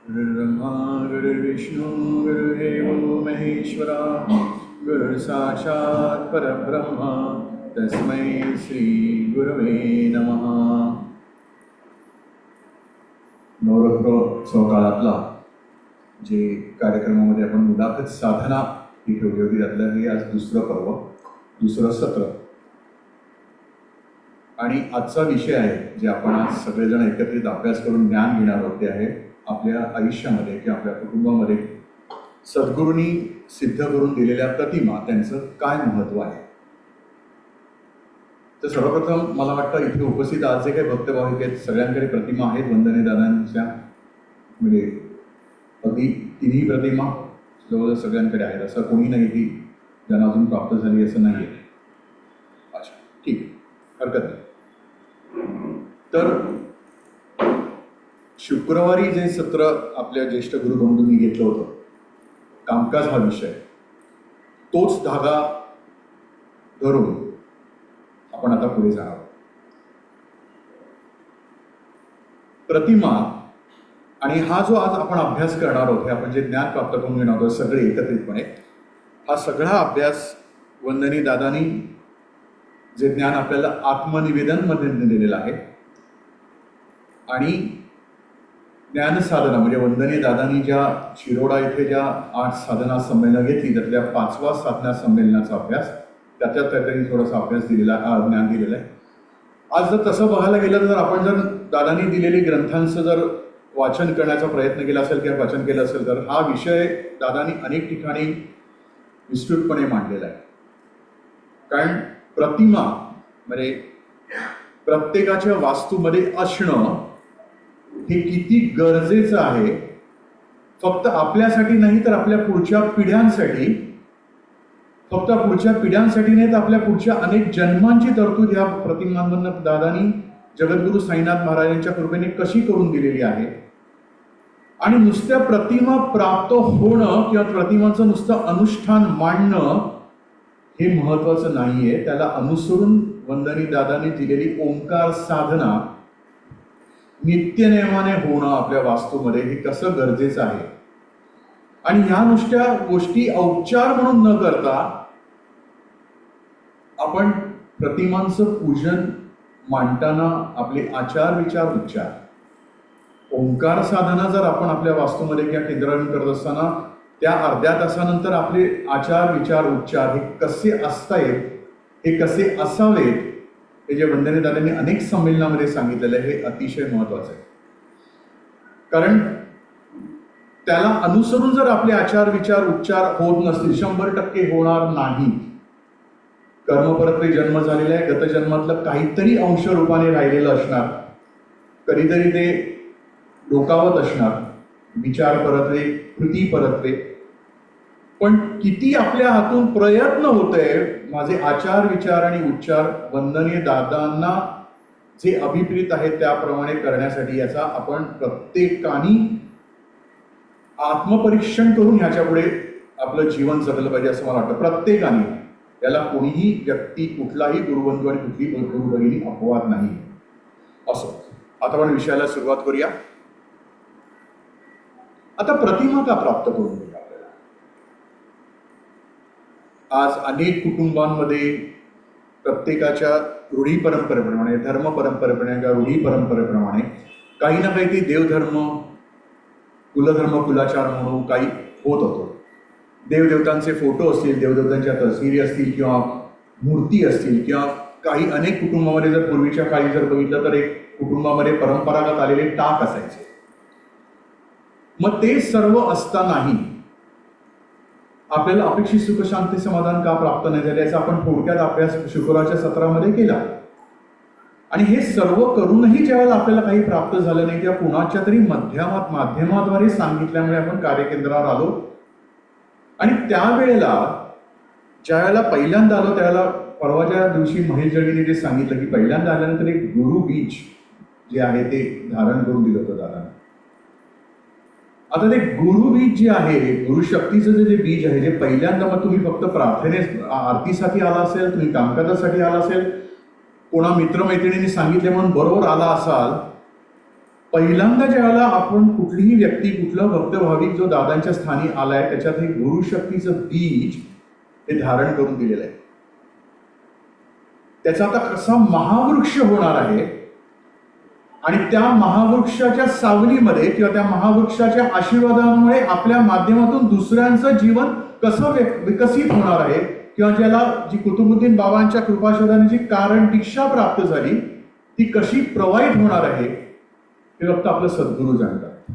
गुरुर्ब्रह्मा गुरुर्विष्णु गुरुर्देवो महेश्वरा गुरुर्साक्षात् परब्रह्म तस्मै श्री गुरवे नमः. नवरात्रोत्सव काळातला जे कार्यक्रमामध्ये आपण मुलाखत साधना ही ठेवली होती त्यातलं हे आज दुसरं पर्व, दुसरं सत्र. आणि आजचा विषय आहे जे आपण आज सगळेजण एकत्रित अभ्यास करून ज्ञान घेणार आहोत ते आहे आपल्या आयुष्यामध्ये किंवा आपल्या कुटुंबामध्ये सद्गुरूंनी सिद्ध करून दिलेल्या प्रतिमा, त्यांचं काय महत्त्व आहे. तर सर्वप्रथम मला वाटतं इथे उपस्थित आज जे काही भक्तभाविक आहेत सगळ्यांकडे प्रतिमा आहेत वंदनीय दादांच्या, म्हणजे अगदी तिन्ही प्रतिमा जवळजवळ सगळ्यांकडे आहेत, असं कोणी नाही की ज्यांना अजून प्राप्त झाली असं नाही आहे. अच्छा, ठीक, हरकत नाही. तर शुक्रवारी जे सत्र आपल्या ज्येष्ठ गुरुबंधूंनी घेतलं होतं, कामकाज हा विषय, तोच धागा धरून आपण आता पुढे जाणार आहोत. प्रतिमा आणि हा जो आज आपण अभ्यास करणार आहोत, हे आपण जे ज्ञान प्राप्त करून घेणार आहोत सगळे एकत्रितपणे, हा सगळा अभ्यास वंदनीय दादांनी जे ज्ञान आपल्याला आत्मनिवेदनमध्ये दिलेलं आहे आणि ज्ञानसाधना म्हणजे वंदनीय दादांनी ज्या शिरोडा इथे ज्या 8 साधना संमेलनं घेतली त्यातल्या 5व्या साधना संमेलनाचा अभ्यास, त्याच्यात त्यांनी थोडासा अभ्यास दिलेला, ज्ञान दिलेलं आहे. आज जर तसं बघायला गेलं तर आपण जर दादांनी दिलेली ग्रंथांचं जर वाचन करण्याचा प्रयत्न केला असेल किंवा वाचन केलं असेल तर हा विषय दादांनी अनेक ठिकाणी विस्तृतपणे मांडलेला आहे. कारण प्रतिमा म्हणजे प्रत्येकाच्या वास्तूमध्ये असणं हे किती गरजेचं आहे, फक्त आपल्यासाठी नाही तर आपल्या पुढच्या पिढ्यांसाठी, फक्त पुढच्या पिढ्यांसाठी नाही तर आपल्या पुढच्या अनेक जन्मांची तरतूद ह्या प्रतिमांमधून दादांनी जगद्गुरू साईनाथ महाराजांच्या कृपेने कशी करून दिलेली आहे. आणि नुसत्या प्रतिमा प्राप्त होणं किंवा प्रतिमांचं नुसतं अनुष्ठान मांडणं हे महत्वाचं नाहीये. त्याला अनुसरून वंदनीय दादांनी दिलेली ओंकार साधना नित्यनेमाने होणं आपल्या वास्तूमध्ये हे कसं गरजेचं आहे. आणि ह्या नुसत्या गोष्टी औपचार म्हणून न करता आपण प्रतिमांचं पूजन मांडताना आपले आचार विचार उच्चार, ओंकार साधना जर आपण आपल्या वास्तूमध्ये किंवा केंद्रावरून करत असताना त्या अर्ध्या तासानंतर आपले आचार विचार उच्चार हे कसे असतायत, हे कसे असावेत, हे जे वंदनीय दादांनी अनेक संमेलनामध्ये सांगितलेलं आहे हे अतिशय महत्वाचं आहे. कारण त्याला अनुसरून जर आपले आचार विचार उच्चार होत नसतील, 100% होणार नाही. कर्मपरत्वे जन्म झालेला आहे, गतजन्मातलं काहीतरी अंश रूपाने राहिलेलं असणार, कधीतरी ते डोकावत असणार, विचार परत्वे, कृती परत्वे. पण किती आपल्या हातून प्रयत्न होतोय माझे आचार विचार आणि उच्चार वंदनीय दादांना जे अभिप्रेत आहे त्याप्रमाणे करण्यासाठी, याचा आपण प्रत्येकाने आत्मपरीक्षण करून ह्याच्या पुढे आपलं जीवन जगलं पाहिजे असं मला वाटतं. प्रत्येकाने, याला कोणीही व्यक्ती, कुठलाही गुरुबंधू आणि कुठली गुरुभगिनी अपवाद नाही. असं आता आपण विषयाला सुरुवात करूया. आता प्रतिमा का प्राप्त करून घेऊया आपल्याला. आज अनेक कुटुंबांमध्ये प्रत्येकाच्या रूढी परंपरेप्रमाणे, धर्म परंपरेप्रमाणे किंवा रूढी परंपरेप्रमाणे काही ना काही ते देवधर्म, कुलधर्म, कुलाचार म्हणून काही होत होतो. देवदेवतांचे फोटो असतील, देवदेवतांच्या तस्वीरी असतील किंवा मूर्ती असतील किंवा काही अनेक कुटुंबामध्ये जर पूर्वीच्या काळी जर बघितलं तर एक कुटुंबामध्ये परंपरागत आलेले टाक असायचे. मग ते सर्व असतानाही आपल्याला अपेक्षित सुख शांती समाधान का प्राप्त नाही झाले याचा आपण थोडक्यात अभ्यास शुक्रवारच्या सत्रामध्ये केला. आणि हे सर्व करूनही ज्यावेळेला आपल्याला काही प्राप्त झालं नाही त्या कुणाच्या तरी माध्यमाद्वारे सांगितल्यामुळे आपण कार्यकेंद्रावर आलो. आणि त्यावेळेला ज्यावेळेला पहिल्यांदा आलो त्यावेळेला परवाच्या दिवशी महेश जळीने जे सांगितलं की पहिल्यांदा आल्यानंतर एक गुरु बीज जे आहे ते धारण करून दिलं होतं दादा. आता ते गुरु बीज जे आहे, गुरुशक्तीचं जे बीज आहे, जे पहिल्यांदा मग तुम्ही फक्त आरतीसाठी आला असेल, तुम्ही कामकाजासाठी आला असेल, कोणा मित्रमैत्रिणींनी सांगितले म्हणून बरोबर आला असाल, पहिल्यांदा ज्यावेळेला आपण कुठलीही व्यक्ती, कुठलं भक्त भाविक जो दादांच्या स्थानी आलाय, त्याच्यात हे गुरुशक्तीचं बीज हे धारण करून दिलेलं आहे. त्याचा आता कसा महावृक्ष होणार आहे आणि त्या महावृक्षाच्या सावलीमध्ये किंवा त्या महावृक्षाच्या आशीर्वादामुळे आपल्या माध्यमातून दुसऱ्यांचं जीवन कसं विकसित होणार आहे किंवा ज्याला जी कुतुबुद्दीन बाबांच्या कृपाशोधाने जी कारण दीक्षा प्राप्त झाली ती कशी प्रवाहित होणार आहे हे फक्त आपलं सद्गुरू जाणतात.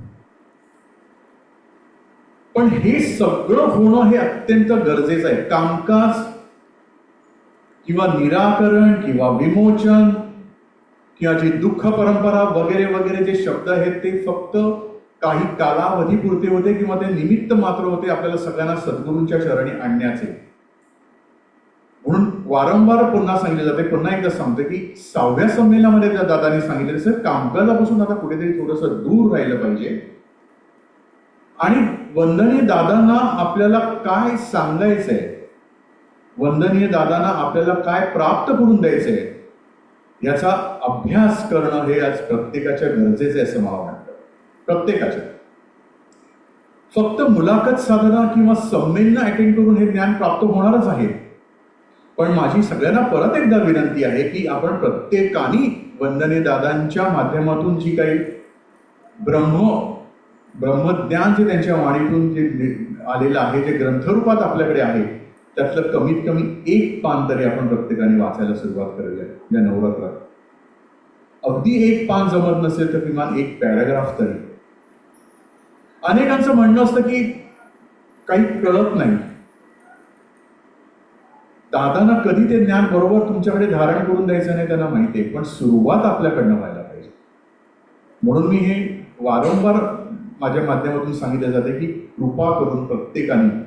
पण हे सगळं होणं हे अत्यंत गरजेचं आहे. कामकाज किंवा निराकरण किंवा विमोचन किंवा जी दुःख परंपरा वगैरे वगैरे जे शब्द आहेत ते फक्त काही कालावधीपुरते होते किंवा ते निमित्त मात्र होते आपल्याला सगळ्यांना सद्गुरूंच्या चरणी आणण्याचे. म्हणून वारंवार पुन्हा सांगितलं जाते, पुन्हा एकदा सांगतो की 6व्या संमेलनामध्ये ज्या दादांनी सांगितलं सर कामकाजापासून आता कुठेतरी थोडंसं दूर राहिलं पाहिजे आणि वंदनीय दादांना आपल्याला काय सांगायचंय, वंदनीय दादांना आपल्याला काय प्राप्त करून द्यायचंय याचा अभ्यास करणं हे आज प्रत्येकाच्या गरजेचं आहे असं मला वाटतं. प्रत्येकाच्या फक्त मुलाखत साधना किंवा संमेलन अटेंड करून हे ज्ञान प्राप्त होणारच आहे. पण माझी सगळ्यांना परत एकदा विनंती आहे की आपण प्रत्येकाने वंदनीय दादांच्या माध्यमातून जी काही ब्रह्मज्ञान जे त्यांच्या वाणीतून जे आलेलं आहे, जे ग्रंथरूपात आपल्याकडे आहे, त्यातलं कमीत कमी एक पान तरी आपण प्रत्येकाने वाचायला सुरुवात करूया या नवरात्रात. अगदी एक पान जमत नसेल तर किमान एक पॅराग्राफ तरी. अनेकांचं म्हणणं असतं की काही कळत नाही. दादांना कधी ते ज्ञान बरोबर तुमच्याकडे धारण करून द्यायचं नाही त्यांना माहिती आहे, पण सुरुवात आपल्याकडनं व्हायला पाहिजे. म्हणून मी हे वारंवार माझ्या माध्यमातून सांगितलं जाते की कृपा करून प्रत्येकाने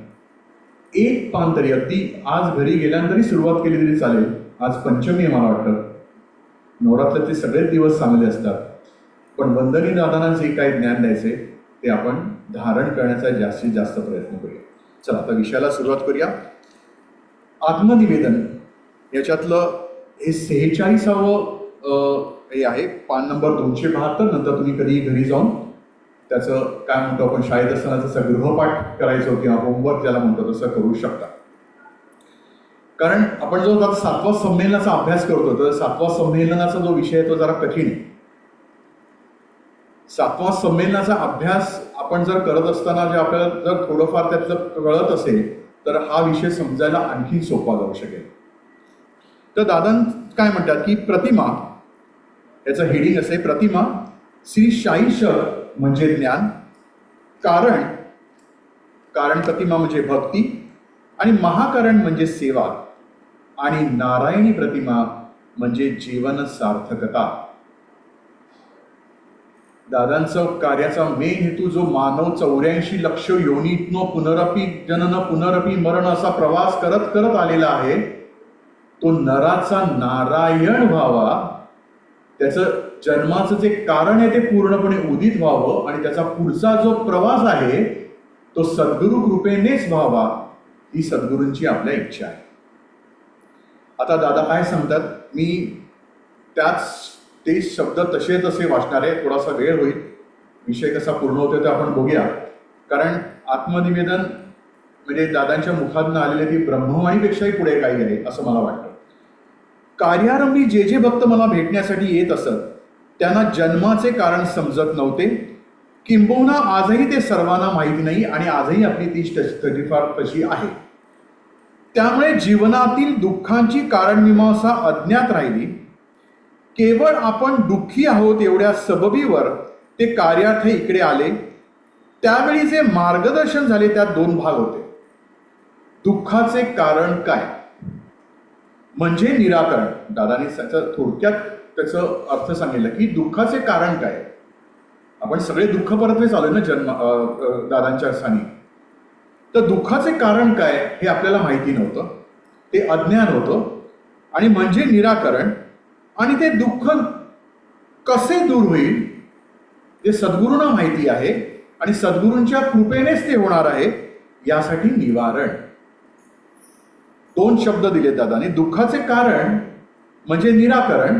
एक पान तरी, अगदी आज घरी गेल्यानंतरही सुरुवात केली तरी चालेल. आज पंचमी आहे मला वाटतं, नवरात्राचे सगळेच दिवस चांगले असतात, पण वंदनीय दादांना जे काही ज्ञान द्यायचे ते आपण धारण करण्याचा जास्तीत जास्त प्रयत्न करूया. चला आता विषयाला सुरुवात करूया. आत्मनिवेदन याच्यातलं हे 46वं हे आहे, पान नंबर 272. नंतर तुम्ही कधी घरी जाऊन त्याचं काय म्हणतो आपण शाळेत असताना जसं गृहपाठ करायचो किंवा होमवर्क ज्याला म्हणतो तसं करू शकता. कारण आपण जो 7व्या संमेलनाचा अभ्यास करतो तर 7व्या संमेलनाचा जो विषय आहे तो जरा कठीण आहे. 7व्या संमेलनाचा अभ्यास आपण जर करत असताना जे आपल्याला जर थोडंफार त्यातलं कळत असेल तर हा विषय समजायला आणखी सोपा जाऊ शकेल. तर दादा काय म्हणतात की प्रतिमा, याचं हेडिंग असे, प्रतिमा श्री शाईशर म्हणजे ज्ञान, कारण प्रतिमा म्हणजे भक्ती आणि महाकारण म्हणजे सेवा आणि नारायणी प्रतिमा म्हणजे जीवन सार्थकता. दादांचं कार्याचा मेन हेतू जो मानव 84 लक्ष योनीतनो पुनरपी जनन पुनरपी मरण असा प्रवास करत करत आलेला आहे, तो नराचा नारायण व्हावा, त्याचं जन्माचं जे कारण आहे ते पूर्णपणे उदित व्हावं आणि त्याचा पुढचा जो प्रवास आहे तो सद्गुरु कृपेनेच व्हावा, ही सद्गुरूंची आपल्या इच्छा आहे. आता दादा काय सांगतात, मी ते शब्द तसे तसे वाचणार आहे. थोडासा वेळ होईल, विषय कसा पूर्ण होतो ते आपण बघूया. कारण आत्मनिवेदन म्हणजे दादांच्या मुखातनं आलेले ती ब्रह्मवाणीपेक्षाही पुढे काही आहे असं मला वाटतं. कार्यारंभी जे जे भक्त मला भेटण्यासाठी येत असत त्यांना जन्माचे कारण समजत नव्हते, किंबहुना आजही ते सर्वांना माहिती नाही आणि आजही आपली ती तडीफार तशी आहे. त्यामुळे जीवनातील दुःखांची कारणमीमांसा अज्ञात राहिली. केवळ आपण दुःखी आहोत एवढ्या सबबीवर ते कार्यार्थ इकडे आले. त्यावेळी जे मार्गदर्शन झाले त्यात 2 भाग होते. दुःखाचे कारण काय म्हणजे निराकरण. दादांनी थोडक्यात त्याचं अर्थ सांगितलं की दुःखाचे कारण काय. आपण सगळे दुःख परत्वे चालू ना दादांच्या स्थानी. तर दुःखाचे कारण काय हे आपल्याला माहिती नव्हतं, ते अज्ञान होतं. आणि म्हणजे निराकरण, आणि ते दुःख कसे दूर होईल ते सद्गुरूंना माहिती आहे आणि सद्गुरूंच्या कृपेनेच ते होणार आहे, यासाठी निवारण. 2 शब्द दिले दादाने, दुःखाचे कारण म्हणजे निराकरण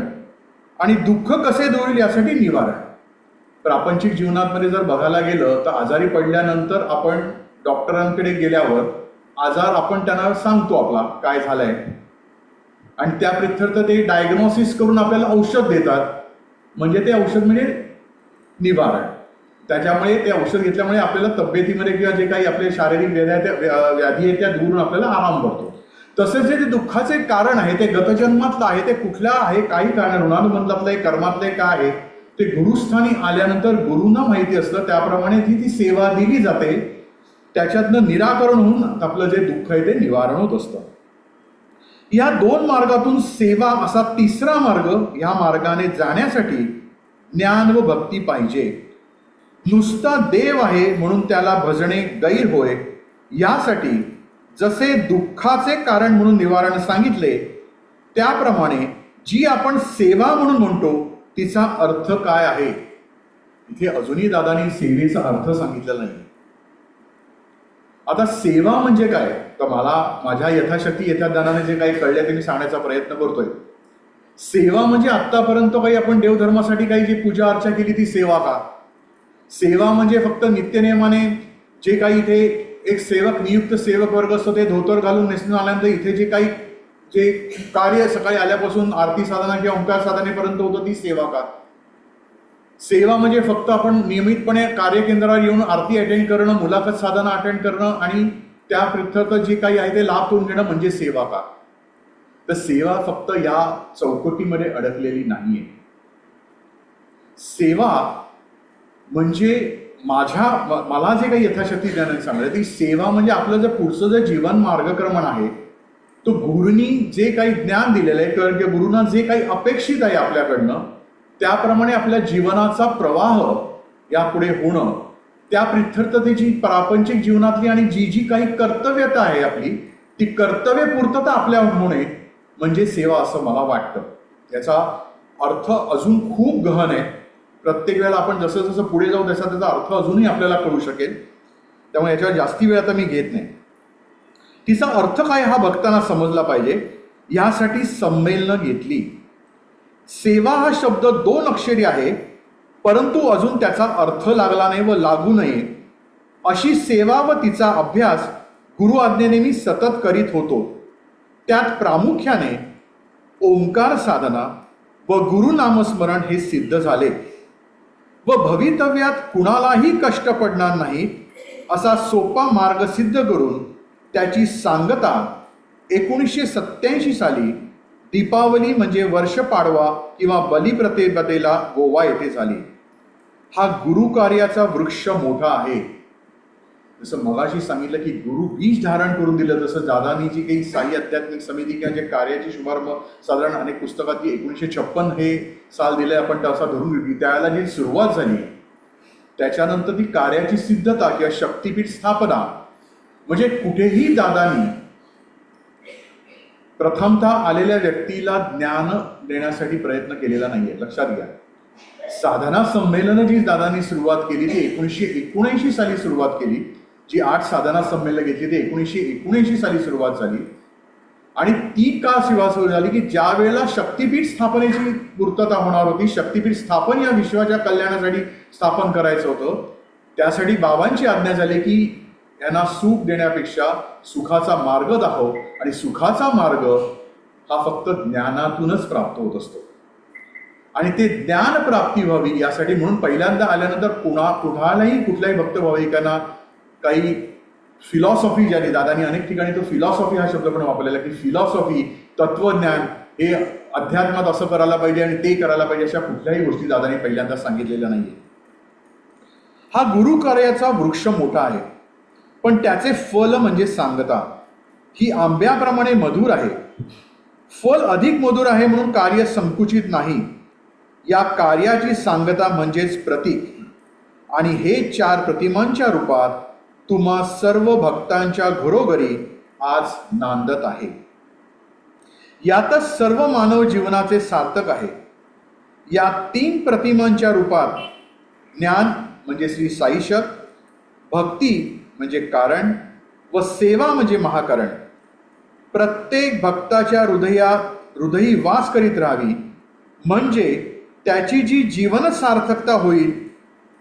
आणि दुःख कसे दूर होईल यासाठी निवारण. प्रापंचिक जीवनामध्ये जर बघायला गेलं तर आजारी पडल्यानंतर आपण डॉक्टरांकडे गेल्यावर आजार आपण त्यांना सांगतो आपला काय झालाय, आणि त्या प्रित्यर्थ ते डायग्नोसिस करून आपल्याला औषध देतात. म्हणजे ते औषध म्हणजे निवारण. त्याच्यामुळे ते औषध घेतल्यामुळे आपल्याला तब्येतीमध्ये किंवा जे काही आपले शारीरिक व्याधी आहेत त्या दूर आपल्याला आराम पडतो. तसेच जे दुःखाचे कारण आहे ते गतजन्मातलं आहे, ते कुठल्या आहे, काही कारण ऋणानुबंधातलं आहे, कर्मातले काय आहे ते गुरुस्थानी आल्यानंतर गुरूंना माहिती असतं. त्याप्रमाणे ती सेवा दिली जाते, त्याच्यातनं निराकरण होऊन आपलं जे दुःख आहे ते निवारण होत असतं. या दोन मार्गातून सेवा असा तिसरा मार्ग, या मार्गाने जाण्यासाठी ज्ञान व भक्ती पाहिजे. नुसता देव आहे म्हणून त्याला भजणे गैर होय. यासाठी जसे दुःखाचे कारण म्हणून निवारण सांगितले, त्याप्रमाणे जी आपण सेवा म्हणून म्हणतो तिचा अर्थ काय आहे. इथे अजूनही दादांनी सेवेचा अर्थ सांगितलेला नाही. आता सेवा म्हणजे काय, तर मला माझ्या यथाशक्ती येत्या ज्ञानाने जे काही कळले ते मी सांगण्याचा प्रयत्न करतोय. सेवा म्हणजे आत्तापर्यंत काही आपण देवधर्मासाठी काही जी पूजा अर्चा केली ती सेवा का? सेवा म्हणजे फक्त नित्यनियमाने जे काही इथे एक सेवक, नियुक्त सेवक वर्ग असतो ते धोतर घालून नेसून आल्यानंतर इथे जे काही जे कार्य सकाळी आल्यापासून आरती साधना किंवा ओंकार साधनेपर्यंत होतं ती सेवा का? सेवा म्हणजे फक्त आपण नियमितपणे कार्यकेंद्रावर येऊन आरती अटेंड करणं, मुलाखत साधना अटेंड करणं आणि त्या प्रित्यर्थ जे काही आहे ते लाभ करून घेणं म्हणजे सेवा का? तर सेवा फक्त या चौकटीमध्ये अडकलेली नाहीये. सेवा म्हणजे मला जे काही यथाशक्ती ज्ञानाने सांगितलं ती सेवा म्हणजे आपलं जर पुढचं जे जीवन मार्गक्रमण आहे तो गुरूंनी जे काही ज्ञान दिलेलं आहे किंवा गुरूंना जे काही अपेक्षित आहे आपल्याकडनं त्याप्रमाणे आपल्या जीवनाचा प्रवाह यापुढे होणं, त्या प्रित्यर्थतेची प्रापंचिक जीवनातली आणि जी जी काही कर्तव्यता आहे आपली ती कर्तव्य पूर्तता आपल्या होणे म्हणजे सेवा असं मला वाटतं. याचा अर्थ अजून खूप गहन आहे. प्रत्येक वेळेला आपण जसं जसं पुढे जाऊ तसा त्याचा अर्थ अजूनही आपल्याला कळू शकेल. त्यामुळे याच्यावर जास्ती वेळ आता मी घेत नाही. तिचा अर्थ काय हा भक्तांना समजला पाहिजे, यासाठी संमेलनं घेतली. सेवा हा शब्द 2 अक्षरी आहे, परंतु अजून त्याचा अर्थ लागला नाही व लागू नये अशी सेवा व तिचा अभ्यास गुरु आज्ञेने मी सतत करीत होतो. त्यात प्रामुख्याने ओंकार साधना व गुरुनामस्मरण हे सिद्ध झाले व भवितव्यात कुणालाही कष्ट पडणार नाही असा सोपा मार्ग सिद्ध करून त्याची सांगता 1987 साली दीपावली म्हणजे वर्ष पाडवा किंवा बलिप्रतिपदेला गोवा येथे झाली. हा गुरु कार्याचा वृक्ष मोठा आहे. जसं मगाशी सांगितलं की गुरु बीज धारण करून दिलं, तसं दादांनी जी काही साई आध्यात्मिक समिती किंवा जे कार्याची शुभारंभ साधारण अनेक पुस्तकातली 1956 हे साल दिलंय आपण तसा धरून घेतली. त्यावेळेला जी सुरुवात झाली त्याच्यानंतर ती कार्याची सिद्धता किंवा शक्तीपीठ स्थापना म्हणजे कुठेही दादांनी प्रथमतः आलेल्या व्यक्तीला ज्ञान देण्यासाठी प्रयत्न केलेला नाहीये. लक्षात घ्या, साधना संमेलनं जी दादांनी सुरुवात केली ती 1979 साली सुरुवात केली. जी 8 साधना संमेलनं घेतली ती 1979 साली सुरुवात झाली. आणि ती का सुरू झाली की ज्या वेळेला शक्तीपीठ स्थापनेची पूर्तता होणार होती, शक्तीपीठ स्थापन या विश्वाच्या कल्याणासाठी स्थापन करायचं होतं, त्यासाठी बाबांची आज्ञा झाली की यांना सुख देण्यापेक्षा सुखाचा मार्ग दाखव, आणि सुखाचा मार्ग हा फक्त ज्ञानातूनच प्राप्त होत असतो. आणि ते ज्ञान प्राप्ती व्हावी यासाठी म्हणून पहिल्यांदा आल्यानंतर कुठल्याही भक्त भाविकांना काही फिलॉसॉफी ज्याने दादांनी अनेक ठिकाणी तो फिलॉसॉफी हा शब्द पण वापरलेला की फिलॉसॉफी तत्वज्ञान हे अध्यात्मात असं करायला पाहिजे आणि ते करायला पाहिजे अशा कुठल्याही गोष्टी दादांनी पहिल्यांदा सांगितलेल्या नाहीये. हा गुरु कार्याचा वृक्ष मोठा आहे, पण त्याचे फल म्हणजे सांगता ही आंब्याप्रमाणे मधुर आहे. फल अधिक मधुर आहे म्हणून कार्य संकुचित नाही. या कार्याची सांगता म्हणजेच प्रतीक, आणि हे 4 प्रतिमांच्या रूपात तुम्हा सर्व भक्तांच्या घरोघरी आज नांदत आहे. यातच सर्व मानव जीवनाचे सार्थक आहे. या 3 प्रतिमांच्या रूपात ज्ञान म्हणजे श्री साईशक, भक्ती म्हणजे कारण व सेवा म्हणजे महाकारण प्रत्येक भक्ताच्या हृदयी वास करीत राहावी, म्हणजे त्याची जी जीवन सार्थकता होईल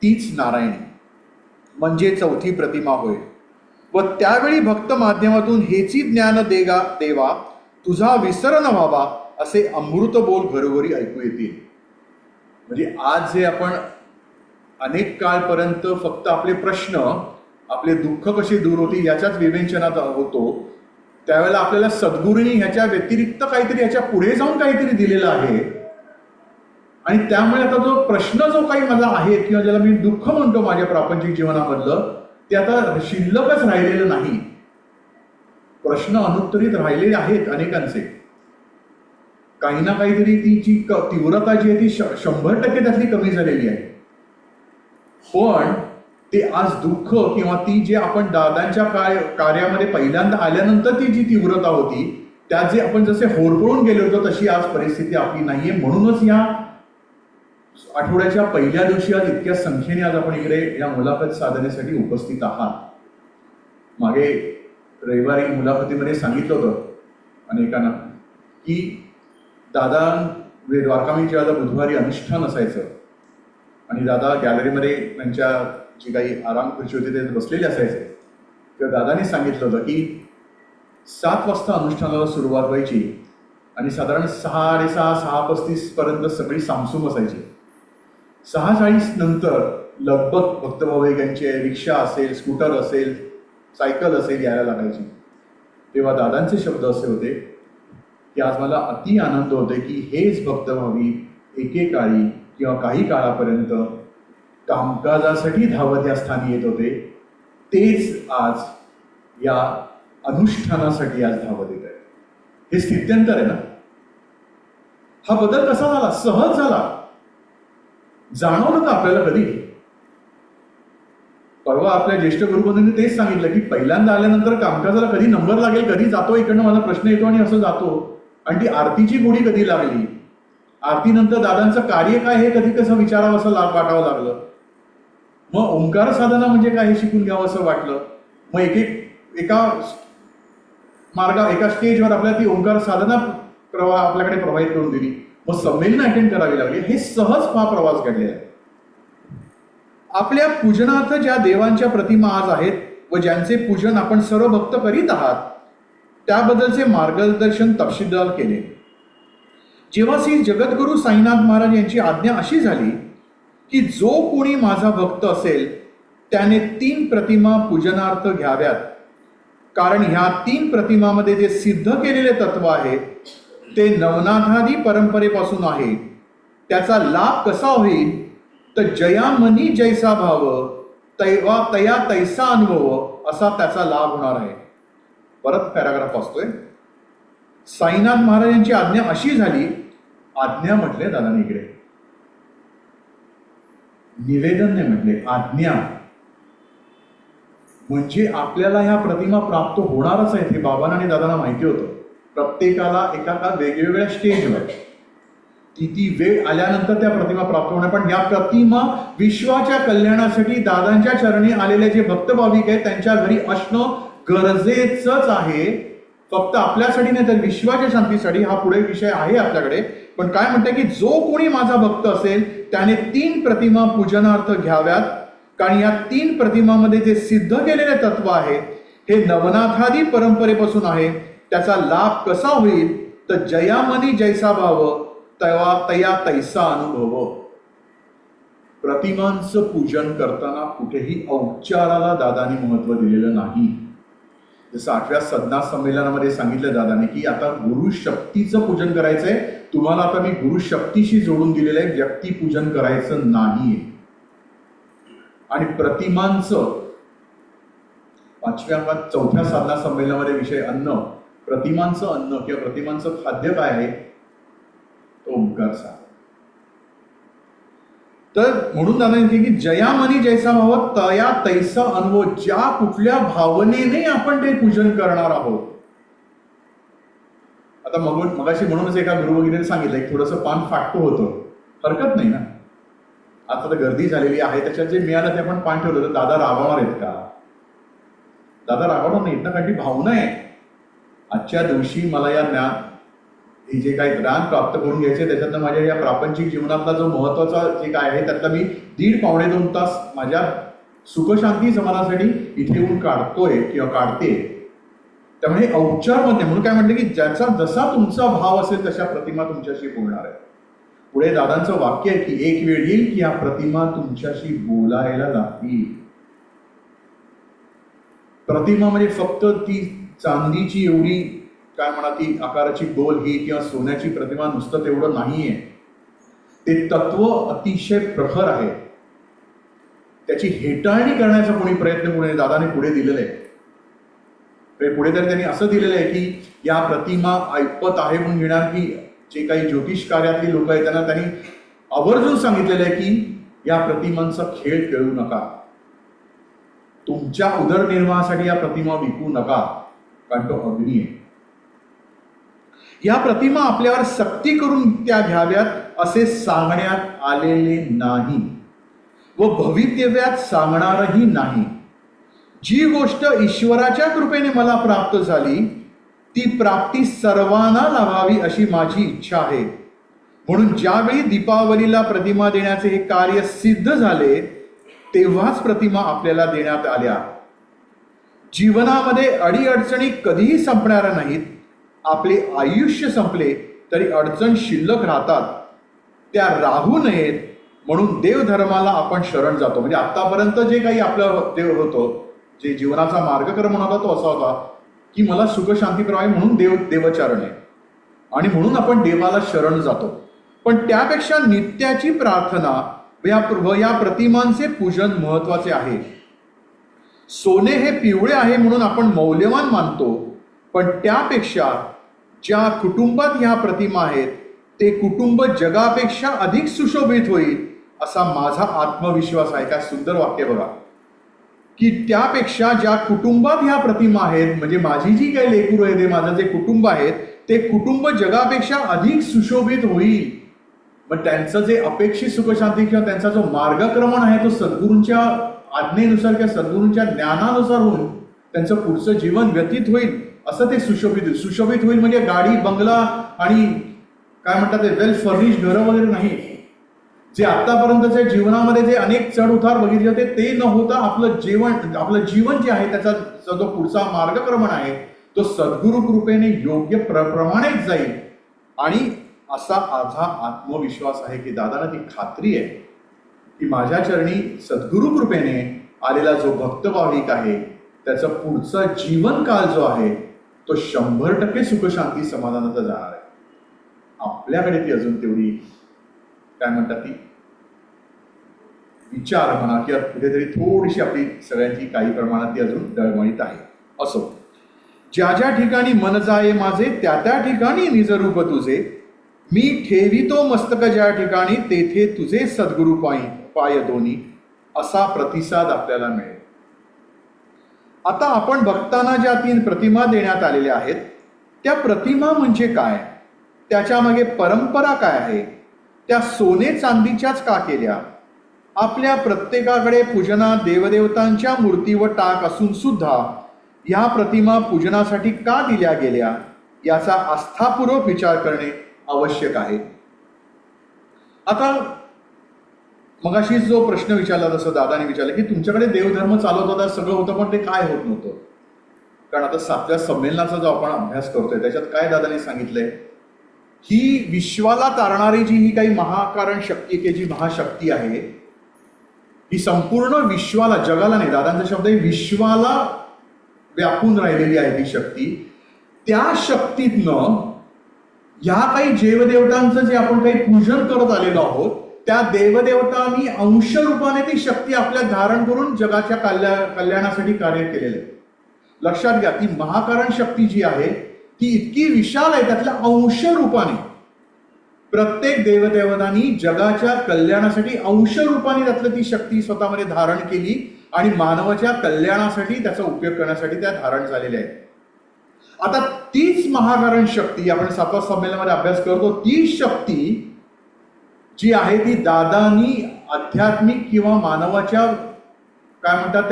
तीच नारायणी म्हणजे चौथी प्रतिमा होय. व त्यावेळी भक्त माध्यमातून हेची ज्ञान देवा तुझा विसर न व्हावा असे अमृत बोल घरोघरी ऐकू येतील. म्हणजे आज जे आपण अनेक काळपर्यंत फक्त आपले प्रश्न, आपले दुःख कशी दूर होती याच्याच विवेचनात होतो, त्यावेळेला आपल्याला सद्गुरूंनी ह्याच्या व्यतिरिक्त काहीतरी, ह्याच्या पुढे जाऊन काहीतरी दिलेलं आहे. आणि त्यामुळे आता जो प्रश्न जो काही मला आहे किंवा ज्याला मी दुःख म्हणतो माझ्या प्रापंचिक जीवनामधलं, ते आता शिल्लकच राहिलेलं नाही. प्रश्न अनुत्तरित राहिलेले आहेत अनेकांचे. काही ना काहीतरी तिची तीव्रता जी आहे ती 100% त्यातली कमी झालेली आहे. पण ते आज दुःख किंवा ती जे आपण दादांच्या कार्यामध्ये पहिल्यांदा आल्यानंतर ती जी तीव्रता होती, त्यात जे आपण जसे होरपळून गेलो होतो तशी आज परिस्थिती आपली नाहीये. म्हणूनच या आठवड्याच्या पहिल्या दिवशी आज इतक्या संख्येने आज आपण इकडे या मुलाखत साधनेसाठी उपस्थित आहात. मागे रविवारी मुलाखतीमध्ये सांगितलं होतं अनेकांना की दादा द्वारकामी ज्याला बुधवारी अनुष्ठान असायचं आणि दादा गॅलरीमध्ये त्यांच्या जी काही आराम खुर्ची होती ते बसलेले असायचे. तेव्हा दादानी सांगितलं होतं की 7 वाजता अनुष्ठानाला सुरुवात व्हायची आणि साधारण 6:30, 6:35 पर्यंत सगळी सामसूम असायची. 6:40 नंतर लगबग भक्तभाविकांची रिक्षा असेल, स्कूटर असेल, सायकल असेल यायला लागायची. तेव्हा दादांचे शब्द असे होते की आज मला अति आनंद होते की हेच भक्तभाविक एकेकाळी किंवा काही काळापर्यंत कामकाजासाठी धावत या स्थानी येत होते, तेच आज या अनुष्ठानासाठी आज धावत येत आहे. हे स्थित्यंतर आहे ना. हा बदल कसा झाला? सहज झाला. जाणवलं का आपल्याला कधी? परवा आपल्या ज्येष्ठ गुरुबंधूंनी तेच सांगितलं की पहिल्यांदा आल्यानंतर कामकाजाला कधी नंबर लागेल, कधी जातो, इकडनं माझा प्रश्न येतो आणि असं जातो. आणि ती आरतीची गोडी कधी लागली, आरतीनंतर दादांचं कार्य काय हे कधी कसं विचारावं असं वाटावं लागलं. मग ओंकार साधना म्हणजे काय हे शिकून घ्यावं असं वाटलं. मग एका स्टेजवर आपल्याला ती ओंकार साधना आपल्याकडे प्रवाहित करून दिली. मग संमेलन अटेंड करावी लागली. हे सहज हा प्रवास घडलेला आहे. आपल्या पूजनार्थ ज्या देवांच्या प्रतिमा आज आहेत व ज्यांचे पूजन आपण सर्व भक्त करीत आहात त्याबद्दलचे मार्गदर्शन तपशीलवार केले. जेव्हा श्री जगद्गुरू साईनाथ महाराज यांची आज्ञा अशी झाली की जो कोणी माझा भक्त असेल त्याने 3 प्रतिमा पूजनार्थ घ्याव्यात, कारण ह्या 3 प्रतिमामध्ये जे सिद्ध केलेले तत्व आहे ते नवनाथादी परंपरेपासून आहे. त्याचा लाभ कसा होईल तर जया मनी जैसा भाव तैवा तया तैसा अनुभव असा त्याचा लाभ होणार आहे. परत पॅराग्राफ वाचतोय. साईनाथ महाराजांची आज्ञा अशी झाली. आज्ञा म्हटले दादाने इकडे, निवेदन नाही म्हटले, आज्ञा. म्हणजे आपल्याला ह्या प्रतिमा प्राप्त होणारच आहेत हे बाबांना आणि दादांना माहिती होतं. प्रत्येकाला एका वेगवेगळ्या स्टेजवर ती वेळ आल्यानंतर त्या प्रतिमा प्राप्त होणार. पण या प्रतिमा विश्वाच्या कल्याणासाठी दादांच्या चरणी आलेले जे भक्तभाविक आहेत त्यांच्या घरी असणं गरजेचंच आहे. फक्त आपल्यासाठी नाही तर विश्वाच्या शांतीसाठी. हा पुढे विषय आहे आपल्याकडे. पण काय म्हणते की जो कोणी माझा भक्त असेल त्याने 3 प्रतिमा पूजनार्थ घ्याव्यात, कारण या 3 प्रतिमामध्ये जे सिद्ध केलेले तत्व आहे हे नवनाथादी परंपरेपासून आहे. त्याचा लाभ कसा होईल तर जयामनी जैसा भाव तया तैसा अनुभव. प्रतिमांचं पूजन करताना कुठेही औपचाराला दादानी महत्व दिलेलं नाही. जसं 8व्या सदना संमेलनामध्ये सांगितलं दादाने की आता गुरु शक्तीचं पूजन करायचंय. तुम्हाला आता मी गुरु शक्तीशी जोडून दिलेलं आहे, व्यक्ती पूजन करायचं नाहीये. आणि प्रतिमांचं 4थ्या साधना संमेलनामध्ये विषय अन्न, प्रतिमांचं अन्न किंवा प्रतिमांचं खाद्य काय आहे तो ओंकार साधना. तर म्हणून दादा की जयामनी जैसा भाव तया तैसा अनुभव. ज्या कुठल्या भावनेने आपण ते पूजन करणार आहोत. आता मगाशी म्हणूनच एका गुरु भगिनीने सांगितलं एक थोडंसं पान फाटकं होतं, हरकत नाही ना. आता तर गर्दी झालेली आहे त्याच्यात जे मिळालं ते आपण पान ठेवलं तर दादा रागवणार आहेत का? दादा रागवणार नाहीत ना, कारण ती भावना आहे. आजच्या दिवशी मला या हे जे काही ज्ञान प्राप्त करून घ्यायचे त्याच्यातनं माझ्या या प्रापंचिक जीवनातला जो महत्वाचा जे काय आहे त्यातला मी 1.5-2 तास माझ्या सुखशांती समाधानासाठी इथे येऊन काढतोय किंवा काढते. त्यामुळे औपचार म्हणणे म्हणून काय म्हटलं की ज्याचा जसा तुमचा भाव असेल तशा प्रतिमा तुमच्याशी बोलणार आहे. पुढे दादांचं वाक्य आहे की एक वेळ येईल की या प्रतिमा तुमच्याशी बोलायला लागतील. प्रतिमा म्हणजे फक्त ती चांदीची एवढी काय म्हणा ती आकाराची गोल ही किंवा सोन्याची प्रतिमा नुसतं तेवढं नाहीये. ते तत्व अतिशय प्रखर आहे. त्याची हेटाळणी करण्याचा कोणी प्रयत्न कोणी दादाने पुढे दिलेला आहे. पुढे तर त्यांनी असं दिलेलं आहे की या प्रतिमा ऐपत आहे म्हणून घेणार की जे काही ज्योतिष कार्यातली लोक आहेत त्यांना त्यांनी आवर्जून सांगितलेलं आहे की या प्रतिमांचा खेळ खेळू नका. तुमच्या उदरनिर्वाहासाठी या प्रतिमा विकू नका, कारण तो अग्नी आहे. या प्रतिमा आपल्यावर सक्ती करून त्या घ्याव्यात असे सांगण्यात आलेले नाही व भवितव्यात सांगणारही नाही. जी गोष्ट ईश्वराच्या कृपेने मला प्राप्त झाली ती प्राप्ती सर्वांना लाभावी अशी माझी इच्छा आहे. म्हणून ज्यावेळी दीपावलीला प्रतिमा देण्याचे हे कार्य सिद्ध झाले तेव्हाच प्रतिमा आपल्याला देण्यात आल्या. जीवनामध्ये अडीअडचणी कधीही संपणाऱ्या नाहीत. आपले आयुष्य संपले तरी अडचण शिल्लक राहतात, त्या राहू नयेत म्हणून देवधर्माला आपण शरण जातो. म्हणजे आतापर्यंत जे काही आपलं देव होतो, जे जीवनाचा मार्गक्रमण होता तो असा होता की मला सुख शांती मिळावी म्हणून देवचरण आहे आणि म्हणून आपण देवाला शरण जातो. पण त्यापेक्षा नित्याची प्रार्थना व या प्रतिमांचे पूजन महत्वाचे आहे. सोने हे पिवळे आहे म्हणून आपण मौल्यवान मानतो, पण त्यापेक्षा ज्या कुटुंबात ह्या प्रतिमा आहेत ते कुटुंब जगापेक्षा अधिक सुशोभित होईल असा माझा आत्मविश्वास आहे. काय सुंदर वाक्य बघा की त्यापेक्षा ज्या कुटुंबात ह्या प्रतिमा आहेत, म्हणजे माझी जी काही लेकरू आहे, माझं जे कुटुंब आहे ते कुटुंब जगापेक्षा अधिक सुशोभित होईल. मग त्यांचं जे अपेक्षित सुखशांती किंवा त्यांचा जो मार्गक्रमण आहे तो सद्गुरूंच्या आज्ञेनुसार किंवा सद्गुरूंच्या ज्ञानानुसार होईल, त्यांचं पुढचं जीवन व्यतीत होईल असं ते सुशोभित होईल. म्हणजे गाडी बंगला आणि काय म्हणतात ते वेल फर्निश घरं वगैरे नाही. जे आतापर्यंतच्या जीवनामध्ये जे अनेक चढ उतार बघितले होते ते न होता आपलं जीवन जे आहे त्याचा जो पुढचा मार्गक्रमण आहे तो सद्गुरु कृपेने योग्य प्रमाणेच जाईल. आणि असा माझा आत्मविश्वास आहे की दादांना ती खात्री आहे की माझ्या चरणी सद्गुरु कृपेने आलेला जो भक्त भाविक आहे त्याचा पुढचा जीवनकाळ जो आहे तो 100% सुखशांती समाधानाचा जाणार आहे. आपल्याकडे ती अजून तेवढी काय म्हणतात ती विचार म्हणा किंवा कुठेतरी थोडीशी आपली सगळ्यांची काही प्रमाणात ती अजून डळमळीत आहे. असो, ज्या ज्या ठिकाणी मन जाये माझे त्या त्या ठिकाणी निजरूप तुझे, मी ठेवितो मस्तक ज्या ठिकाणी तेथे तुझे सद्गुरु पाय दोन्ही, असा प्रतिसाद आपल्याला मिळेल. आता आपण भक्तांना ज्या 3 प्रतिमा देण्यात आलेल्या आहेत त्या प्रतिमा म्हणजे काय, त्याच्या मागे परंपरा काय आहे, त्या सोने चांदीच्याच का केल्या, आपल्या प्रत्येकाकडे पूजनात देवदेवतांच्या मूर्ती व टाक असून सुद्धा या प्रतिमा पूजनासाठी का दिल्या गेल्या याचा आस्थापूर्वक विचार करणे आवश्यक आहे. आता मगाशी जो प्रश्न विचारला जसं दादाने विचारला की तुमच्याकडे देवधर्म चालवत होता सगळं होतं पण ते काय होत नव्हतं. कारण आता 7व्या संमेलनाचा जो आपण अभ्यास करतोय त्याच्यात काय दादाने सांगितलंय, ही विश्वाला तारणारी जी ही काही महाकारण शक्ती की जी महाशक्ती आहे ही संपूर्ण विश्वाला, जगाला नाही, दादांचा शब्द आहे विश्वाला व्यापून राहिलेली आहे ती शक्ती. त्या शक्तीतनं ह्या काही देवदेवतांचं जे आपण काही पूजन करत आलेलो आहोत त्या देवदेवतांनी अंश रूपाने ती शक्ती आपल्यात धारण करून जगाच्या कल्याणासाठी कार्य केलेलं आहे. लक्षात घ्या, ती महाकारण शक्ती जी आहे ती इतकी विशाल आहे, त्यातल्या अंश रूपाने प्रत्येक देवदेवतांनी जगाच्या कल्याणासाठी अंश रूपाने त्यातलं ती शक्ती स्वतःमध्ये धारण केली आणि मानवाच्या कल्याणासाठी त्याचा उपयोग करण्यासाठी त्या धारण झालेल्या आहेत. आता तीच महाकारण शक्ती आपण 7व्या संमेलनामध्ये अभ्यास करतो, ती शक्ती जी आहे ती दादांनी आध्यात्मिक किंवा मानवाच्या काय म्हणतात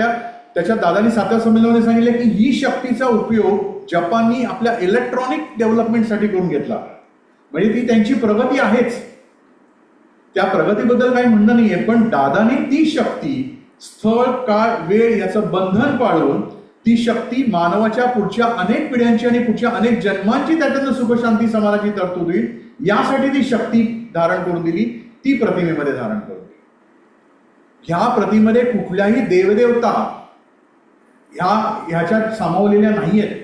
त्याच्या दादांनी 7व्या संमेलनामध्ये सांगितले की ही शक्तीचा उपयोग जपाननी आपल्या इलेक्ट्रॉनिक डेव्हलपमेंटसाठी करून घेतला. म्हणजे ती त्यांची प्रगती आहेच, त्या प्रगतीबद्दल काही म्हणणं नाहीये, पण दादाने ती शक्ती स्थळ काळ वेळ याचं बंधन पाळून ती शक्ती मानवाच्या पुढच्या अनेक पिढ्यांची आणि पुढच्या अनेक जन्मांची त्याच्यातनं सुखशांती समाजाची तरतूद होईल यासाठी ती शक्ती धारण करून दिली, ती प्रतिमेमध्ये धारण करून दिली. ह्या प्रतिमेमध्ये कुठल्याही देवदेवता ह्याच्यात सामावलेल्या नाहीयेत.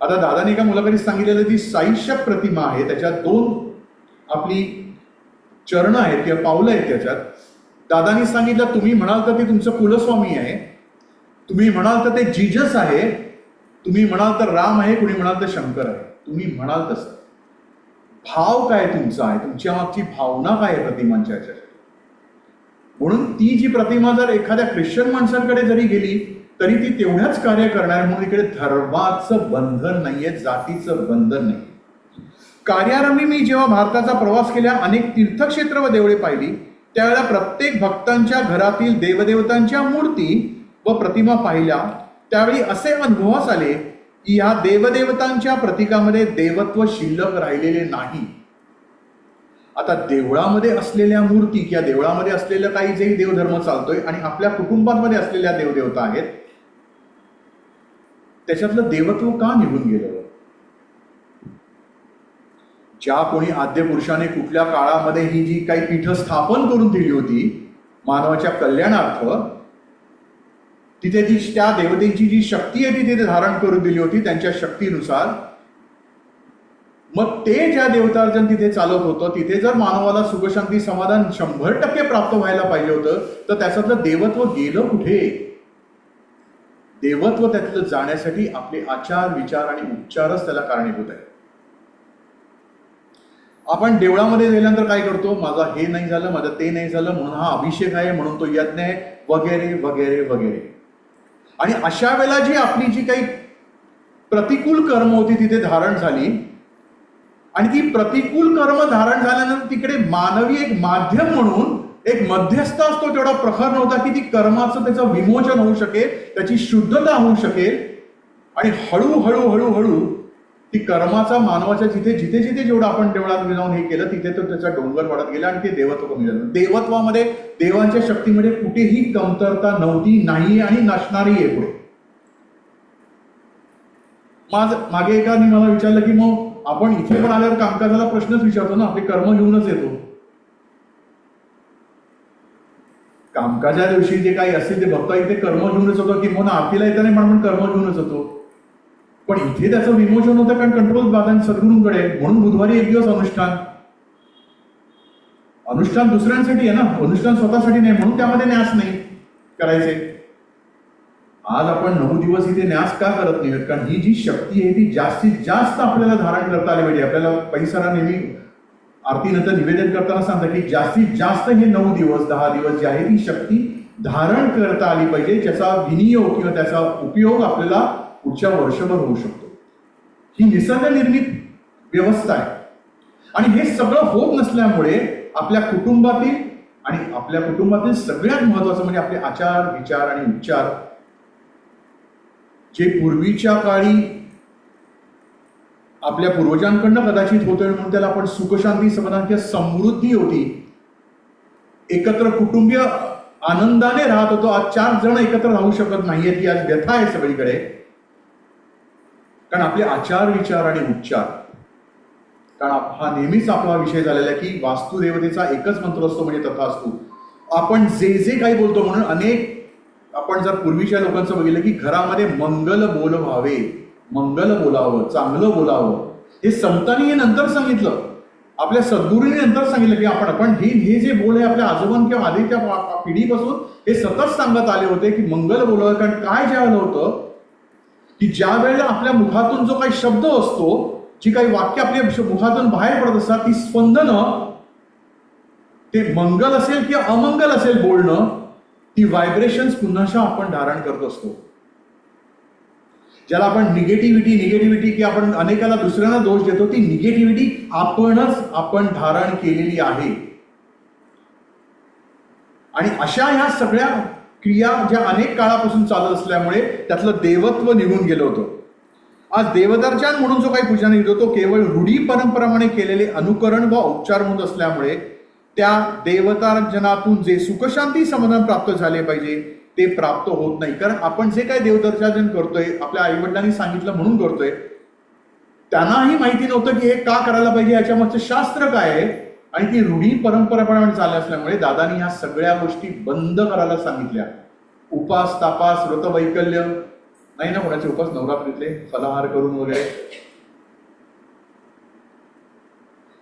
आता दादाने एका मुलाखतीत सांगितलेलं ती साईशक प्रतिमा आहे, त्याच्यात 2 आपली चरण आहेत किंवा पावलं आहेत. त्याच्यात दादानी सांगितलं, तुम्ही म्हणाल तर ते तुमचं कुलस्वामी आहे, तुम्ही म्हणाल तर ते जीजस आहे, तुम्ही म्हणाल तर राम आहे, कुणी म्हणाल तर शंकर आहे, तुम्ही म्हणाल तसं. भाव काय तुमचा आहे, तुमच्या मागची भावना काय आहे प्रतिमांच्या ह्याच्यासाठी. म्हणून ती जी प्रतिमा जर एखाद्या ख्रिश्चन माणसांकडे जरी गेली तरी ती तेवढ्याच कार्य करणार. म्हणून इकडे धर्माचं बंधन नाहीये, जातीचं बंधन नाही. कार्यारंभी मी जेव्हा भारताचा प्रवास केला, अनेक तीर्थक्षेत्र व देवळे पाहिली, त्यावेळेला प्रत्येक भक्तांच्या घरातील देवदेवतांच्या मूर्ती व प्रतिमा पाहिल्या. त्यावेळी असे अनुभवास आले की ह्या देवदेवतांच्या प्रतीकामध्ये देवत्व शिल्लक राहिलेले नाही. आता देवळामध्ये असलेल्या मूर्ती किंवा देवळामध्ये असलेलं काही जे देवधर्म चालतोय आणि आपल्या कुटुंबांमध्ये असलेल्या देवदेवता आहेत, त्याच्यातलं देवत्व का निघून गेलं? ज्या कोणी आद्य पुरुषाने कुठल्या काळामध्ये ही जी काही पीठं स्थापन करून दिली होती मानवाच्या कल्याणार्थ, तिथे ती त्या देवतेची जी शक्ती आहे ती तिथे धारण करून दिली होती त्यांच्या शक्तीनुसार. मग ते ज्या देवतार्जन तिथे चालत होतं, तिथे जर मानवाला सुखशांती समाधान 100% प्राप्त व्हायला पाहिजे होतं, तर त्याच्यातलं देवत्व गेलं कुठे? देवत्व त्यातलं जाण्यासाठी आपले आचार विचार आणि उपचारच त्याला कारणीभूत आहे. आपण देवळामध्ये गेल्यानंतर काय करतो, माझा हे नाही झालं, माझं ते नाही झालं, म्हणून हा अभिषेक आहे, म्हणून तो यज्ञ आहे, वगैरे वगैरे वगैरे. आणि अशा वेळेला जी आपली जी काही प्रतिकूल कर्म होती तिथे धारण झाली, आणि ती प्रतिकूल कर्म धारण झाल्यानंतर तिकडे मानवी एक माध्यम म्हणून एक मध्यस्थ असतो तेवढा प्रखर नव्हता की ती कर्माचं त्याचं विमोचन होऊ शकेल, त्याची शुद्धता होऊ शकेल. आणि हळूहळू हळूहळू ती कर्माचा मानवाच्या जिथे जिथे जिथे जेवढं आपण देवळात जाऊन हे केलं तिथे तर त्याचा डोंगर वाढत गेला आणि ते देवत्व कमी झालं. देवत्वामध्ये देवांच्या शक्तीमध्ये कुठेही कमतरता नव्हती, नाही आणि नसणारी आहे पुढे. मागे एकाने मला विचारलं की मग आपण इथे पण आल्यावर कामकाजाला प्रश्नच विचारतो ना, आपले कर्म घेऊनच येतो. कामकाजा दिवशी जे काही असेल ते बघता इथे कर्म घेऊनच होतो, की म्हणून आरतीला येताना पण आपण कर्म घेऊनच होतो. पण इथे त्याचं विमोचन होतं कारण कंट्रोल बाबां सद्गुरूंकडे. म्हणून बुधवारी एक दिवस अनुष्ठान दुसऱ्यांसाठी आहे ना, अनुष्ठान स्वतःसाठी नाही, म्हणून त्यामध्ये न्यास नाही करायचे. आज आपण 9 दिवस इथे न्यास का करत नाही? कारण ही जी शक्ती आहे ती जास्तीत जास्त आपल्याला धारण करता आली पाहिजे. आपल्याला पैसारा नेहमी आरतीनंतर निवेदन करताना सांगतात की जास्तीत जास्त हे 9 दिवस 10 दिवस जे आहे ती शक्ती धारण करता आली पाहिजे, ज्याचा विनियोग किंवा त्याचा उपयोग आपल्याला पुढच्या वर्षभर होऊ शकतो. ही निसर्ग निर्मित व्यवस्था आहे. आणि हे सगळं होत नसल्यामुळे आपल्या कुटुंबातील सगळ्यात महत्वाचं म्हणजे आपले आचार विचार आणि उपचार जे पूर्वीच्या काळी आपल्या पूर्वजांकडनं कदाचित होतं म्हणून त्याला आपण सुखशांती समाधान किंवा समृद्धी होती, एकत्र कुटुंबीय आनंदाने राहत होतो. आज 4 जण एकत्र राहू शकत नाहीयेत ही आज व्यथा आहे सगळीकडे. कारण आपले आचार विचार आणि उपचार, कारण हा नेहमीच आपला विषय झालेला आहे की वास्तुदेवतेचा एकच मंत्र असतो म्हणजे तथास्तु. आपण जे जे काही बोलतो म्हणून अनेक आपण जर पूर्वीच्या लोकांचं बघितलं की घरामध्ये मंगल बोल व्हावे, मंगल बोलावं, चांगलं बोलावं, हे संतांनी हे नंतर सांगितलं, आपल्या सद्गुरूंनी नंतर सांगितलं की आपण हे जे बोल आहे आपल्या आजोबां किंवा आधीच्या पिढीपासून हे सतत सांगत आले होते की मंगल बोलावं. कारण काय ज्यावेळेला होतं की ज्या वेळेला आपल्या मुखातून जो काही शब्द असतो, जी काही वाक्य आपल्या मुखातून बाहेर पडत असतात, ती स्पंदनं, ते मंगल असेल किंवा अमंगल असेल बोलणं, ती व्हायब्रेशन्स पुन्हा आपण धारण करत असतो. ज्याला आपण निगेटिव्हिटी की आपण अनेकाला दुसऱ्यांना दोष देतो, ती निगेटिव्हिटी आपण धारण केलेली आहे. आणि अशा ह्या सगळ्या क्रिया ज्या अनेक काळापासून चालत असल्यामुळे त्यातलं देवत्व निघून गेलं होतं. आज देवदर्शन म्हणून जो काही पूजन येतो तो केवळ रूढी परंपराप्रमाणे केलेले अनुकरण व उपचार म्हणून असल्यामुळे त्या देवतार्जनातून जे सुखशांती समाधान प्राप्त झाले पाहिजे ते प्राप्त होत नाही. कारण आपण जे काही देवदर्शन करतोय आपल्या आईवडिलांनी सांगितलं म्हणून करतोय, त्यांनाही माहिती नव्हतं की हे का करायला पाहिजे, याच्या मागचं शास्त्र काय आहे, आणि ती रूढी परंपराप्रमाणे चालली असल्यामुळे दादानी ह्या सगळ्या गोष्टी बंद करायला सांगितल्या. उपास तापास व्रतवैकल्य नाही ना कोणाचे उपास नवरात्रीतले फलाहार करून वगैरे.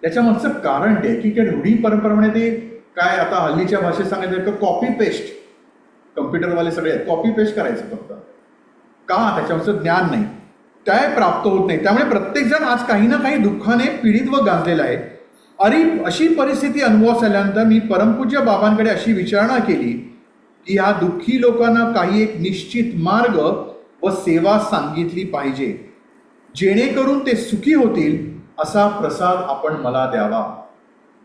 त्याच्या मागचं कारण ते की रूढी परंपराप्रमाणे ते काय आता हल्लीच्या भाषेत सांगायचं तर कॉपी पेस्ट, कम्प्युटरवाले सगळे कॉपी पेस्ट करायचं फक्त. का? त्याच्यावरचं ज्ञान नाही, काय प्राप्त होत नाही. त्यामुळे प्रत्येक जण आज काही ना काही दुःखाने पीडित व गांजलेला आहे. आणि अशी परिस्थिती अनुभवास आल्यानंतर मी परमपूज्य बाबांकडे अशी विचारणा केली की ह्या दुःखी लोकांना काही एक निश्चित मार्ग व सेवा सांगितली पाहिजे जेणेकरून ते सुखी होतील, असा प्रसाद आपण मला द्यावा.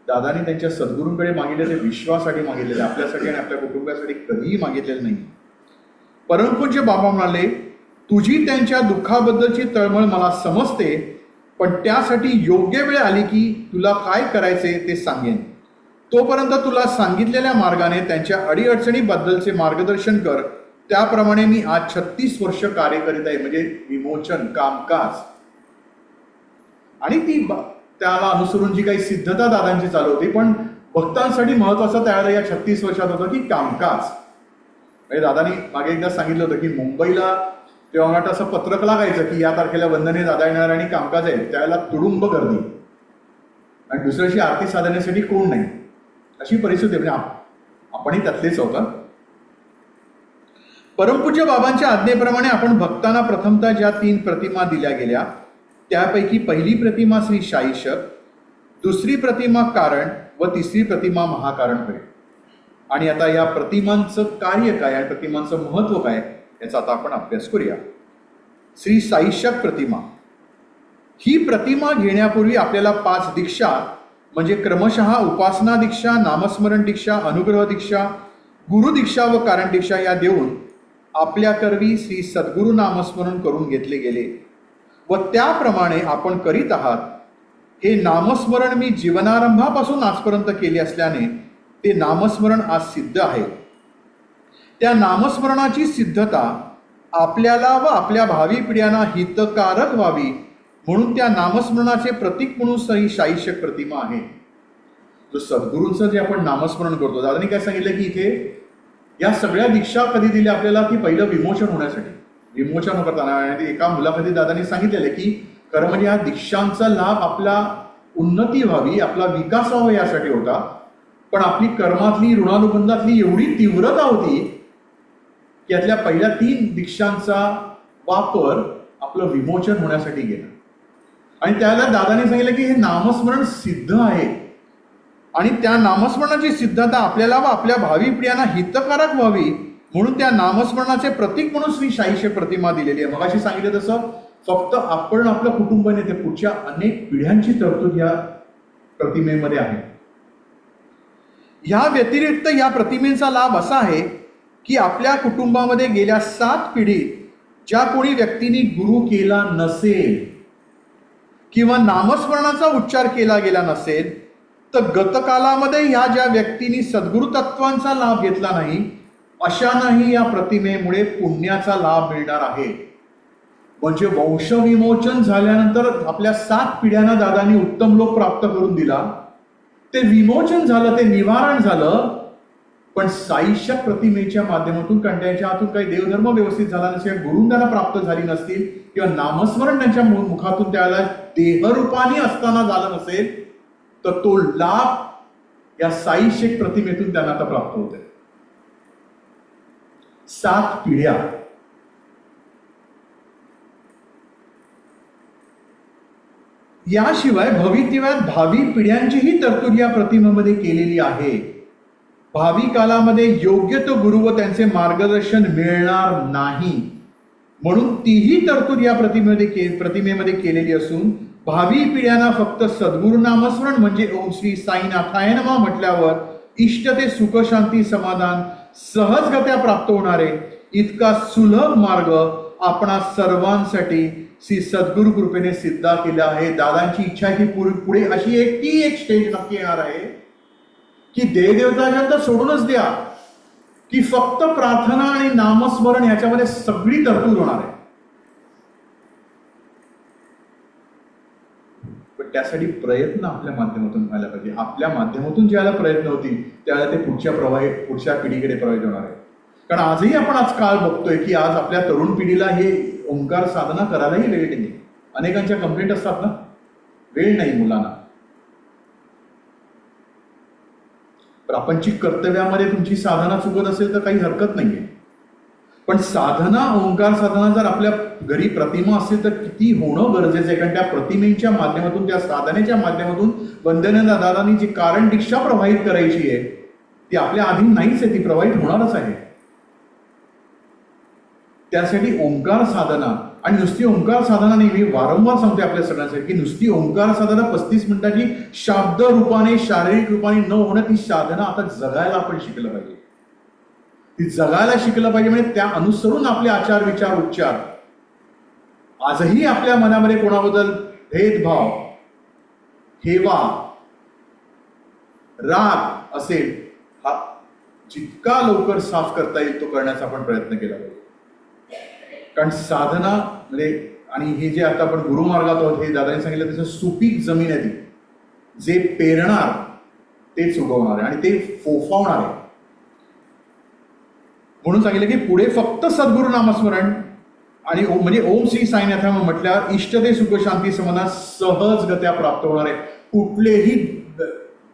दादानी त्यांच्या सद्गुरूंकडे मागितले ते विश्वासाठी मागितलेले, आपल्यासाठी आणि आपल्या कुटुंबासाठी कधीही मागितलेलं नाही. परमपूज्य बाबा म्हणाले, तुझी त्यांच्या दुःखाबद्दलची तळमळ मला समजते, पण त्यासाठी योग्य वेळ आली की तुला काय करायचे ते सांगेन. तोपर्यंत तुला सांगितलेल्या मार्गाने त्यांच्या अडीअडचणीबद्दलचे मार्गदर्शन कर. त्याप्रमाणे मी आज 36 वर्ष कार्य करीत आहे, म्हणजे विमोचन कामकाज. आणि ती त्याला अनुसरून जी काही सिद्धता दादांची चालू होती, पण भक्तांसाठी महत्वाचं त्यावेळेला या 36 वर्षात होतं की कामकाज. म्हणजे दादानी मागे एकदा सांगितलं होतं की मुंबईला तेव्हा वाटतं असं पत्रक लागायचं की या तारखेला वंदने दादा येणार आणि कामकाज आहे, त्यावेळेला तुडुंब गर्दी आणि दुसऱ्या दिवशी आरती साधण्यासाठी कोण नाही, अशी परिस्थिती. म्हणजे आपणही त्यातलेच होता. परमपूज्य बाबांच्या आज्ञेप्रमाणे आपण भक्तांना प्रथमतः ज्या 3 प्रतिमा दिल्या गेल्या त्यापैकी पहिली प्रतिमा श्री शाईशक, दुसरी प्रतिमा कारण व तिसरी प्रतिमा महाकारण होय. आणि आता या प्रतिमांचं कार्य काय आहे, प्रतिमांचं महत्व काय याचा आता आपण अभ्यास करूया. श्री साईशक प्रतिमा ही प्रतिमा घेण्यापूर्वी आपल्याला 5 दीक्षा म्हणजे क्रमशः उपासना दीक्षा, नामस्मरण दीक्षा, अनुग्रह दीक्षा, गुरु दीक्षा व कारण दीक्षा या देऊन आपल्या करवी श्री सद्गुरु नामस्मरण करून घेतले गेले व त्याप्रमाणे आपण करीत आहात. हे नामस्मरण मी जीवनारंभापासून आजपर्यंत केले असल्याने ते नामस्मरण आज सिद्ध आहे. त्या नामस्मरणाची सिद्धता आपल्याला व आपल्या भावी पिढ्यांना हितकारक व्हावी म्हणून त्या नामस्मरणाचे प्रतीक म्हणून श्री शाईशक प्रतिमा आहे. जो सद्गुरूंचं जे आपण नामस्मरण करतो, दादांनी काय सांगितलं की इथे या सगळ्या दीक्षा कधी दिल्या आपल्याला की पहिलं विमोचन होण्यासाठी. विमोचन करताना एका मुलामध्ये दादांनी सांगितलेलं की खरं म्हणजे ह्या दीक्षांचा लाभ आपला उन्नती व्हावी, आपला विकास व्हावा यासाठी होता. पण आपली कर्मातली ऋणानुबंधातली एवढी तीव्रता होती की यातल्या पहिल्या 3 दीक्षांचा वापर आपलं विमोचन होण्यासाठी गेला. आणि त्याला दादाने सांगितलं की हे नामस्मरण सिद्ध आहे आणि त्या नामस्मरणाची सिद्धता आपल्याला व आपल्या भावी पिढ्यांना हितकारक व्हावी म्हणून त्या नामस्मरणाचे प्रतीक म्हणून श्री शाईशक प्रतिमा दिलेली आहे. मगाशी सांगितलं तसं फक्त आपण आपलं कुटुंब नाही, ते पुढच्या अनेक पिढ्यांची तरतूद या प्रतिमेमध्ये आहे. या व्यतिरिक्त या प्रतिमेचा लाभ असा आहे की आपल्या कुटुंबामध्ये गेल्या 7 पिढीत ज्या कोणी व्यक्तींनी गुरु केला नसेल किंवा नामस्मरणाचा उच्चार केला गेला नसेल तर गतकालामध्ये ह्या ज्या व्यक्तींनी सद्गुरु तत्वांचा लाभ घेतला नाही अशांनाही या प्रतिमेमुळे पुण्याचा लाभ मिळणार आहे. म्हणजे वंशविमोचन झाल्यानंतर आपल्या 7 पिढ्यांना दादांनी उत्तम लोक प्राप्त करून दिला, ते विमोचन झालं, ते निवारण झालं. पण साईशक प्रतिमेच्या माध्यमातून कंट्याच्या हातून काही देवधर्म व्यवस्थित झाला नसेल, गुरु त्यांना प्राप्त झाली नसतील किंवा नामस्मरण त्यांच्या मुखातून त्याला देहरूपाने असताना झालं नसेल तर तो लाभ या साईशेक प्रतिमेतून त्यांना आता प्राप्त होते. 7 पिढ्या. याशिवाय भवितव्यात भावी पिढ्यांचीही तरतूद या प्रतिमेमध्ये केलेली आहे. भावी कालामध्ये योग्य तो गुरु व त्यांचे मार्गदर्शन मिळणार नाही म्हणून तीही तरतूद या प्रतिमेमध्ये केलेली असून भावी पिढ्यांना फक्त सद्गुरु नामस्मरण म्हणजे ओम श्री साईनाथाय नमः म्हटल्यावर इष्ट ते सुख शांती समाधान सहजगत्या प्राप्त होणारे इतका सुलभ मार्ग आपणा सर्वांसाठी श्री सद्गुरु कृपेने सिद्ध केलं आहे. दादांची इच्छा आहे की पुढे अशी एक स्टेज नक्की येणार आहे की देवदेवतांच्या सोडूनच द्या, की फक्त प्रार्थना आणि नामस्मरण ह्याच्यामध्ये सगळी तरतूद होणार आहे. पण त्यासाठी प्रयत्न आपल्या माध्यमातून व्हायला पाहिजे. आपल्या माध्यमातून ज्यावेळेला प्रयत्न होतील त्यावेळेला ते पुढच्या पिढीकडे प्रवाहित होणार आहे. कारण आजही आपण काळ बघतोय की आज आपल्या तरुण पिढीला हे ओंकार साधना करायलाही वेळ नाही. अनेकांच्या कंप्लेंट असतात ना, वेळ नाही मुलांना. प्रापंचिक कर्तव्यामध्ये तुमची साधना चुकत असेल तर काही हरकत नाहीये, पण साधना, ओंकार साधना जर आपल्या घरी प्रतिमा असेल तर किती होणं गरजेचं आहे. कारण त्या प्रतिमेच्या माध्यमातून, त्या साधनेच्या माध्यमातून वंदनीय दादांनी जी कारण दीक्षा प्रवाहित करायची आहे ती आपल्या अधीन नाहीच आहे, ती प्रवाहित होणारच आहे. त्यासाठी ओंकार साधना, आणि नुसती ओंकार साधना नाही, मी वारंवार सांगते आपल्या सगळ्यांसाठी की नुसती ओंकार साधना 35 मिनिटाची शब्द रूपाने, शारीरिक रूपाने न होणं, ती साधना आता जगायला आपण शिकलं पाहिजे. ती जगायला शिकलं पाहिजे. म्हणजे त्या अनुसरून आपले आचार, विचार, उच्चार. आजही आपल्या मनामध्ये कोणाबद्दल भेदभाव, हेवा, राग असेल, हा जितका लवकर साफ करता येईल तो करण्याचा आपण प्रयत्न केला पाहिजे. कारण साधना म्हणजे, आणि हे जे आता आपण गुरुमार्गात आहोत, हे दादांनी सांगितलं तसं सुपीक जमीन आहे ती. जे पेरणार तेच उगवणार आहे आणि ते फोफावणार आहे. म्हणून सांगितलं की पुढे फक्त सद्गुरु नामस्मरण आणि म्हणजे ओम श्री साईनाथ म्हटल्यावर इष्टते सुख शांती समाधान सहजगत्या प्राप्त होणार आहे. कुठलेही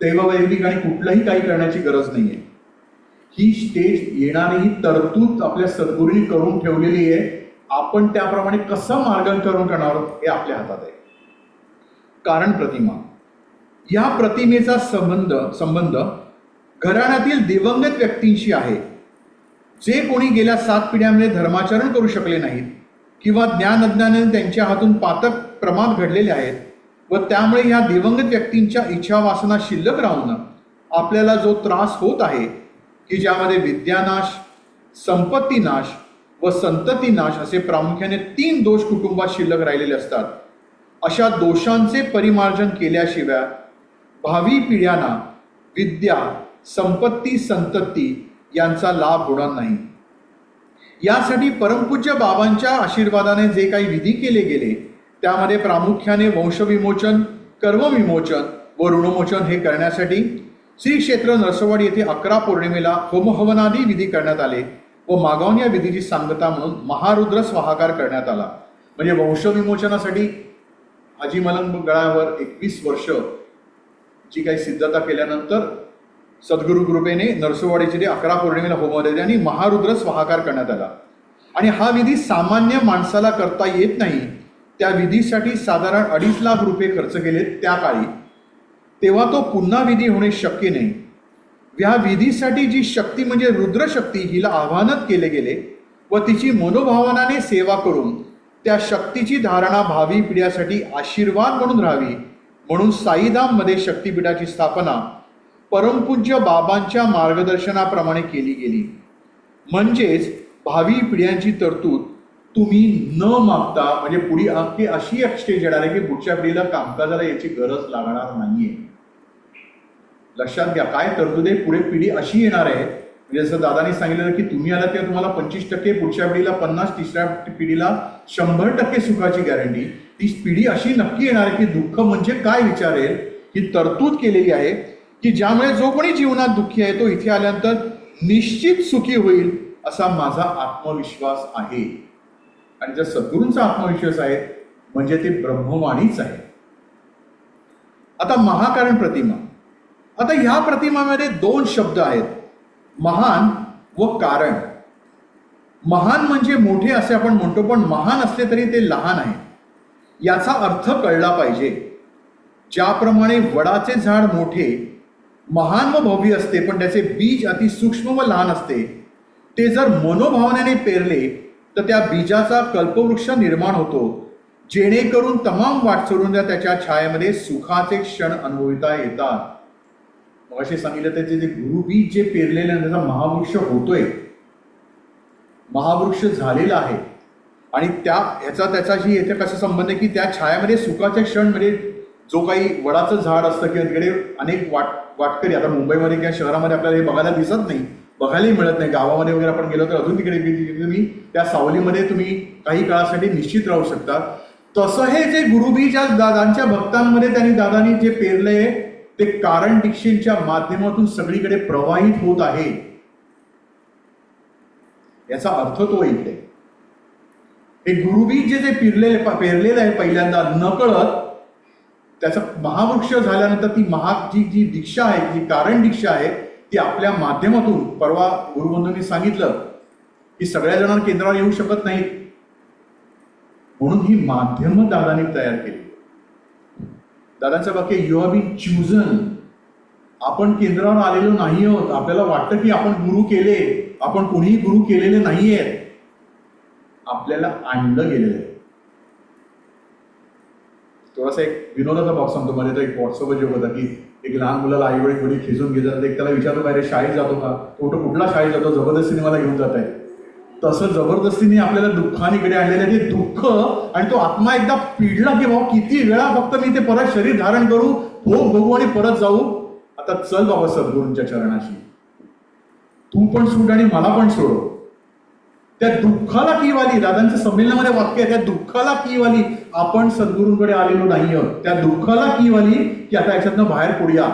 दैववैदिक आणि कुठलंही काही करण्याची गरज नाहीये. ही स्टेज येणारी, ही तरतूद आपल्या सद्गुरूंनी करून ठेवलेली आहे. आपण त्याप्रमाणे कसं मार्गक्रमण करणार आहोत हे आपल्या हातात आहे. कारण प्रतिमा, या प्रतिमेचा संबंध घराण्यातील दिवंगत व्यक्तींशी आहे, जे कोणी गेल्या 7 पिढ्यांमध्ये धर्माचरण करू शकले नाहीत किंवा ज्ञानअज्ञानाने त्यांच्या हातून पातक प्रमाद घडलेले आहेत, व त्यामुळे या दिवंगत व्यक्तींच्या इच्छा वासना शिल्लक राहून आपल्याला जो त्रास होत आहे, की ज्यामध्ये विद्यानाश, संपत्तीनाश व संततीनाश असे प्रामुख्याने 3 दोष कुटुंबात शिल्लक राहिलेले असतात. अशा दोषांचे परिमार्जन केल्याशिवाय भावी पिढ्यांना विद्या, संपत्ती, संतती यांचा लाभ होणार नाही. यासाठी परमपूज्य बाबांच्या आशीर्वादाने जे काही विधी केले गेले त्यामध्ये प्रामुख्याने वंशविमोचन, कर्मविमोचन व ऋणमोचन हे करण्यासाठी श्री क्षेत्र नरसोबावाडी येथे 11 पौर्णिमेला होमहवनादी विधी करण्यात आले व मागावून या विधीची सांगता म्हणून महारुद्र स्वाहाकार करण्यात आला. म्हणजे वंशविमोचनासाठी हाजी मलंग गडावर 21 वर्ष जी काही सिद्धता केल्यानंतर सद्गुरु कृपेने नरसोबावाडीचे 11 पौर्णिमेला होमहवनादी आणि महारुद्र स्वाहाकार करण्यात आला. आणि हा विधी सामान्य माणसाला करता येत नाही. त्या विधीसाठी साधारण 2.5 लाख रुपये खर्च केले त्या काळी. तेव्हा तो पुन्हा विधी होणे शक्य नाही. या विधीसाठी जी शक्ती म्हणजे रुद्रशक्ती हिला आव्हानात केले गेले व तिची मनोभावनाने सेवा करून त्या शक्तीची धारणा भावी पिढ्यासाठी आशीर्वाद म्हणून राहावी म्हणून साईधाममध्ये शक्तीपीठाची स्थापना परमपूज्य बाबांच्या मार्गदर्शनाप्रमाणे केली गेली. म्हणजेच भावी पिढ्यांची तरतूद तुम्ही न मागता, म्हणजे पुढे अशी एक स्टेज येणार आहे की पुढच्या पिढीला कामकाजाला याची गरज लागणार नाहीये. लक्षात घ्या, काय तरतूद आहे. पुढे पिढी अशी येणार आहे, म्हणजे जसं दादानी सांगितलं की तुम्ही आला तेव्हा तुम्हाला 25%, पुढच्या पिढीला 50%, तिसऱ्या पिढीला 100% सुखाची गॅरंटी. ती पिढी अशी नक्की येणार आहे की दुःख म्हणजे काय विचारेल. ही तरतूद केलेली आहे की ज्यामुळे जो कोणी जीवनात दुःखी आहे तो इथे आल्यानंतर निश्चित सुखी होईल असा माझा आत्मविश्वास आहे. आणि जर सद्गुरूंचा आत्मविश्वास आहे म्हणजे ते ब्रह्मवाणीच आहे. आता महाकारण प्रतिमा. आता ह्या प्रतिमामध्ये 2 शब्द आहेत, महान व कारण. महान म्हणजे मोठे असे आपण म्हणतो, पण महान असले तरी ते लहान आहे याचा अर्थ कळला पाहिजे. ज्याप्रमाणे वडाचे झाड मोठे, महान व भव्य असते, पण त्याचे बीज अतिसूक्ष्म व लहान असते, ते जर मनोभावनेने पेरले तर त्या बीजाचा कल्पवृक्ष निर्माण होतो, जेणेकरून तमाम वाट सोडून त्याच्या छायेमध्ये सुखाचे क्षण अनुभविता येतात. मग असे सांगितलं त्याचे जे गुरुबीज जे पेरलेले त्याचा महावृक्ष होतोय, महावृक्ष झालेला आहे. आणि त्याच्याशी याचा कसा संबंध आहे की त्या छायामध्ये सुखाचे क्षण म्हणजे जो काही वडाचं झाड असतं किंवा तिकडे अनेक वाटकरी, आता मुंबईमध्ये किंवा शहरामध्ये आपल्याला हे बघायला दिसत नाही, बघायलाही मिळत नाही. गावामध्ये वगैरे आपण गेलो तर अजून तिकडे तुम्ही त्या सावलीमध्ये तुम्ही काही काळासाठी निश्चित राहू शकता. तसं हे जे गुरुबीज आज दादांच्या भक्तांमध्ये दादांनी जे पेरले ते कारण दीक्षेच्या माध्यमातून सगळीकडे प्रवाहित होत आहे. याचा अर्थ तो इथे हे गुरुबीज जे पेरलेलं आहे पहिल्यांदा नकळत, त्याचा महावृक्ष झाल्यानंतर ती जी दीक्षा आहे, जी कारण दीक्षा आहे, ती आपल्या माध्यमातून, परवा गुरुबंधूंनी सांगितलं की सगळ्या जणांना केंद्रावर येऊ शकत नाहीत, म्हणून ही माध्यम दादांनी तयार केली. दादांचं वाक्य, यू हॅव बीन चूजन. आपण केंद्रावर आलेलो नाही आहोत. आपल्याला वाटतं की आपण गुरु केले, आपण कोणीही गुरु केलेले नाहीये. आपल्याला आणलं गेलेलं आहे. थोडासा एक विनोदाचा बॉक्स सांगतो. मध्ये तर एक व्हॉट्सअपवर जे होता की एक लहान मुलाला आई वडील कोणी खेचून घेतात, एक त्याला विचारतो काय रे शाळेत जातो का, तो कुठला शाळेत जातो, जबरदस्तीने मला घेऊन जात आहे. तसं जबरदस्तीने आपल्याला दुःखाने इकडे आणलेलं आहे. ते दुःख आणि तो आत्मा एकदा पिडला की भाऊ किती वेळा फक्त मी ते परत शरीर धारण करू, भोग बघू आणि परत जाऊ. आता चल बाबा सद्गुरूंच्या चरणाशी, तू पण सोड आणि मला पण सोड. त्या दुःखाला कीवाली, दादांच्या संमेलनामध्ये वाक्य आहे, त्या दुःखाला कीवाली आपण सद्गुरूंकडे आलेलो नाही आहोत. त्या दुःखाला कीवाली की आता याच्यातनं बाहेर पडूया,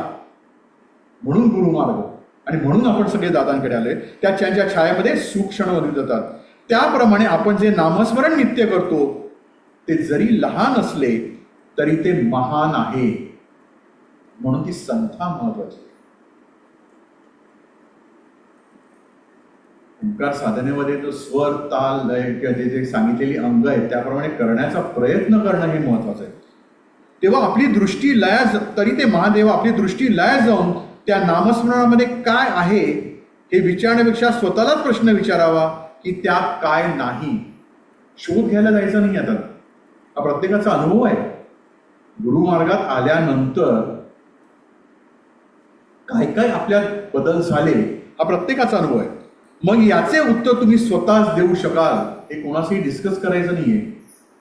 म्हणून गुरुमार्ग. आणि म्हणून आपण सगळे दादांकडे आले. त्यांच्या छायामध्ये सुख क्षण होत जातात. त्याप्रमाणे आपण जे नामस्मरण नित्य करतो ते जरी लहान असले तरी ते महान आहे, म्हणून ती संथा महत्वाची. ओंकार साधनेमध्ये तो स्वर, ताल, लय किंवा जे सांगितलेली अंग आहेत त्याप्रमाणे करण्याचा प्रयत्न करणं हे महत्वाचं आहे. तेव्हा आपली दृष्टी लयास, तरी ते महादेव आपली दृष्टी लयास जाऊन त्या नामस्मरणामध्ये काय आहे हे विचारण्यापेक्षा स्वतःलाच प्रश्न विचारावा की त्यात काय नाही. शोध घ्यायला जायचा नाही. आता हा प्रत्येकाचा अनुभव आहे. गुरुमार्गात आल्यानंतर काय काय आपल्यात बदल झाले हा प्रत्येकाचा अनुभव आहे. मग याचे उत्तर तुम्ही स्वतःच देऊ शकाल. हे कोणाशी डिस्कस करायचं नाहीये.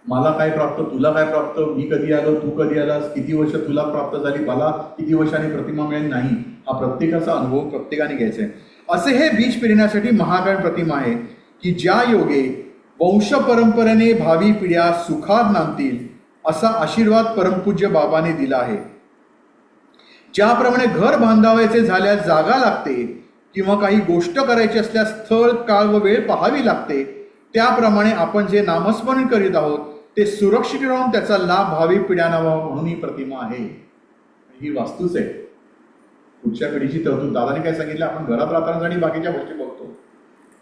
मला काय प्राप्त, तुला काय प्राप्त, मी कधी आलो, तू कधी आलास, किती वर्ष तुला प्राप्त झाली, मला किती वर्षांनी प्रतिमा मिळेल, नाही. हा प्रत्येकाचा अनुभव प्रत्येकाने घ्यायचा आहे. असे हे बीज पेरण्यासाठी महाकाय प्रतिमा आहे की ज्या योगे वंश परंपरेने भावी पिढ्या सुखात नांदतील असा आशीर्वाद परमपूज्य बाबाने दिला आहे. ज्याप्रमाणे घर बांधावायचे झाल्यास जागा लागते किंवा काही गोष्ट करायची असल्यास स्थळ, काळ व वेळ पाहावी लागते, त्याप्रमाणे आपण जे नामस्मरण करीत आहोत ते सुरक्षित राहून त्याचा लाभ भावी पिढ्यांना व्हावा म्हणून ही प्रतिमा आहे. ही वास्तूच आहे. पुढच्या पिढीची तरतूद. दादाने काय सांगितलं, आपण घरात राहताना बाकीच्या गोष्टी बघतो,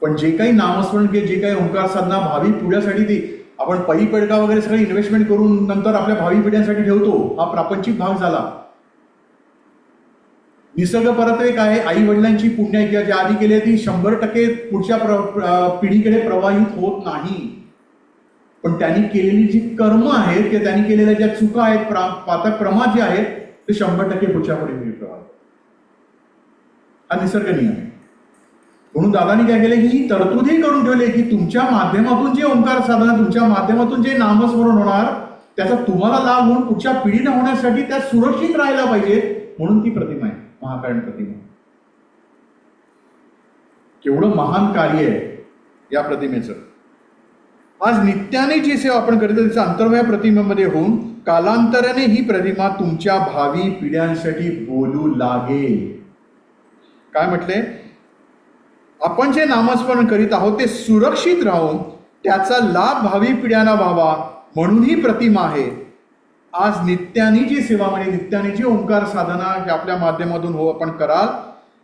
पण जे काही नामस्मरण किंवा जे काही ओंकार साधना भावी पिढ्यासाठी ती आपण पै पेडका वगैरे सगळी इन्व्हेस्टमेंट करून नंतर आपल्या भावी पिढ्यांसाठी ठेवतो, हा प्रापंचिक भाग झाला. निसर्ग परत्वे काय, आई वडिलांची पुण्य किंवा ज्या आधी केली ती 100% पुढच्या पिढीकडे प्रवाहित होत नाही. पण त्यांनी केलेली जी कर्म आहेत किंवा त्यांनी केलेल्या ज्या चुका आहेत, पातक प्रमाद जे आहेत ते 100% पुढच्या पिढीकडे प्रवाहित. हा निसर्ग नियम आहे. म्हणून दादानी काय केले की ही तरतूदही करून ठेवले की तुमच्या माध्यमातून जे ओंकार साधना, तुमच्या माध्यमातून जे नामस्मरण होणार त्याचा तुम्हाला लाभ होऊन पुढच्या पिढीने होण्यासाठी त्या सुरक्षित राहायला पाहिजे, म्हणून ती प्रतिमा आहे महाकारण प्रतिमा. केवढं महान कार्य आहे या प्रतिमेचं. आज नित्याने जी सेवा आपण करतो त्याचा अंतर्भाव या प्रतिमेमध्ये होऊन कालांतराने ही प्रतिमा तुमच्या भावी पिढ्यांसाठी बोलू लागेल. काय म्हटले, आपण जे नामस्मरण करीत आहोत ते सुरक्षित राहून त्याचा लाभ भावी पिढ्यांना व्हावा म्हणून ही प्रतिमा आहे. आज नित्याने जी सेवा म्हणजे नित्याने जी ओंकार साधना आपल्या माध्यमातून आपण कराल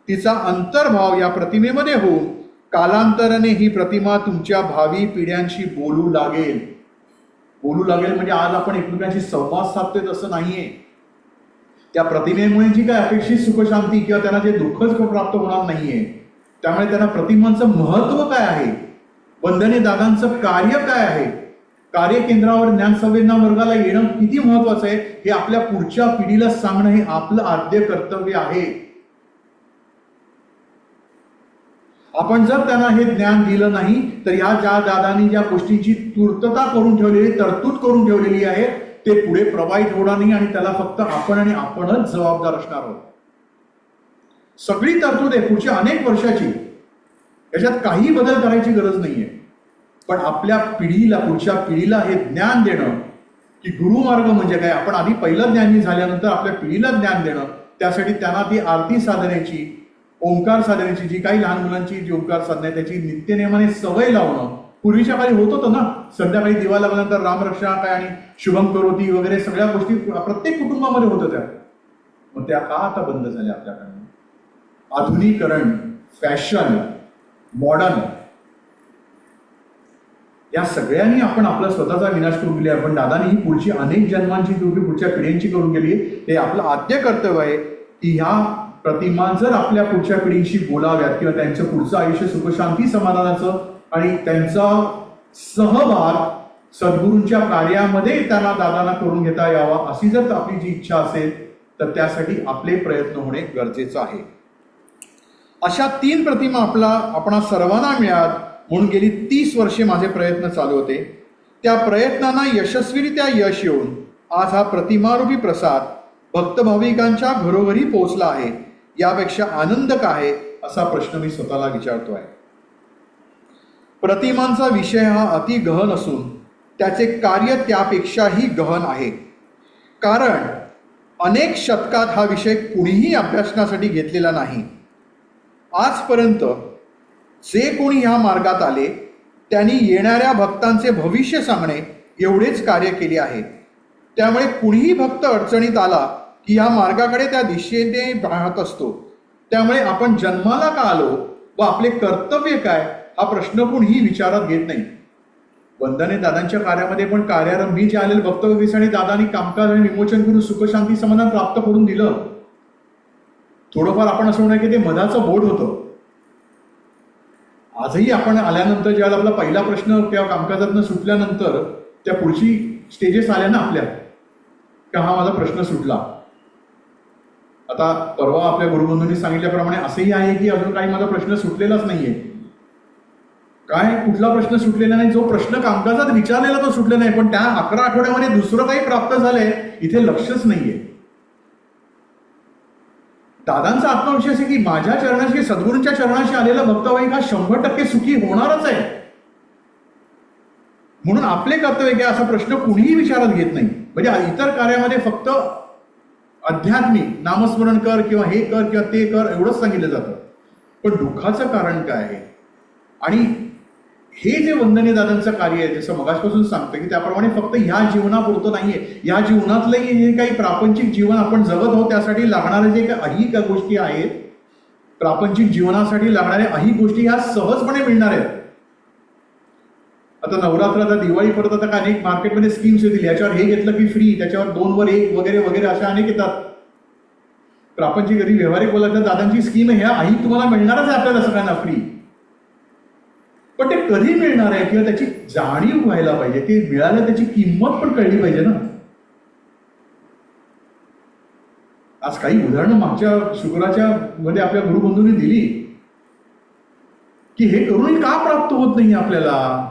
तिचा अंतर्भाव या प्रतिमेमध्ये होऊन कालांतराने ही प्रतिमा तुमच्या भावी पिढ्यांशी बोलू लागेल. बोलू लागेल म्हणजे आज आपण एकमेकांशी संवाद साधतोय तसं नाहीये. त्या प्रतिमेमुळे जी काय अपेक्षित सुखशांती किंवा त्यांना जे दुःखच प्राप्त होणार नाहीये, त्यामुळे त्यांना प्रतिमांचं महत्व काय आहे, वंदने दादांचं कार्य काय आहे, कार्य केंद्रावर ज्ञान संवेदना वर्गाला येणं किती महत्वाचं आहे हे आपल्या पुढच्या पिढीला सांगणं हे आपलं आद्य कर्तव्य आहे. आपण जर त्यांना हे ज्ञान दिलं नाही तर ह्या ज्या दादांनी ज्या गोष्टींची पूर्तता करून ठेवलेली, तरतूद करून ठेवलेली आहे, ते पुढे प्रवाहित होणार नाही आणि त्याला फक्त आपण आणि आपणच जबाबदार असणार आहोत. सगळी तरतूद आहे पुढच्या अनेक वर्षाची, याच्यात काही बदल करायची गरज नाहीये. पण आपल्या पिढीला, पुढच्या पिढीला हे ज्ञान देणं की गुरुमार्ग म्हणजे काय, आपण आधी पहिलं ज्ञानी झाल्यानंतर आपल्या पिढीला ज्ञान देणं, त्यासाठी त्यांना ती आरती साधण्याची, ओंकार साधण्याची, जी काही लहान मुलांची जी ओंकार साधना आहे त्याची नित्यनेमाने सवय लावणं. पूर्वीच्या काळी होत होतं ना, संध्याकाळी दिवा लागल्यानंतर रामरक्षा काय आणि शुभम करोती वगैरे सगळ्या गोष्टी प्रत्येक कुटुंबामध्ये होत होत्या. मग त्या का आता बंद झाल्या आपल्याकडनं? आधुनिकरण, फॅशन, मॉडर्न, या सगळ्यांनी आपण आपला स्वतःचा विनाश करून गेली. आपण दादानी ही पुढची अनेक जन्मांची त्रुटी पुढच्या पिढींची करून गेली. ते आपलं आद्य कर्तव्य आहे की ह्या प्रतिमा जर आपल्या पुढच्या पिढींशी बोलाव्यात किंवा त्यांचं पुढचं आयुष्य सुखशांती समाधानाचं आणि त्यांचा सहभाग सद्गुरूंच्या कार्यामध्ये त्यांना दादांना करून घेता यावा, अशी जर आपली जी इच्छा असेल तर त्यासाठी आपले प्रयत्न होणे गरजेचं आहे. अशा 3 प्रतिमा आपणा सर्वांना मिळात म्हणून गेली 30 वर्षे माझे प्रयत्न चालू होते. त्या प्रयत्नांना यशस्वीरित्या यश येऊन आज हा प्रतिमारूपी प्रसाद भक्त भाविकांच्या घरोघरी पोहोचला आहे. यापेक्षा आनंद काय असा प्रश्न मी स्वतःला विचारतो आहे. प्रतिमांचा विषय हा अति गहन असून त्याचे कार्य त्यापेक्षाही गहन आहे. कारण अनेक शतकात हा विषय कुणीही अभ्यासनासाठी घेतलेला नाही. आजपर्यंत जे कोणी ह्या मार्गात आले त्यांनी येणाऱ्या भक्तांचे भविष्य सांगणे एवढेच कार्य केले आहे. त्यामुळे कुणीही भक्त अडचणीत आला की ह्या मार्गाकडे त्या दिशेने पाहत असतो. त्यामुळे आपण जन्माला का आलो व आपले कर्तव्य काय हा प्रश्न कोणीही विचारात घेत नाही. वंदने दादांच्या कार्यामध्ये पण कार्यारंभी जे आलेले भक्तवगैरेसाठी दादांनी कामकाज आणि विमोचन करून सुखशांती समाधान प्राप्त करून दिलं. थोडंफार आपण असं म्हणूया की ते मधाचं बोट होतं. आजही आपण आल्यानंतर ज्यावेळेला आपला पहिला प्रश्न किंवा कामकाजातनं सुटल्यानंतर त्या पुढची स्टेजेस आल्या ना आपल्या, का हा माझा प्रश्न सुटला. आता परवा आपल्या गुरुबंधूंनी सांगितल्याप्रमाणे असंही आहे की अजून काही माझा प्रश्न सुटलेलाच नाहीये. काय कुठला प्रश्न सुटलेला नाही? जो प्रश्न कामकाजात विचारलेला तो सुटलेला नाही, पण त्या 11 आठवड्यामध्ये दुसरं काही प्राप्त झालंय इथे लक्षच नाहीये. दादांचा आत्मविश्वास आहे की माझ्या चरणाशी, सद्गुरूंच्या चरणाशी आलेला भक्तवाईक हा 100% सुखी होणारच आहे. म्हणून आपले कर्तव्य काय असा प्रश्न कुणीही विचारात घेत नाही. म्हणजे इतर कार्यामध्ये फक्त अध्यात्मिक नामस्मरण कर किंवा हे कर किंवा ते कर एवढंच सांगितलं जातं. पण दुःखाचं कारण काय आहे? आणि हे जे वंदनीय दादांचं कार्य आहे, जसं मगासपासून सांगतो की त्याप्रमाणे फक्त ह्या जीवनापुरतं नाहीये. या जीवनातलंही जे काही प्रापंचिक जीवन आपण जगत आहोत त्यासाठी लागणारे जे काही अहिक गोष्टी आहेत, प्रापंचिक जीवनासाठी लागणाऱ्या अहिक गोष्टी ह्या सहजपणे मिळणार आहेत. आता नवरात्र, आता दिवाळी परत, आता अनेक मार्केटमध्ये स्कीम्स येतील, याच्यावर हे घेतलं की फ्री, त्याच्यावर 2 वर 1 वगैरे वगैरे अशा अनेक येतात. प्रापंचिक घरी व्यवहारिक बोलायचं दादांची स्कीम आहे, ह्या अहिक तुम्हाला मिळणारच आहे आपल्याला सगळ्यांना फ्री. पण ते कधी मिळणार आहे किंवा त्याची जाणीव व्हायला पाहिजे. ते मिळालं त्याची किंमत पण कळली पाहिजे ना. आज काही उदाहरणं मागच्या शुक्राच्या मध्ये आपल्या गुरुबंधूंनी दिली की हे करूनही का प्राप्त होत नाही आपल्याला.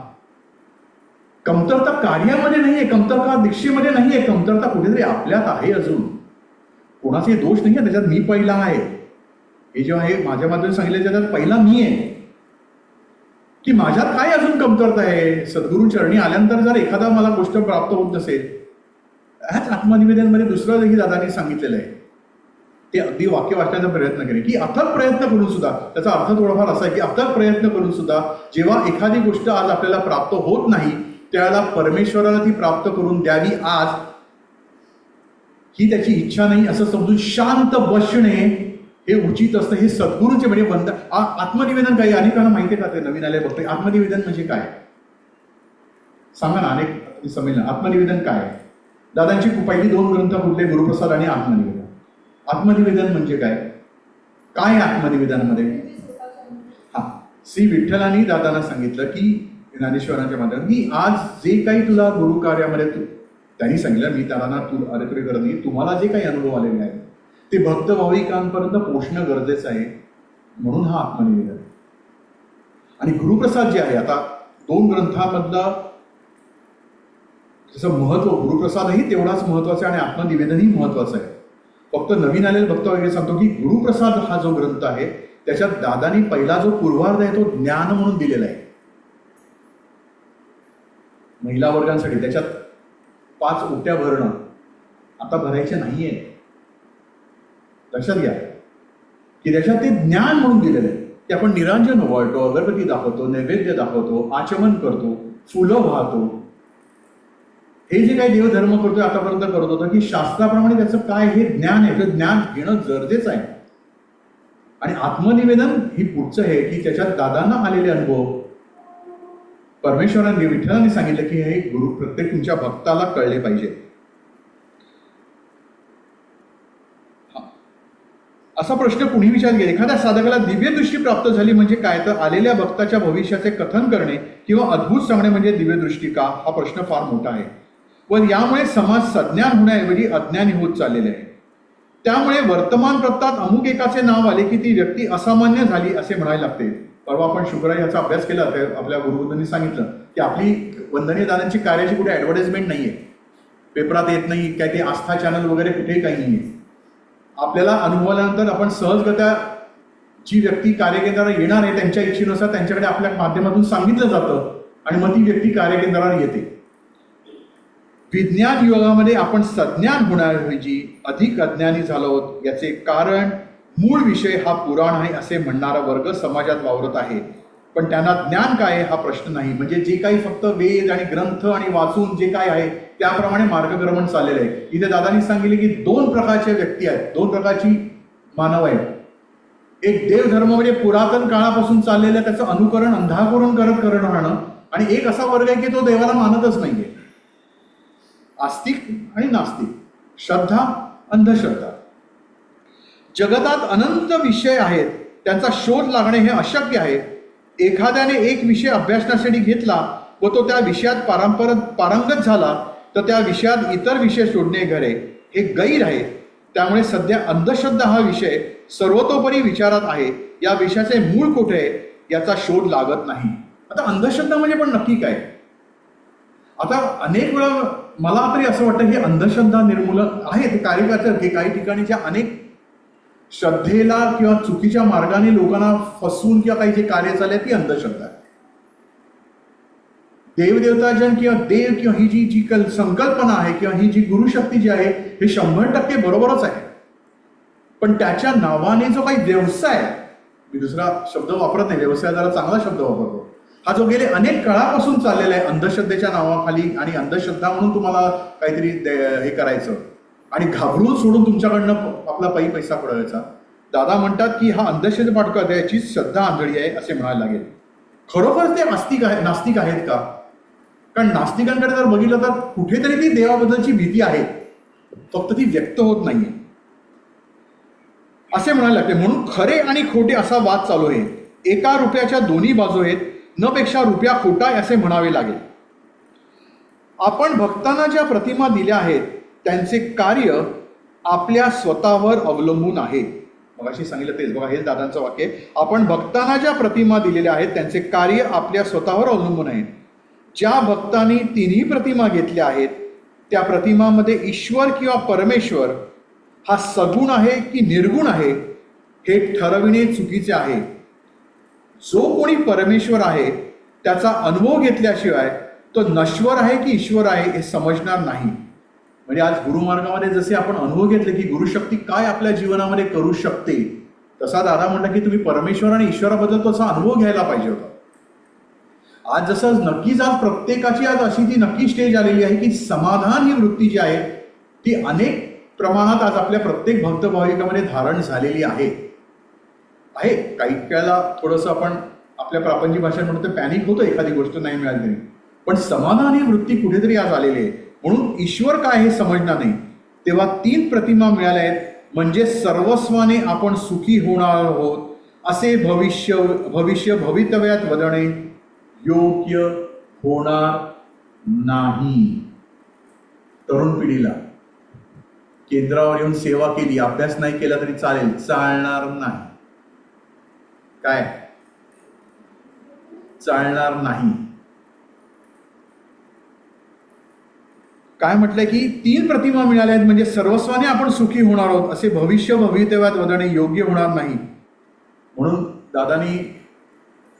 कमतरता कार्यामध्ये नाहीये, कमतरता दीक्षेमध्ये नाहीये, कमतरता कुठेतरी आपल्यात आहे. अजून कोणाचे दोष नाहीये त्याच्यात. मी पहिला आहे हे जेव्हा हे माझ्या माध्यमातून सांगितलं त्याच्यात पहिला मी आहे की माझ्यात काय अजून कमतरता आहे. सद्गुरू चरणी आल्यानंतर जर एखादा मला गोष्ट प्राप्त होत नसेल, ह्याच आत्मनिवेदनमध्ये दुसरं देखील दादांनी सांगितलेलं आहे. ते अगदी वाक्य वाचण्याचा प्रयत्न केले की अथक प्रयत्न करून सुद्धा, त्याचा अर्थ थोडाफार असा आहे की अथक प्रयत्न करून सुद्धा जेव्हा एखादी गोष्ट आज आपल्याला प्राप्त होत नाही त्यावेळेला परमेश्वराला ती प्राप्त करून द्यावी आज ही त्याची इच्छा नाही असं समजून शांत बसणे हे उचित असतं. हे सद्गुरूंचे म्हणजे आत्मनिवेदन काय, अनेकांना माहिती आहे का? ते नवीन आले बघते आत्मनिवेदन म्हणजे काय सांगा ना. अनेक समजलं आत्मनिवेदन काय. दादांची पहिली 2 ग्रंथ कुठले? गुरुप्रसाद आणि आत्मनिवेदन. आत्मनिवेदन म्हणजे काय? काय आत्मनिवेदनामध्ये? हा, श्री विठ्ठलांनी दादांना सांगितलं की ज्ञानेश्वरांच्या माध्यमातून की आज जे काही तुला गुरु कार्यामध्ये त्यांनी सांगितलं, मी दादांना अरे करत तुम्हाला जे काही अनुभव आलेले आहेत ते भक्त भाविकांपर्यंत पोचणं गरजेचं आहे. म्हणून हा आत्मनिवेदन. आणि गुरुप्रसाद जे आहे, आता 2 ग्रंथांमधलं त्याचं महत्व, गुरुप्रसादही तेवढाच महत्वाचा आहे आणि आत्मनिवेदनही महत्वाचं आहे. फक्त नवीन आलेले भक्त वगैरे सांगतो की गुरुप्रसाद हा जो ग्रंथ आहे त्याच्यात दादानी पहिला जो पूर्वार्ध आहे तो ज्ञान म्हणून दिलेला आहे महिला वर्गांसाठी. त्याच्यात 5 ओट्या भरणं आता भरायच्या नाहीये. लक्षात घ्या की त्याच्यात ते ज्ञान म्हणून दिलेलं आहे की आपण निरांजन ओवाळतो, अगरबत्ती दाखवतो, नैवेद्य दाखवतो, आचमन करतो, फुलं वाहतो. हे जे काही देवधर्म करतोय आतापर्यंत करत होतं की शास्त्राप्रमाणे त्याचं काय हे ज्ञान आहे, ते ज्ञान घेणं गरजेचं आहे. आणि आत्मनिवेदन ही पुढचं आहे की त्याच्यात दादांना आलेले अनुभव परमेश्वरांनी, विठ्ठलांनी सांगितलं की हे गुरु प्रत्येक तुमच्या भक्ताला कळले पाहिजे. असा प्रश्न कुणी विचार केला, एखाद्या साधकाला दिव्य दृष्टी प्राप्त झाली म्हणजे काय, तर आलेल्या भक्ताच्या भविष्याचे कथन करणे किंवा अद्भुत सांगणे म्हणजे दिव्य दृष्टी का, हा प्रश्न फार मोठा आहे. व यामुळे समाज सज्ञान होण्याऐवजी अज्ञानी होत चाललेले आहे. त्यामुळे वर्तमानपत्रात अमुक एकाचे नाव आले की ती व्यक्ती असामान्य झाली असे म्हणायला लागते. परवा आपण शुक्रवारी याचा अभ्यास केला, आपल्या गुरुवंदनी सांगितलं की आपली वंदनीय दादांची कार्याची कुठे ऍडव्हर्टाइजमेंट नाहीये, पेपरात येत नाही, काय ते आस्था चॅनल वगैरे कुठेही काही नाहीये. आपल्याला अनुभवल्यानंतर आपण सहजगत्या जी व्यक्ती कार्यकेंद्रावर येणार आहे त्यांच्या इच्छेनुसार त्यांच्याकडे आपल्या माध्यमातून सांगितलं जातं आणि मग ती व्यक्ती कार्यकेंद्रावर येते. विज्ञान युगामध्ये आपण सज्ञान होण्याऐवजी अधिक अज्ञानी झालो आहोत. याचे कारण मूळ विषय हा पुराण आहे असे म्हणणारा वर्ग समाजात वावरत आहे, पण त्यांना ज्ञान काय आहे हा प्रश्न नाही. म्हणजे जे काही फक्त वेद आणि ग्रंथ आणि वाचून जे काय आहे त्याप्रमाणे मार्गक्रमण चाललेलं आहे. इथे दादांनी सांगितले की 2 प्रकारच्या व्यक्ती आहेत, 2 प्रकारची मानव आहेत. एक देवधर्म म्हणजे पुरातन काळापासून चाललेलं त्याचं अनुकरण अंधाकरण करत राहणं, आणि एक असा वर्ग आहे की तो देवाला मानतच नाहीये. आस्तिक आणि नास्तिक, श्रद्धा अंधश्रद्धा. जगतात अनंत विषय आहेत, त्यांचा शोध लागणे हे अशक्य आहे. एखाद्याने एक विषय अभ्यासण्यासाठी घेतला व तो त्या विषयात पारंगत झाला तर त्या विषयात इतर विषय शोधणे घडे, हे गैर आहे. त्यामुळे सध्या अंधश्रद्धा हा विषय सर्वतोपरी विचारात आहे. या विषयाचे मूळ कुठे आहे याचा शोध लागत नाही. आता अंधश्रद्धा म्हणजे पण नक्की काय? आता अनेक वेळा मला तरी असं वाटतं की अंधश्रद्धा निर्मूलन आहे ते कार्यकर्ते की काही ठिकाणी ज्या अनेक श्रद्धेला किंवा चुकीच्या मार्गाने लोकांना फसवून किंवा काही जे कार्य चालले ती अंधश्रद्धा आहे. देवदेवताजन किंवा देव किंवा ही जी संकल्पना आहे किंवा ही जी गुरुशक्ती जी आहे हे 100% बरोबरच आहे, पण त्याच्या नावाने जो काही व्यवसाय, मी दुसरा शब्द वापरत नाही, व्यवसाय जरा चांगला शब्द वापरतो, हा जो गेले अनेक काळापासून चाललेला आहे अंधश्रद्धेच्या नावाखाली, आणि अंधश्रद्धा म्हणून तुम्हाला काहीतरी हे करायचं आणि घाबरून सोडून तुमच्याकडनं आपला पैसा पडवायचा. दादा म्हणतात की हा अंधश्रद्धे पाठका द्यायची श्रद्धा आंधळी आहे असे म्हणायला लागेल. खरोखर ते नास्तिक आहेत का? कारण नास्तिकांकडे जर बघितलं तर कुठेतरी ती देवाबद्दलची भीती आहे, फक्त ती व्यक्त होत नाहीये असे म्हणायला लागते. म्हणून खरे आणि खोटे असा वाद चालू आहे. एका रुपयाच्या दोन्ही बाजू आहेत, न पेक्षा रुपया खोटा आहे असे म्हणावे लागेल. आपण भक्तांना ज्या प्रतिमा दिल्या आहेत त्यांचे कार्य आपल्या स्वतःवर अवलंबून आहे. मगाशी सांगितलं तेच बघा, हेच दादांचं वाक्य आहे. आपण भक्तांना ज्या प्रतिमा दिलेल्या आहेत त्यांचे कार्य आपल्या स्वतःवर अवलंबून आहे. ज्या भक्तांनी तिन्ही प्रतिमा घेतल्या आहेत त्या प्रतिमामध्ये ईश्वर किंवा परमेश्वर हा सगुण आहे की निर्गुण आहे हे ठरविणे चुकीचे आहे. जो कोणी परमेश्वर आहे त्याचा अनुभव घेतल्याशिवाय तो नश्वर आहे की ईश्वर आहे हे समजणार नाही. म्हणजे आज गुरुमार्गामध्ये जसे आपण अनुभव घेतले की गुरुशक्ती काय आपल्या जीवनामध्ये करू शकते, तसा दादा म्हणला की तुम्ही परमेश्वर आणि ईश्वराबद्दल तसा अनुभव घ्यायला पाहिजे होता. आज जसं नक्कीच आज प्रत्येकाची आज अशी ती नक्की स्टेज आलेली आहे की समाधान ही वृत्ती जी आहे ती अनेक प्रमाणात आज आपल्या प्रत्येक भक्त भाविकामध्ये धारण झालेली आहे. काही वेळेला थोडंसं आपण आपल्या प्रापंचिक भाषेत म्हणतो पॅनिक होतं एखादी गोष्ट नाही मिळाली तरी, पण समाधान ही वृत्ती कुठेतरी आज आलेली आहे. म्हणून ईश्वर काय हे समजणार नाही तेव्हा 3 प्रतिमा मिळाल्या आहेत, म्हणजे सर्वस्वाने आपण सुखी होणार आहोत असे भवितव्यात वदणे योग्य होणार नाही. तरुण पिढीला केंद्रावर येऊन सेवा केली, अभ्यास नाही केला तरी चालेल, चालणार नाही. काय चालणार नाही. काय म्हटलंय की 3 प्रतिमा मिळाल्या आहेत म्हणजे सर्वस्वाने आपण सुखी होणार आहोत असे भविष्य भवितव्यात वदणे योग्य होणार नाही. म्हणून दादानी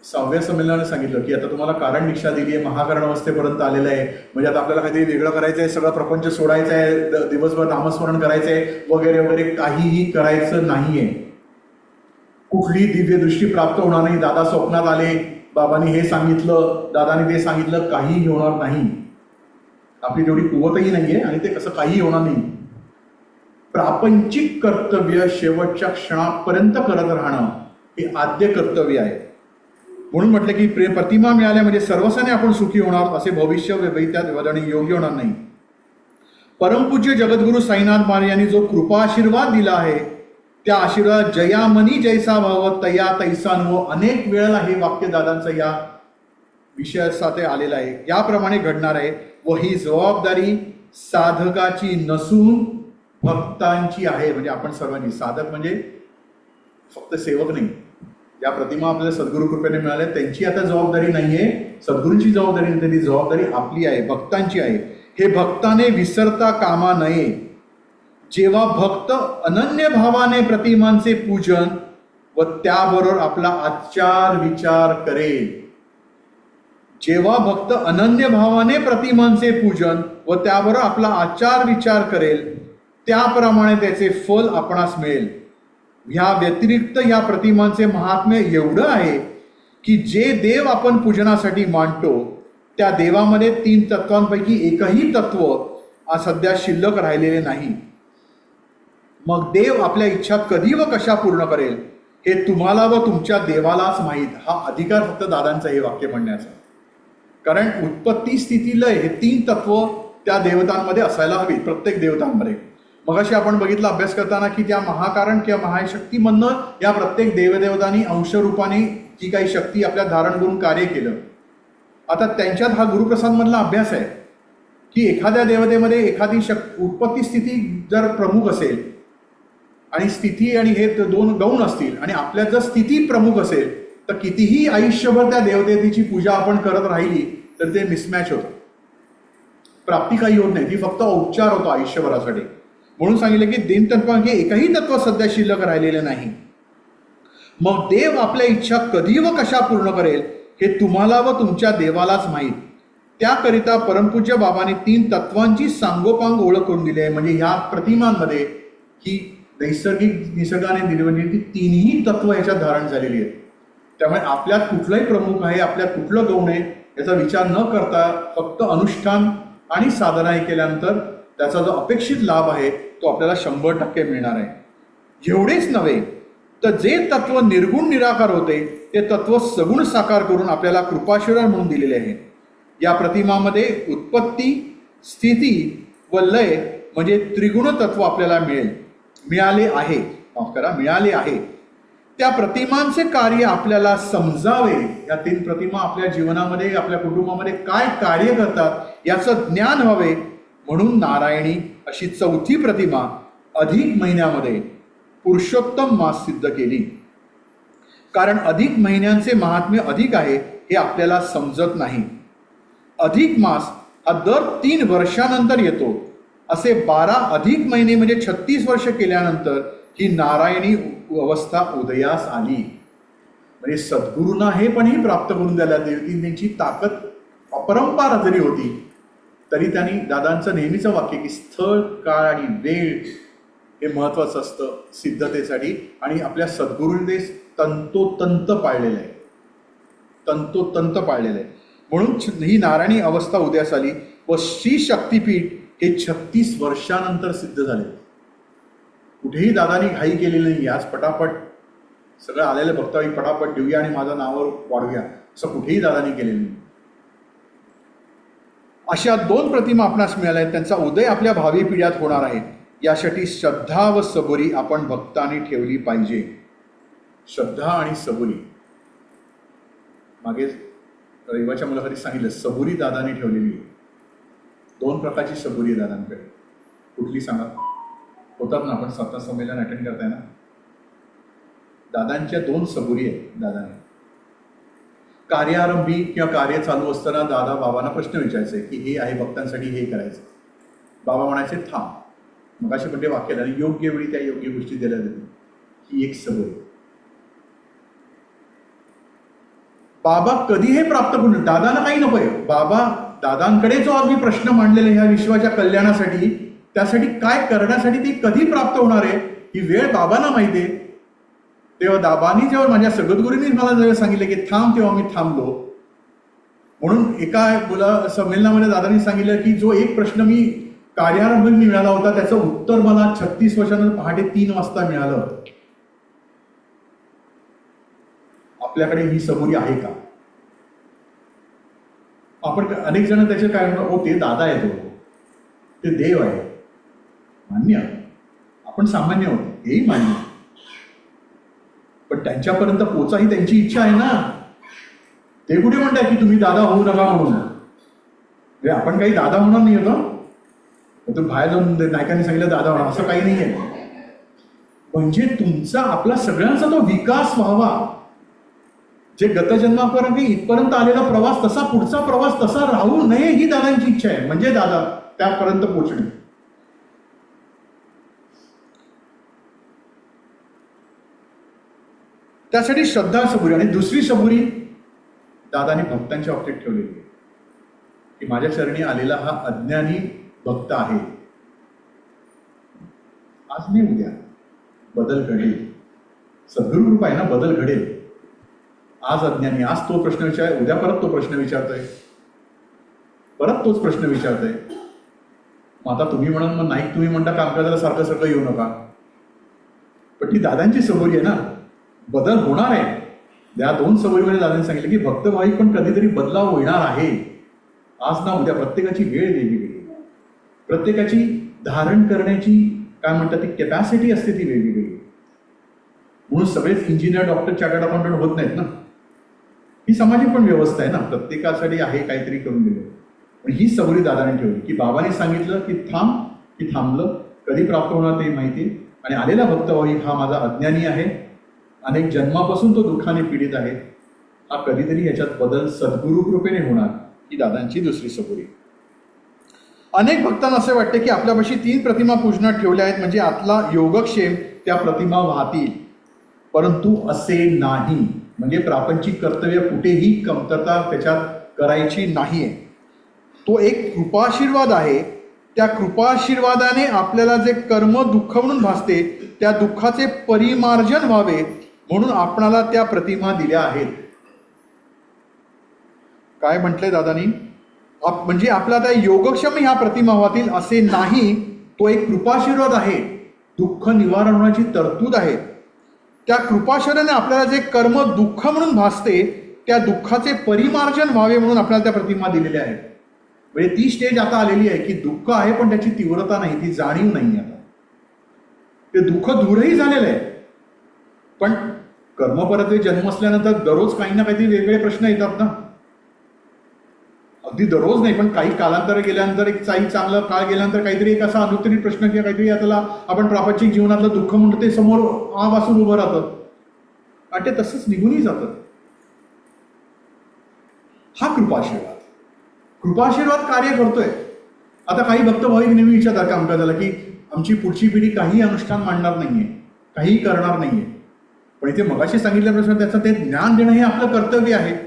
6व्या संमेलनाने सांगितलं की आता तुम्हाला कारण दीक्षा दिली आहे, महाकरण अवस्थेपर्यंत आलेलं आहे, म्हणजे आता आपल्याला काहीतरी वेगळं करायचं आहे, सगळं प्रपंच सोडायचं आहे, दिवसभर नामस्मरण करायचं आहे वगैरे वगैरे, काहीही करायचं नाहीये. कुठली दिव्य दृष्टी प्राप्त होणार नाही. दादा स्वप्नात आले, बाबांनी हे सांगितलं, दादानी ते सांगितलं, काहीही होणार नाही. आपली तेवढी कुवतही नाहीये आणि ते कसं काही होणार नाही. प्रापंचिक कर्तव्य शेवटच्या क्षणापर्यंत करत राहणं हे आद्य कर्तव्य आहे. म्हणून म्हटलं की प्रतिमा मिळाल्या म्हणजे सर्वसाने आपण सुखी होणार असे भविष्य वैत्यात वदणे योग्य होणार नाही. परमपूज्य जगद्गुरु साईनाथ महाराज यांनी जो कृपा आशीर्वाद दिला आहे त्या आशीर्वाद जयामनी जैसा भाव तया तैसा नो. अनेक वेळेला हे वाक्य दादांचं या विषयासाठी आलेलं आहे. याप्रमाणे घडणार आहे व ही जबाबदारी साधकाची नसून भक्तांची आहे. म्हणजे आपण सर्वांनी, साधक म्हणजे फक्त सेवक नाही. या प्रतिमा आपल्याला सद्गुरु कृपेने मिळाल्या त्यांची आता जबाबदारी नाहीये, सद्गुरूंची जबाबदारी नाही, त्यांची जबाबदारी आपली आहे, भक्तांची आहे. हे भक्ताने विसरता कामा नये. जेव्हा भक्त अनन्य भावाने प्रतिमांचे पूजन व त्याबरोबर आपला आचार विचार करेल, जेव्हा भक्त अनन्य भावाने प्रतिमांचे पूजन व त्याबरोबर आपला आचार विचार करेल त्याप्रमाणे त्याचे फल आपणास मिळेल. ह्या व्यतिरिक्त या प्रतिमांचे महात्म्य एवढं आहे की जे देव आपण पूजनासाठी मांडतो त्या देवामध्ये 3 तत्वांपैकी एकही तत्व सध्या शिल्लक राहिलेले नाही. मग देव आपल्या इच्छा कधी व कशा पूर्ण करेल हे तुम्हाला व तुमच्या देवालाच माहीत. हा अधिकार फक्त दादांचा हे वाक्य म्हणण्याचा. कारण उत्पत्ती स्थिती लय हे 3 तत्व त्या देवतांमध्ये असायला हवी, प्रत्येक देवतांमध्ये. मगाशी आपण बघितलं अभ्यास करताना की त्या महाकारण किंवा महाशक्तीमधनं या प्रत्येक देवदेवतांनी अंशरूपाने जी काही शक्ती आपल्या धारण करून कार्य केलं. आता त्यांच्यात हा गुरुप्रसाद मधला अभ्यास आहे की एखाद्या देवतेमध्ये एखादी उत्पत्ती स्थिती जर प्रमुख असेल आणि स्थिती आणि हे 2 गौण असतील आणि आपल्यात जर स्थिती प्रमुख असेल तर कितीही आयुष्यभर त्या देवतेची पूजा आपण करत राहिली तर ते मिसमॅच होतं, प्राप्ती काही होत नाही, ती फक्त औपचार होतो आयुष्यभरासाठी. म्हणून सांगितलं की 3 तत्वांपैकी एकही तत्व सध्या शिल्लक राहिलेले नाही. मग देव आपल्या इच्छा कधी व कशा पूर्ण करेल हे तुम्हाला व तुमच्या देवालाच माहीत. त्याकरिता परमपूज्य बाबांनी 3 तत्वांची सांगोपांग ओळख करून दिली आहे. म्हणजे ह्या प्रतिमांमध्ये ही निसर्गाने दिली ती 3ही तत्व ह्याच्यात धारण झालेली आहेत. त्यामुळे आपल्यात कुठलंही प्रमुख आहे, आपल्यात कुठलं गौण आहे याचा विचार न करता फक्त अनुष्ठान आणि साधना केल्यानंतर त्याचा जो अपेक्षित लाभ आहे तो आपल्याला 100% मिळणार आहे. एवढेच नव्हे तर जे तत्व निर्गुण निराकार होते ते तत्व सगुण साकार करून आपल्याला कृपाशीर्वाद म्हणून दिलेले आहे. या प्रतिमामध्ये उत्पत्ती, स्थिती व लय म्हणजे त्रिगुण तत्व आपल्याला मिळाले आहे. त्या प्रतिमांचे कार्य आपल्याला समजावे. या 3 प्रतिमा आपल्या जीवनामध्ये, आपल्या कुटुंबामध्ये काय कार्य करतात याचं ज्ञान व्हावे म्हणून नारायणी अशी 4थी प्रतिमा अधिक महिन्यामध्ये पुरुषोत्तम मास सिद्ध केली. कारण अधिक महिन्यांचे महात्म्य अधिक आहे हे आपल्याला समजत नाही. अधिक मास हा दर 3 वर्षानंतर येतो. असे 12 अधिक महिने म्हणजे 36 वर्ष केल्यानंतर ही नारायणी अवस्था उदयास आली. म्हणजे सद्गुरूंना हे पणही प्राप्त करून द्यायला त्यांची ताकद अपरंपार जरी होती तरी त्यांनी दादांचं नेहमीचं वाक्य की स्थळ, काळ आणि वेळ हे महत्वाचं असतं सिद्धतेसाठी. आणि आपल्या सद्गुरूंनी तंतोतंत पाळलेलं आहे, तंतोतंत पाळलेलं आहे. म्हणून ही नारायणी अवस्था उदयास आली व श्री शक्तीपीठ हे 36 वर्षानंतर सिद्ध झाले. कुठेही दादानी घाई केलेली नाही, आज पटापट सगळं आलेलं भक्तावी पटापट देऊया आणि माझं नावावर वाढूया असं कुठेही दादानी केलेलं नाही. अशा 2 प्रतिमा आपणास मिळाल्या आहेत. त्यांचा उदय आपल्या भावी पिढ्यात होणार आहे. यासाठी श्रद्धा व सबुरी आपण भक्तांनी ठेवली पाहिजे. श्रद्धा आणि सबुरी मागे रविवारच्या मुलाखतीत सांगितलं, सबुरी दादानी ठेवलेली आहे. 2 प्रकारची सबुरी आहे दादांकडे. कुठली सांगा? होतात ना, आपण स्वतः संमेलन अटेंड करताय ना. दादांच्या 2 सबुरी आहेत दादाने. कार्यारंभी किंवा कार्य चालू असताना दादा बाबांना प्रश्न विचारायचे की हे आहे भक्तांसाठी हे करायचं. बाबा म्हणायचे थांब. मग असे म्हणजे वाक्याला योग्य वेळी त्या योग्य गोष्टी दिल्या जातील ही एक सवय. बाबा कधी हे प्राप्त करून दादांना काही नकोय. बाबा दादांकडे जो आज मी प्रश्न मांडलेला ह्या विश्वाच्या कल्याणासाठी त्यासाठी काय करण्यासाठी ती कधी प्राप्त होणार आहे ही वेळ बाबांना माहिती आहे. तेव्हा दाबानी जेव्हा माझ्या सद्गुरूंनी मला जेव्हा सांगितलं की थांब तेव्हा मी थांबलो. म्हणून एका संमेलनामध्ये दादांनी सांगितलं की जो एक प्रश्न मी कार्यारंभ मिळाला होता त्याचं उत्तर मला 36 वर्षानंतर पहाटे 3 वाजता मिळालं होतं. आपल्याकडे ही सबुरी आहे का? आपण अनेक जण त्याचे काय म्हणतो, ओ ते दादा आहे, ते देव आहे. मान्य, आपण सामान्य आहोत हेही मान्य, पण त्यांच्यापर्यंत पोचा ही त्यांची इच्छा आहे ना. ते कुठे म्हणतात की तुम्ही दादा होऊ नका म्हणून. म्हणजे आपण काही दादा होणार नाही होतो. तू बाहेर जाऊन नायकांनी सांगितलं दादा होणार असं काही नाही आहे. म्हणजे तुमचा आपला सगळ्यांचा तो विकास व्हावा. जे गतजन्मापर्यंत इथपर्यंत आलेला प्रवास तसा पुढचा प्रवास तसा राहू नये ही दादांची इच्छा आहे. म्हणजे दादा त्यापर्यंत पोहोचणे. त्यासाठी श्रद्धा सबुरी. आणि दुसरी सबुरी दादानी भक्तांच्या बाबतीत ठेवलेली आहे की माझ्या चरणी आलेला हा अज्ञानी भक्त आहे. आज नाही उद्या बदल घडेल. सद्गुरू कृपा आहे ना, बदल घडेल. आज अज्ञानी, आज तो प्रश्न विचार, उद्या परत तो प्रश्न विचारतोय, परत तोच प्रश्न विचारतोय. मग आता तुम्ही म्हणाल मग नाही तुम्ही म्हणता कामकाजाला सारखं सारखं येऊ नका. पण ती दादांची सबुरी आहे ना, बदल होणार आहे. या 2 सबुरीमध्ये दादांनी सांगितलं की भक्तभाविक पण कधीतरी बदलाव होणार आहे. आज ना उद्या प्रत्येकाची वेळ वेगवेगळी, प्रत्येकाची धारण करण्याची काय म्हणतात ती कॅपॅसिटी असते ती वेगवेगळी. म्हणून सगळेच इंजिनियर, डॉक्टर, चार्टर्ड अकाउंटंट होत नाहीत ना. ही सामाजिक पण व्यवस्था आहे ना, प्रत्येकासाठी आहे काहीतरी करून दिलं. पण ही सबुरी दादाने ठेवली की बाबांनी सांगितलं की थांब, की थांबलं. कधी प्राप्त होणार ते माहिती. आणि आलेला भक्तभाविक हा माझा अज्ञानी आहे, अनेक जन्मापासून तो दुःखाने पीडित आहे. हा कधीतरी याच्यात बदल सद्गुरू कृपेने होणार ही दादांची दुसरी सबुरी. अनेक भक्तांना असे वाटते की आपल्यापाशी 3 प्रतिमा पूजनात ठेवल्या आहेत म्हणजे आतला योगक्षेम त्या प्रतिमा वाहतील. परंतु असे नाही. म्हणजे प्रापंचिक कर्तव्य कुठेही कमतरता त्याच्यात करायची नाहीये. तो एक कृपाशीर्वाद आहे. त्या कृपाशीर्वादाने आपल्याला जे कर्म दुःख म्हणून भासते त्या दुःखाचे परिमार्जन व्हावे म्हणून आपणाला त्या प्रतिमा दिल्या आहेत. काय म्हटलंय दादानी? म्हणजे आपला त्या योगक्षम ह्या प्रतिमा व्हातील असे नाही. तो एक कृपाशीर्वाद आहे. दुःख निवारण होण्याची तरतूद आहे. त्या कृपाशीर्वादाने आपल्याला जे कर्म दुःख म्हणून भासते त्या दुःखाचे परिमार्जन व्हावे म्हणून आपल्याला त्या प्रतिमा दिलेल्या आहेत. म्हणजे ती स्टेज आता आलेली आहे की दुःख आहे पण त्याची तीव्रता नाही, ती जाणीव नाही. आता ते दुःख दूरही झालेलं आहे. पण कर्मपरत्वे जन्म असल्यानंतर दररोज काही ना काहीतरी वेगवेगळे प्रश्न येतात ना. अगदी दररोज नाही पण काही कालांतर गेल्यानंतर एक चांगलं काळ गेल्यानंतर काहीतरी एक असा अनुत्तरित प्रश्न किंवा काहीतरी त्याला आपण प्रापंचिक जीवनातलं दुःख म्हणतो ते समोर वासून उभं राहतं आणि ते तसंच निघूनही जातं. हा कृपाशीर्वाद. कृपाशीर्वाद कार्य करतोय. आता काही भक्त भाविक नेहमी विचारतात कामकाजाला की आमची पुढची पिढी काही अनुष्ठान मांडणार नाहीये, काही करणार नाहीये. पण इथे मगाशी सांगितल्याप्रमाणे त्याचं ते ज्ञान देणं हे आपलं कर्तव्य आहे.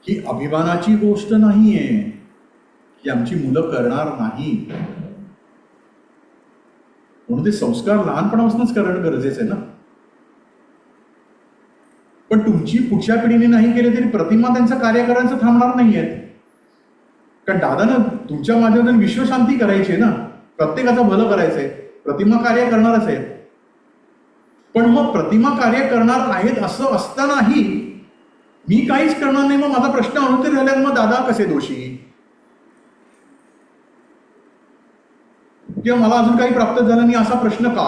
ही अभिमानाची गोष्ट नाहीये की आमची मुलं करणार नाही. म्हणून ते संस्कार लहानपणापासूनच करणं गरजेचं आहे ना. पण तुमची पुढच्या पिढीने नाही केले तरी प्रतिमा त्यांचं कार्य करायचं थांबणार नाहीयेत. कारण दादानं तुमच्या माध्यमातून विश्वशांती करायची आहे ना, प्रत्येकाचं भलं करायचंय. प्रतिमा कार्य करणारच आहेत. पण मग प्रतिमा कार्य करणार आहेत असं असतानाही मी काहीच करणार नाही, मग माझा प्रश्न अनुत्तर झाल्यावर मग दादा कसे दोषी? किंवा मला अजून काही प्राप्त झालं नाही असा प्रश्न का?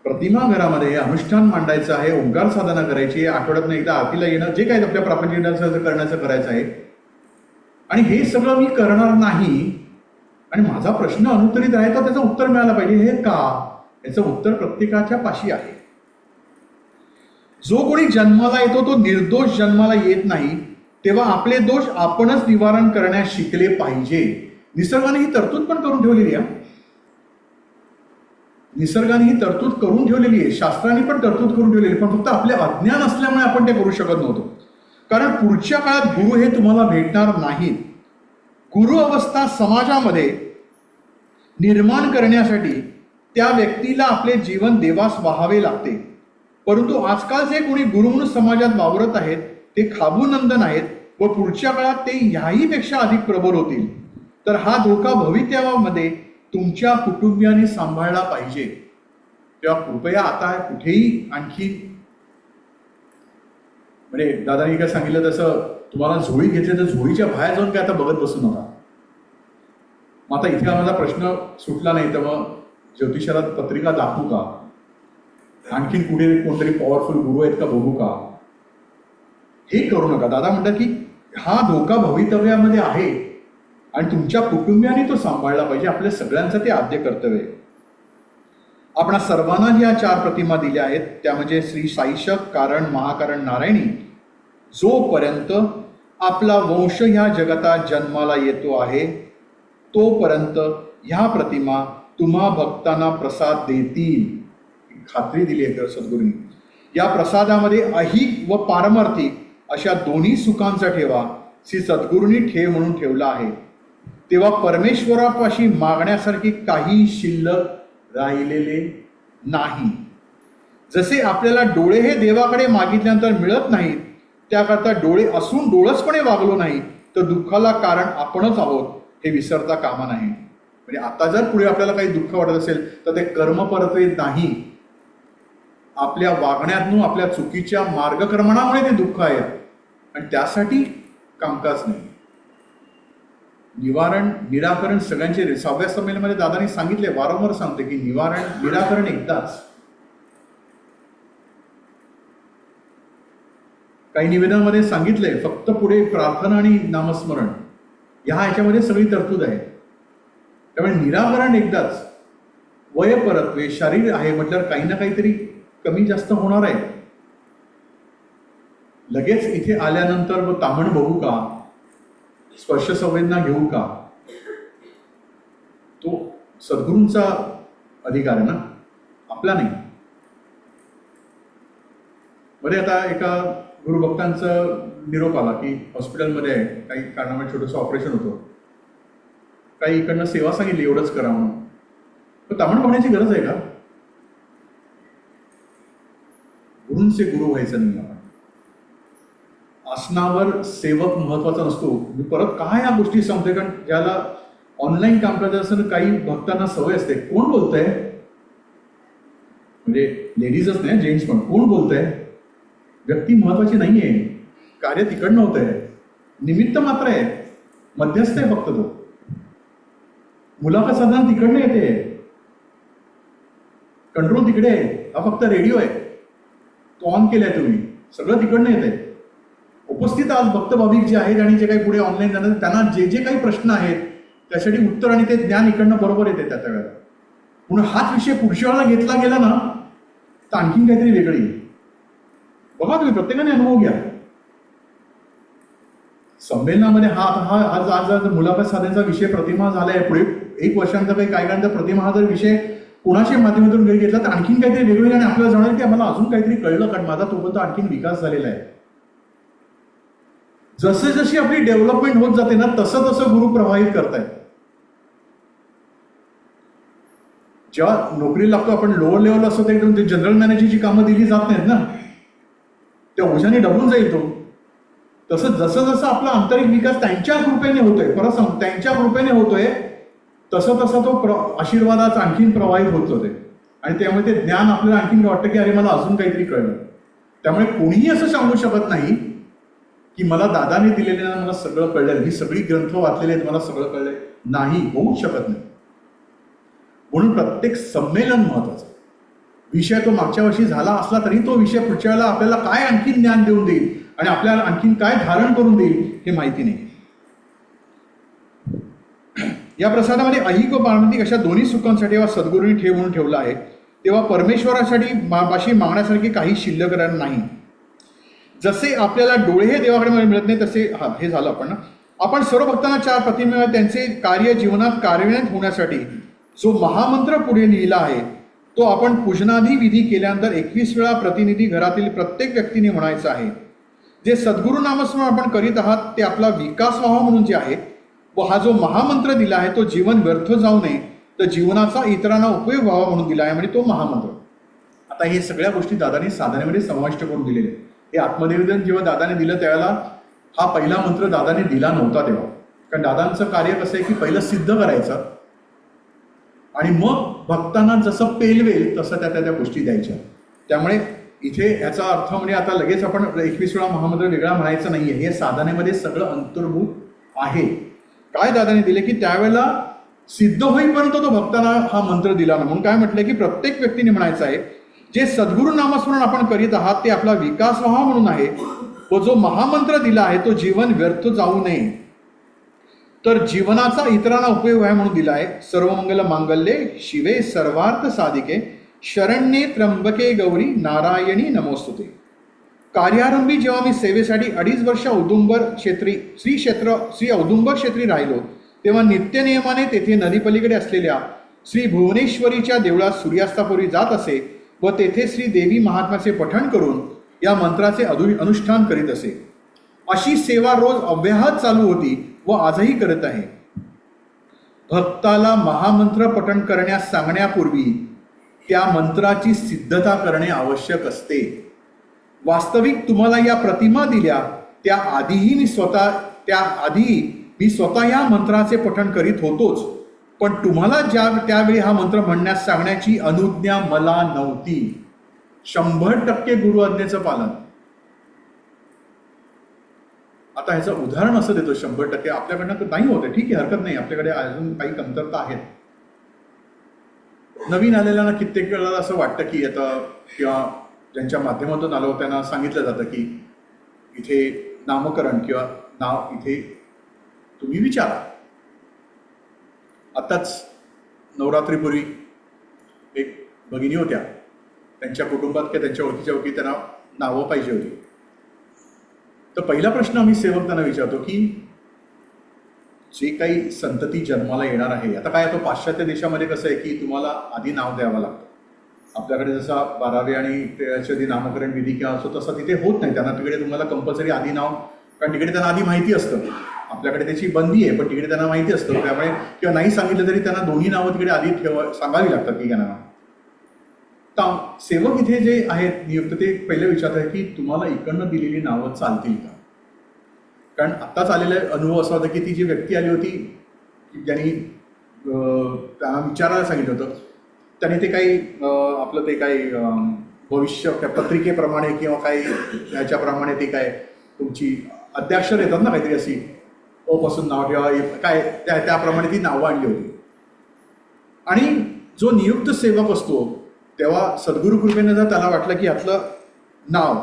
प्रतिमा घरामध्ये अनुष्ठान मांडायचं आहे, ओंकार साधना करायची आहे, आठवड्यातनं एकदा आरतीला येणं, जे काही आपल्या प्रापंचिक करण्याचं करायचं आहे. आणि हे सगळं मी करणार नाही आणि माझा प्रश्न अनुत्तरित आहे तर त्याचं उत्तर मिळालं पाहिजे. हे का? याचं उत्तर प्रत्येकाच्या पाशी आहे. जो कोणी जन्माला येतो तो निर्दोष जन्माला येत नाही, तेव्हा आपले दोष आपणच निवारण करण्यास शिकले पाहिजे. निसर्गाने ही तरतूद पण करून ठेवलेली आहे. निसर्गाने ही तरतूद करून ठेवलेली आहे, शास्त्राने पण तरतूद करून ठेवलेली, पण फक्त आपले अज्ञान असल्यामुळे आपण ते करू शकत नव्हतो. कारण पुढच्या काळात गुरु हे तुम्हाला भेटणार नाहीत. गुरु अवस्था समाजामध्ये निर्माण करण्यासाठी त्या व्यक्तीला आपले जीवन देवास वाहावे लागते. परंतु आजकाल जे कोणी गुरु म्हणून समाजात वावरत आहेत ते खाबूनंदन आहेत व पुढच्या काळात ते ह्याही पेक्षा अधिक प्रबल होतील. तर हा धोका भवितव्यामध्ये तुमच्या कुटुंबियांनी सांभाळला पाहिजे. तेव्हा कृपया आता कुठेही आणखी म्हणजे दादानी काय सांगितलं तसं तुम्हाला झोळी घेतली तर झोळीच्या बाहेर जाऊन काय आता बघत बसू नका. मग आता इथे माझा प्रश्न सुटला नाही तर मग ज्योतिषाला पत्रिका दाखवू का, आणखीन कुठे कोणतरी पॉवरफुल गुरु आहेत का बघू का, हे करू नका. दादा म्हणतात की हा धोका भवितव्यामध्ये आहे आणि तुमच्या कुटुंबियांनी तो सांभाळला पाहिजे. आपल्या सगळ्यांचं ते आद्य कर्तव्य आहे. आपण सर्वांना ज्या 4 प्रतिमा दिल्या आहेत त्या म्हणजे श्री साईशक, कारण, महाकारण, नारायणी. जोपर्यंत आपला वंश ह्या जगतात जन्माला येतो आहे तोपर्यंत ह्या प्रतिमा तुम्हा भक्तांना प्रसाद देतील, खात्री दिली आहे सद्गुरूंनी. या प्रसादामध्ये अहिक व पारमार्थिक अशा दोन्ही सुखांचा ठेवा श्री सद्गुरूंनी ठेव म्हणून ठेवला आहे. तेव्हा परमेश्वरापाशी मागण्यासारखी काही शिल्लक राहिलेले नाही. जसे आपल्याला डोळे हे देवाकडे मागितल्यानंतर मिळत नाहीत, त्याकरता डोळे असून डोळसपणे वागलो नाही तर दुःखाला कारण आपणच आहोत हे विसरता कामा नाही. म्हणजे आता जर पुढे आपल्याला काही दुःख वाटत असेल तर ते कर्मपरत्वे नाही, आपल्या वागण्यातून आपल्या चुकीच्या मार्गक्रमणामुळे ते दुःख आहे आणि त्यासाठी कामकाज नाही. निवारण निराकरण सगळ्यांचे 6व्या संमेलनामध्ये दादांनी सांगितले, वारंवार सांगते की निवारण निराकरण एकदाच. काही निवेदनामध्ये सांगितलंय फक्त पुढे प्रार्थना आणि नामस्मरण ह्याच्यामध्ये सगळी तरतूद आहे. त्यामुळे निराकरण एकदाच. वय परत्वे शरीर आहे म्हटल्यावर काही ना काहीतरी कमी जास्त होणार आहे. लगेच इथे आल्यानंतर मग तामण बघू का, स्पर्श संवेदना घेऊ का, तो सद्गुरूंचा अधिकार आहे ना, आपला नाही. मध्ये आता एका गुरुभक्तांचं निरोप आला की हॉस्पिटलमध्ये आहे, काही कारणामुळे छोटंसं ऑपरेशन होतं, काही इकडनं सेवा सांगितली एवढंच करा म्हणून. पण तामण बघण्याची गरज आहे का? गुरूंचे गुरु व्हायचं नाही आपण. आसनावर सेवक महत्वाचा नसतो. मी परत काय या गोष्टी सांगतोय, कारण ज्याला ऑनलाईन काम करायचं असेल काही भक्तांना सवय असते, कोण बोलतंय, म्हणजे लेडीजच नाही जेंट्स पण, कोण बोलतंय, व्यक्ती महत्वाची नाहीये, कार्य तिकडनं होत आहे, निमित्त मात्र आहे, मध्यस्थ आहे फक्त तो. मुलाखत साधारण तिकडनं येते, कंट्रोल तिकडे आहे, हा फक्त रेडिओ आहे, तो ऑन केलाय तुम्ही, सगळं तिकडनं येत आहे. उपस्थित आज भक्त भाविक जे आहेत आणि जे काही पुढे ऑनलाईन जाणार त्यांना जे जे काही प्रश्न आहेत त्यासाठी उत्तर आणि ते ज्ञान इकडनं बरोबर येते त्या वेळेला. म्हणून हाच विषय पुढच्या वेळेला घेतला गेला ना तर आणखीन काहीतरी वेगळी. बघा तुम्ही प्रत्येकाने अनुभव घ्या. संमेलनामध्ये आज मुलाखत साधण्याचा विषय प्रतिमा झालाय, पुढे 1 वर्षानंतर काही काय काळानंतर प्रतिमा हा जर विषय कोणाच्या माध्यमातून घरी घेतला तर आणखीन काहीतरी वेगवेगळं आणि आपल्याला जाणार की आम्हाला अजून काहीतरी कळलं, कारण माझा तोपर्यंत आणखीन विकास झालेला आहे. जसे जशी आपली डेव्हलपमेंट होत जाते ना तसं तसं गुरु प्रवाहित करतायत. जेव्हा नोकरी लागतो आपण लोअर लेवल असतो ते एकदम जनरल मॅनेजरची कामं दिली जात नाहीत ना, त्या ओझ्याने डबून जाईल तो. तसं जसं जसं आपला आंतरिक विकास त्यांच्या कृपेने होतोय, परत सांग त्यांच्या कृपेने होतोय, तसं तसं तो आशीर्वादाचा आणखीन प्रवाहित होत होते आणि त्यामुळे ते ज्ञान आपल्याला आणखीन वाटतं की अरे मला अजून काहीतरी कळलं. त्यामुळे कोणीही असं सांगू शकत नाही की मला दादाने दिलेले ना मला सगळं कळलं, मी सगळी ग्रंथ वाचलेले आहेत मला सगळं कळलंय, नाही, होऊच शकत नाही. म्हणून प्रत्येक संमेलन महत्वाचं. विषय तो मागच्या वर्षी झाला असला तरी तो विषय पुढच्या वेळेला आपल्याला काय आणखीन ज्ञान देऊन देईल आणि आपल्याला आणखीन काय धारण करून देईल हे माहिती नाही. या प्रसादामध्ये अहिक व पारमार्थिक अशा दोन्ही सुखांसाठी वा सद्गुरूंनी ठेव म्हणून ठेवला आहे. तेव्हा परमेश्वरासाठी पाशी मागण्यासारखी काही शिल्लक नाही. जसे आपल्याला डोळे हे देवाकडे मिळत नाही तसे हे झालं आपण सर्व भक्तांना 4 प्रतिमे त्यांचे कार्य जीवनात कार्यान्वित होण्यासाठी जो महामंत्र पुढे लिहिला आहे तो आपण पूजनादी विधी केल्यानंतर 21 वेळा प्रतिनिधी घरातील प्रत्येक व्यक्तीने म्हणायचं आहे. जे सद्गुरु नामस्मरण आपण करीत आहात ते आपला विकास व्हावा म्हणून जे आहे व हा जो महामंत्र दिला आहे तो जीवन व्यर्थ जाऊ नये तर जीवनाचा इतरांना उपयोग व्हावा म्हणून दिला आहे म्हणजे तो महामंत्र. आता हे सगळ्या गोष्टी दादाने साधनेमध्ये समाविष्ट करून दिलेले. हे आत्मनिवेदन जेव्हा दादाने दिलं त्यावेळेला हा पहिला मंत्र दादाने दिला नव्हता तेव्हा, कारण दादांचं कार्य कसं आहे की पहिलं सिद्ध करायचं आणि मग भक्तांना जसं पेलवेल तसं त्या गोष्टी द्यायच्या. त्यामुळे इथे याचा अर्थ म्हणजे आता लगेच आपण 21 वेळा महामंत्र वेगळा म्हणायचं नाहीये, हे साधनेमध्ये सगळं अंतर्भूत आहे. काय दादाने दिले की त्यावेळेला सिद्ध होईपर्यंत तो भक्तांना हा मंत्र दिला ना, म्हणून काय म्हटलंय की प्रत्येक व्यक्तीने म्हणायचं आहे जे सद्गुरु नामस्मरण आपण करीत आहात ते आपला विकास व्हावा म्हणून आहे व जो महामंत्र दिला आहे तो जीवन व्यर्थ जाऊ नये तर जीवनाचा इतरांना उपयोग आहे म्हणून दिला आहे. सर्वमंगल मांगल्ये शिवे सर्वार्थ साधिके शरण्ये त्र्यंबके गौरी नारायणी नमोस्तुते. कार्यारंभी जेव्हा मी सेवेसाठी 2.5 वर्ष औदुंबर क्षेत्री श्री औदुंबर क्षेत्री राहिलो तेव्हा नित्यनियमाने तेथे नदीपलीकडे असलेल्या श्री भुवनेश्वरीच्या देवळात सूर्यास्तापूर्वी जात असे व तेथे श्री देवी महात्म्याचे पठण करून या मंत्राचे अनुष्ठान करीत असे. अशी सेवा रोज अव्याहत चालू होती व आजही करत आहे. भक्ताला महामंत्र पठण करण्यास सांगण्यापूर्वी त्या मंत्राची सिद्धता करणे आवश्यक असते. वास्तविक तुम्हाला या प्रतिमा दिल्या त्याआधी मी स्वतः या मंत्राचे पठण करीत होतोच, पण तुम्हाला त्यावेळी हा मंत्र म्हणण्यास सांगण्याची अनुज्ञा मला नव्हती. 100% गुरु आज्ञेचं पालन. आता ह्याचं उदाहरण असं देतो 100% आपल्याकडनं नाही होते, ठीक आहे, हरकत नाही, आपल्याकडे अजून काही कमतरता आहेत. नवीन आलेल्यांना कित्येक वेळा असं वाटतं की आता किंवा ज्यांच्या माध्यमातून आलो त्यांना सांगितलं जातं की इथे नामकरण किंवा नाव इथे तुम्ही विचारा. आताच नवरात्रीपूर्वी एक भगिनी होत्या, त्यांच्या कुटुंबात किंवा त्यांच्या ओळखीच्या त्यांना नावं पाहिजे होती. तर पहिला प्रश्न आम्ही सेवक त्यांना विचारतो की जे काही संतती जन्माला येणार आहे, आता काय तो पाश्चात्य देशामध्ये कसं आहे की तुम्हाला आधी नाव द्यावं लागतं. आपल्याकडे जसा 12वी आणि 13च्या आधी नामकरण विधी किंवा असो तसा तिथे होत नाही. त्यांना तिकडे तुम्हाला कंपल्सरी आधी नाव, कारण तिकडे त्यांना आधी माहिती असतं. आपल्याकडे त्याची बंदी आहे पण तिकडे त्यांना माहिती असतं, त्यामुळे किंवा नाही सांगितलं तरी त्यांना दोन्ही नावं तिकडे आधी सांगावी लागतात की त्यांना. तर सेवक इथे जे आहेत नियुक्त ते पहिले विचारतात की तुम्हाला इकडनं दिलेली नावं चालतील का. कारण आत्ताच आलेला अनुभव असा होता की ती जी व्यक्ती आली होती ज्यांनी त्यांना विचारायला सांगितलं होतं, त्याने ते काही आपलं ते काही भविष्य पत्रिकेप्रमाणे किंवा काही ह्याच्याप्रमाणे ते काय तुमची अद्याक्षर येतात ना काहीतरी अशी ओपासून नाव ठेवा काय त्याप्रमाणे ती नावं आणली होती. आणि जो नियुक्त सेवक असतो तेव्हा सद्गुरु कृपेने जर त्याला वाटलं की यातलं नाव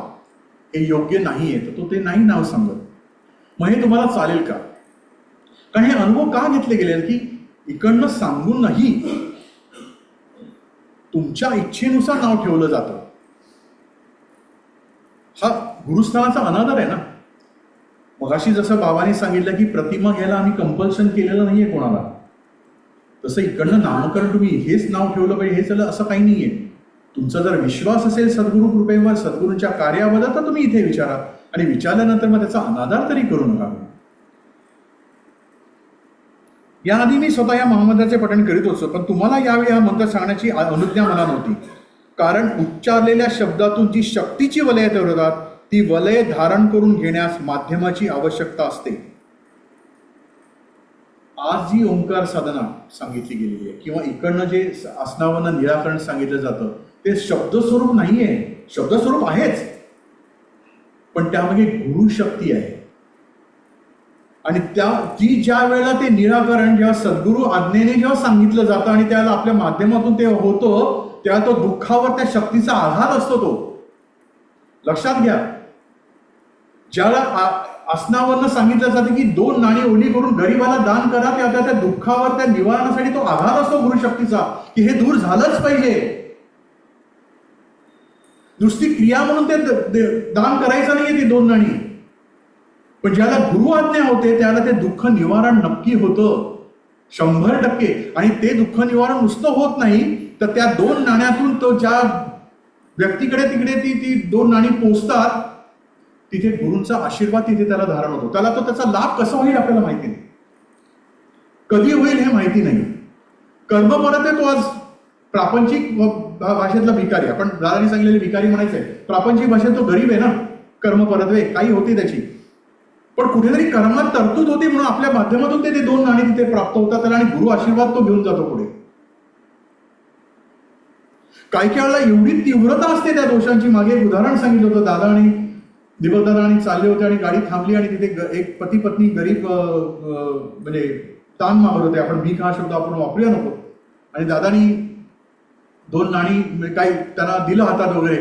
हे योग्य नाही आहे तर तो ते नाही नाव सांगत. मग हे तुम्हाला चालेल का. कारण हे अनुभव का घेतले गेले की इकडनं सांगूनही तुमच्या इच्छेनुसार नाव ठेवलं जातं. हा गुरुस्थानाचा अनादर आहे ना. मगाशी जसं बाबांनी सांगितलं की प्रतिमा घ्यायला आम्ही कंपल्शन केलेलं नाहीये कोणाला, तसं इकडनं नामकरण तुम्ही हेच नाव ठेवलं पाहिजे हे झालं असं काही नाहीये. तुमचा जर विश्वास असेल सद्गुरु कृपेवर सद्गुरूंच्या कार्याबद्दल तर तुम्ही इथे विचारा आणि विचारल्यानंतर मग त्याचा अनादर तरी करू नका. याआधी मी स्वतः या महामंत्राचे पठण करीत होतो, पण तुम्हाला यावेळी हा मंत्र सांगण्याची अनुज्ञा मला नव्हती. कारण उच्चारलेल्या शब्दातून जी शक्तीची वलय होतात ती वलय धारण करून घेण्यास माध्यमाची आवश्यकता असते. आज जी ओंकार साधना सांगितली गेलेली आहे किंवा इकडनं जे आसनावनं निराकरण सांगितलं जातं ते शब्दस्वरूप नाहीये. शब्दस्वरूप आहेच पण त्यामध्ये गुरुशक्ती आहे. आणि ती ज्या वेळेला ते निराकरण जेव्हा सद्गुरु आज्ञेने जेव्हा सांगितलं जातं आणि त्याला आपल्या माध्यमातून ते होतं तेव्हा तो दुःखावर त्या शक्तीचा आघात असतो. तो लक्षात घ्या. ज्याला आसनावरनं सांगितलं जातं की 2 नाणी ओली करून गरीबाला दान करा, तेव्हा त्या दुःखावर त्या निवारणासाठी तो आघात असतो गुरुशक्तीचा की हे दूर झालंच पाहिजे. नुसती क्रिया म्हणून ते दान करायचं नाहीये ती 2 नाणी. पण ज्याला गुरु आज्ञा होते त्याला ते दुःख निवारण नक्की होतं 100%. आणि ते दुःख निवारण नुसतं होत नाही तर त्या 2 नाण्यातून तो ज्या व्यक्तीकडे तिकडे ती 2 नाणी पोचतात तिथे गुरूंचा आशीर्वाद तिथे त्याला धारण होतो. त्याला तो त्याचा लाभ कसा होईल आपल्याला माहिती नाही, कधी होईल हे माहिती नाही. कर्म परत आहे तो आज प्रापंचिक भाषेतला भिकारी, आपण दादानी सांगितलेले भिकारी म्हणायचंय. प्रापंचिक भाषेत तो गरीब आहे ना, कर्म परतवे काही होती त्याची, पण कुठेतरी कर्मात तरतूद होती म्हणून आपल्या माध्यमातून ते 2 नाणी तिथे प्राप्त होतात त्याला आणि गुरु आशीर्वाद तो घेऊन जातो पुढे. काही वेळेला एवढी तीव्रता असते त्या दोषांची. मागे एक उदाहरण सांगितलं होतं, दादा आणि दिवसदादा आणि चालले होते आणि गाडी थांबली आणि तिथे एक पती पत्नी गरीब म्हणजे ताण मागत होते. आपण भीक हा शब्द आपण वापरूया नको. आणि दादानी 2 नाणी काही त्यांना दिलं हातात वगैरे.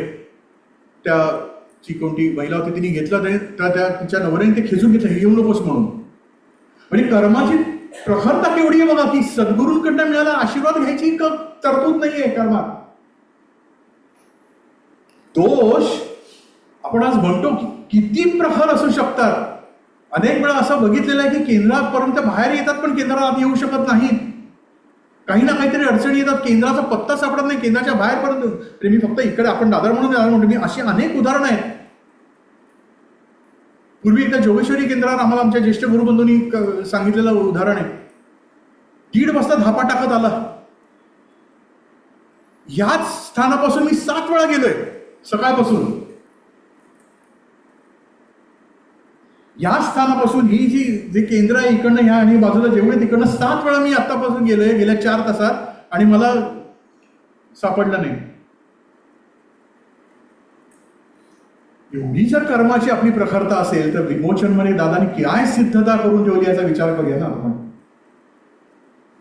त्याची कोणती महिला होती तिने घेतलं, त्या तिच्या नवऱ्याने ते खेचून घेतलं, हे येऊ नकोस म्हणून. म्हणजे कर्माची प्रखरता केवढी आहे बघा, की सद्गुरूंकडनं मिळाला आशीर्वाद घ्यायची तरतूद नाहीये कर्मात. दोष आपण आज म्हणतो किती प्रखर असू शकतात. अनेक वेळा असं बघितलेलं आहे की केंद्रापर्यंत बाहेर येतात पण केंद्रात येऊ शकत नाहीत. काही ना काहीतरी अडचणी येतात, केंद्राचा पत्ता सापडत नाही, केंद्राच्या बाहेरपर्यंत. मी फक्त इकडे आपण दादर म्हणून मी अशी अनेक उदाहरणं आहेत. पूर्वी एकदा जोगेश्वरी केंद्रावर आम्हाला आमच्या ज्येष्ठ गुरुबंधूंनी सांगितलेलं उदाहरण आहे. 1:30 वाजता धापा टाकत आला. याच स्थानापासून मी 7 वेळा गेलोय सकाळपासून. या स्थानापासून ही जे केंद्र आहे इकडनं ह्या आणि बाजूला जेवढे तिकडनं 7 वेळा मी आतापासून गेलोय गेल्या 4 तासात आणि मला सापडलं नाही. एवढी जर कर्माची आपली प्रखरता असेल तर विमोचनमध्ये दादानी काय सिद्धता करून ठेवली याचा विचार करूया ना आपण.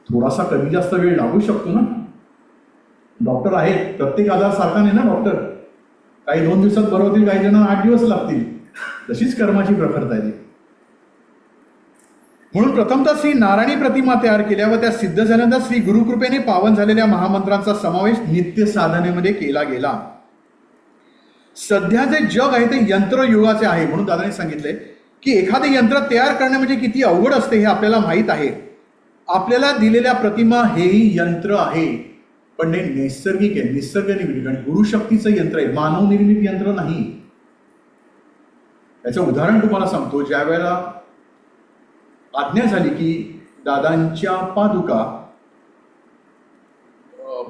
थोडासा कमी जास्त वेळ लागू शकतो ना. डॉक्टर आहेत, प्रत्येक आजार सारखा नाही ना डॉक्टर. काही 2 दिवसात बरं होतील, काही जण 8 दिवस लागतील. तशीच कर्माची प्रखरता आहे. म्हणून प्रथमतः श्री नारायणी प्रतिमा तयार केल्या व त्या सिद्ध झाल्यानंतर श्री गुरुकृपेने पावन झालेल्या महामंत्रांचा समावेश नित्य साधनेमध्ये केला गेला. सध्या जे जग आहे ते यंत्रयुगाचे आहे म्हणून दादाने सांगितले की एखादे यंत्र तयार करणे म्हणजे किती अवघड असते हे आपल्याला माहीत आहे. आपल्याला दिलेल्या प्रतिमा हेही यंत्र आहे, पण हे नैसर्गिक आहे, निसर्ग निर्मित आणि गुरुशक्तीचं यंत्र आहे, मानव निर्मित यंत्र नाही. याचं उदाहरण तुम्हाला सांगतो. ज्या वेळेला आज्ञा झाली की दादांच्या पादुका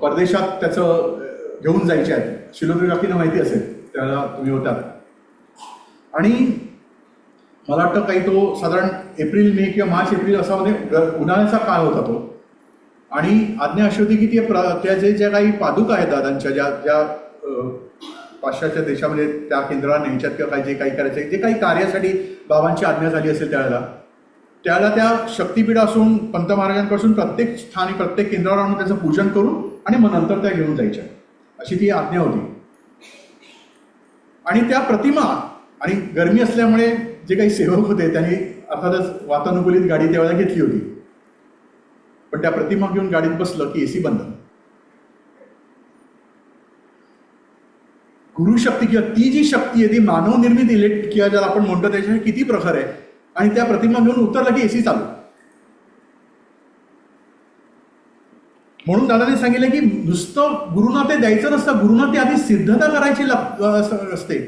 परदेशात त्याचं घेऊन जायच्या आहेत, शिलोत्री काकींना माहिती असेल, त्याला तुम्ही होतात. आणि मला वाटतं काही तो साधारण एप्रिल मे किंवा मार्च एप्रिल असा मध्ये उन्हाळ्याचा काळ होता तो. आणि आज्ञा अशी होती की त्या ज्या काही पादुका आहेत दादांच्या, ज्या पाश्चात्य देशामध्ये त्या केंद्राला न्यायच्यात किंवा काही जे काही करायचं जे काही कार्यासाठी बाबांची आज्ञा झाली असेल त्यावेळेला त्या शक्तीपीठ असून पंत महाराजांपासून प्रत्येक स्थानी प्रत्येक केंद्रावर आणून त्याचं पूजन करून आणि मग नंतर त्या घेऊन जायच्या, अशी ती आज्ञा होती. आणि त्या प्रतिमा आणि गरमी असल्यामुळे जे काही सेवक होते त्यांनी अर्थातच वातानुकूलित गाडी त्यावेळेला घेतली होती. पण त्या प्रतिमा घेऊन गाडीत बसलं की एसी बंद. गुरुशक्ती किंवा ती जी शक्ती आहे ती मानव निर्मित इलेक्ट्रिक किंवा ज्याला आपण म्हणतो त्याच्या किती प्रखर आहे. आणि त्या प्रतिमा घेऊन उतरला की एसी चालू. म्हणून दादाने सांगितलं की नुसतं गुरुना ते द्यायचं नसतं, गुरुना ते आधी सिद्धता करायची असते.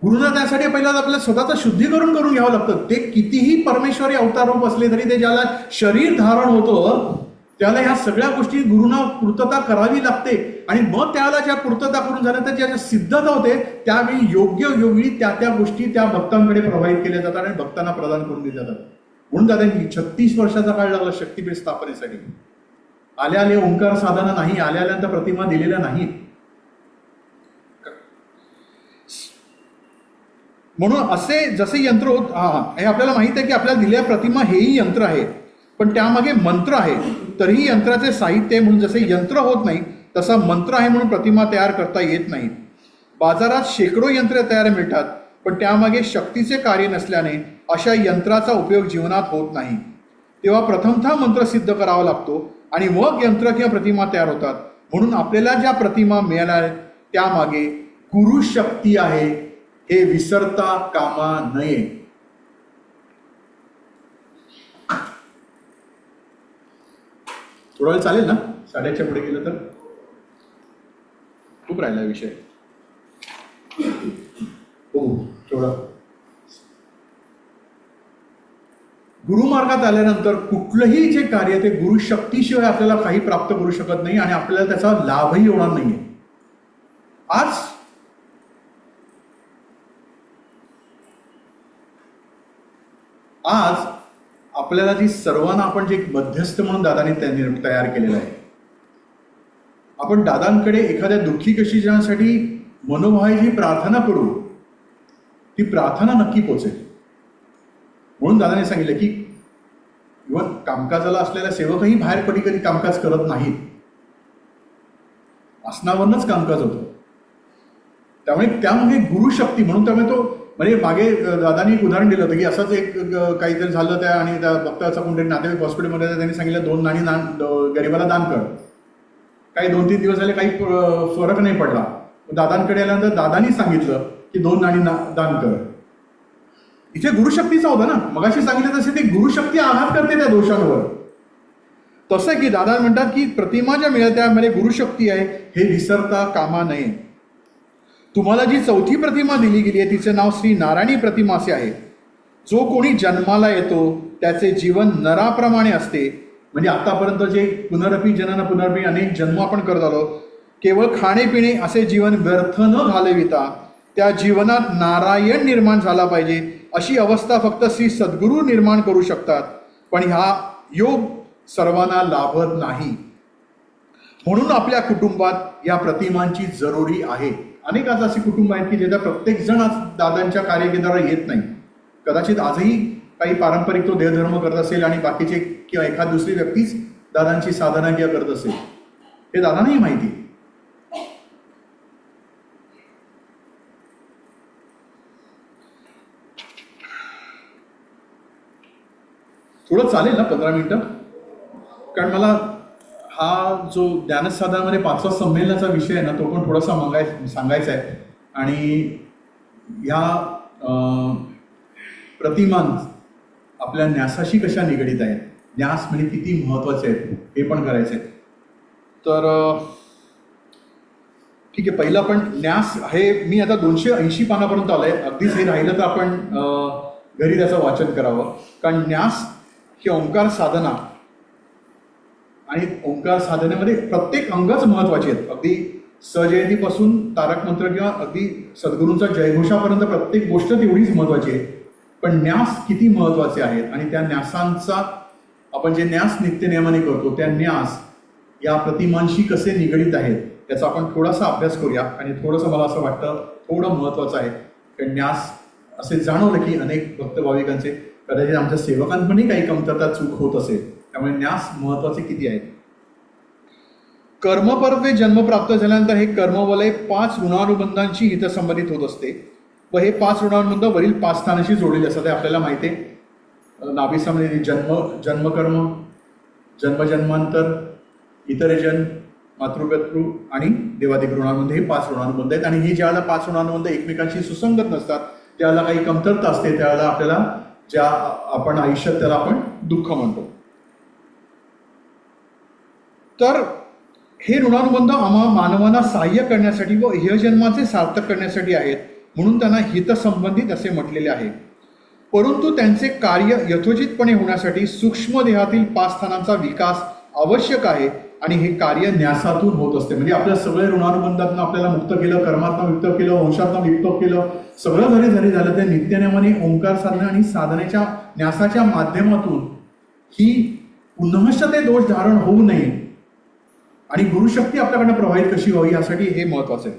गुरुना त्यासाठी पहिला आपल्याला स्वतःचं शुद्धीकरण करून घ्यावं लागतं. ते कितीही परमेश्वरी अवतार रूप असले तरी ते ज्याला शरीर धारण होतं त्याला ह्या सगळ्या गोष्टी गुरुना पूर्तता करावी लागते. आणि मग त्याला ज्या पूर्तता करून झाल्या तर ज्या सिद्धता होते त्यावेळी योग्य योगी त्या गोष्टी त्या भक्तांकडे प्रभावित केल्या जातात आणि भक्तांना प्रदान करून दिल्या जातात. म्हणून दादा 36 वर्षाचा काळ लागला शक्तीपीठ स्थापनेसाठी. आल्या आले ओंकार साधना नाही, आल्यानंतर प्रतिमा दिलेल्या नाहीत. म्हणून असे जसे यंत्र होत हे आपल्याला माहित आहे की आपल्याला दिलेल्या प्रतिमा हेही यंत्र आहे, पण त्यामागे मंत्र आहे. तरीही यंत्राचे साहित्य म्हणून जसे यंत्र होत नाही तसा मंत्र आहे म्हणून प्रतिमा तयार करता येत नाही. बाजारात शेकडो यंत्रे तयार मिळतात, पण त्यामागे शक्तीचे कार्य नसल्याने अशा यंत्राचा उपयोग जीवनात होत नाही. तेव्हा प्रथमतः मंत्र सिद्ध करावा लागतो आणि मग यंत्र किंवा प्रतिमा तयार होतात. म्हणून आपल्याला ज्या प्रतिमा मिळाल्या त्यामागे गुरुशक्ती आहे हे विसरता कामा नये. थोडा वेळ चालेल ना? 8:30च्या पुढे गेलं तर खूप राहिला विषय. हो थोडं. गुरुमार्गात आल्यानंतर कुठलंही जे कार्य ते गुरुशक्तीशिवाय आपल्याला काही प्राप्त करू शकत नाही आणि आपल्याला त्याचा लाभही होणार नाहीये. आज आपल्याला जी सर्वांना आपण जे मध्यस्थ म्हणून दादाने त्यांनी तयार केलेलं आहे, आपण दादांकडे एखाद्या दुःखी कशीसाठी मनोभावाची प्रार्थना करू, ती प्रार्थना नक्की पोचेल. म्हणून दादाने सांगितलं की इव्हन कामकाजाला असलेल्या सेवकही बाहेर कधी कामकाज करत नाहीत, आसनावरच कामकाज होतं. त्यामुळे त्यामध्ये गुरुशक्ती म्हणून त्यामुळे तो म्हणजे मागे दादानी एक उदाहरण दिलं होतं की असंच एक काहीतरी झालं त्या आणि त्या भक्ताचा कोणतरी नातेवाईक हॉस्पिटलमध्ये त्यांनी सांगितलं 2 नाणी गरिबाला दान कर. काही 2-3 दिवस झाले काही फरक नाही पडला. दादांकडे आल्यानंतर दादानी सांगितलं की 2 नाणी दान कर. इथे गुरुशक्तीचा होता ना, मगाशी सांगितलं तसे ते गुरुशक्ती आघात करते त्या दोषांवर. तसं की दादा म्हणतात की प्रतिमा ज्या मिळेल त्यामध्ये गुरुशक्ती आहे हे विसरता कामा नये. तुम्हाला जी 4थी प्रतिमा दिली गेली आहे तिचं नाव श्री नारायणी प्रतिमा असे आहे. जो कोणी जन्माला येतो त्याचे जीवन नराप्रमाणे असते. म्हणजे आतापर्यंत जे पुनरपी जनन पुनरपी अनेक जन्म आपण करत आलो, केवळ खाणेपिणे असे जीवन व्यर्थ न घालविता त्या जीवनात नारायण निर्माण झाला पाहिजे अशी अवस्था फक्त श्री सद्गुरू निर्माण करू शकतात. पण हा योग सर्वांना लाभत नाही. म्हणून आपल्या कुटुंबात या प्रतिमांची जरुरी आहे. अनेक आज अशी कुटुंब आहेत की ज्याचा प्रत्येक जण आज दादांच्या कार्यकेंद्रावर येत नाही. कदाचित आजही काही पारंपरिक तो देवधर्म करत असेल आणि बाकीचे किंवा एखाद दुसरी व्यक्तीच दादांची साधना किंवा करत असेल, हे दादांनाही माहिती. थोडं चालेल ना 15 मिनिटं? कारण मला हा जो ज्ञानसाधनामध्ये 5व्या संमेलनाचा विषय आहे ना, तो पण थोडासा सांगायचा आहे. आणि ह्या प्रतिमा आपल्या न्यासाशी कशा निगडीत आहेत, न्यास म्हणजे किती महत्त्वाचे आहेत हे पण करायचे आहेत. तर ठीक आहे, पहिलं आपण न्यास हे मी आता 280 पानापर्यंत आलोय. अगदीच हे राहिलं तर आपण घरी त्याचं वाचन करावं. कारण न्यास ही ओंकार साधना आणि ओंकार साधनेमध्ये प्रत्येक अंगच महत्वाचे आहेत. अगदी सजयतीपासून तारक मंत्र किंवा अगदी सद्गुरूंचा जयघोषापर्यंत प्रत्येक गोष्ट तेवढीच महत्वाची आहे. पण न्यास किती महत्वाचे आहेत आणि त्या न्यासांचा आपण जे न्यास नित्यनियमाने करतो त्या न्यास या प्रतिमांशी कसे निगडीत आहेत त्याचा आपण थोडासा अभ्यास करूया. आणि थोडंसं मला असं वाटतं थोडं महत्वाचं आहे. कारण न्यास असे जाणवलं की अनेक भक्त भाविकांचे कदाचित आमच्या सेवकांपणही काही कमतरता चूक होत असेल. त्यामुळे न्यास महत्वाचे किती आहेत. कर्मपर्वे जन्म प्राप्त झाल्यानंतर हे कर्मवलय 5 ऋणानुबंधांशी हितसंबंधित होत असते व हे 5 ऋणानुबंध वरील 5 स्थानाशी जोडलेले असतात. हे आपल्याला माहिती आहे. नाभिसामध्ये जन्मकर्म, जन्मजन्मांतर, इतर जन्म, मातृपितृ आणि देवादिक ऋणानुबंध हे 5 ऋणानुबंध आहेत. आणि हे ज्यावेळेला 5 ऋणानुबंध एकमेकांशी सुसंगत नसतात त्यावेळेला काही कमतरता असते, त्यावेळेला आपल्याला ज्या आपण आयुष्यात त्याला आपण दुःख म्हणतो. तर हे ऋणानुबंध आम्हा मानवांना सहाय्य करण्यासाठी व इहजन्माचे सार्थक करण्यासाठी आहेत म्हणून त्यांना हितसंबंधित असे म्हटलेले आहे. परंतु त्यांचे कार्य यथोचितपणे होण्यासाठी सूक्ष्म देहातील 5 स्थानांचा विकास आवश्यक आहे आणि हे कार्य न्यासातून होत असते. म्हणजे आपल्या सगळे ऋणानुबंधातून आपल्याला मुक्त केलं, कर्मातनं मुक्त केलं, वंशातनं मुक्त केलं, सगळं जरी झालं ते नित्यनेमाने ओंकार साधना आणि साधनेच्या न्यासाच्या माध्यमातून ही पुनश्च ते दोष धारण होऊ नये आणि गुरुशक्ती आपल्याकडनं प्रवाहित कशी व्हावी यासाठी हे महत्वाचं आहे.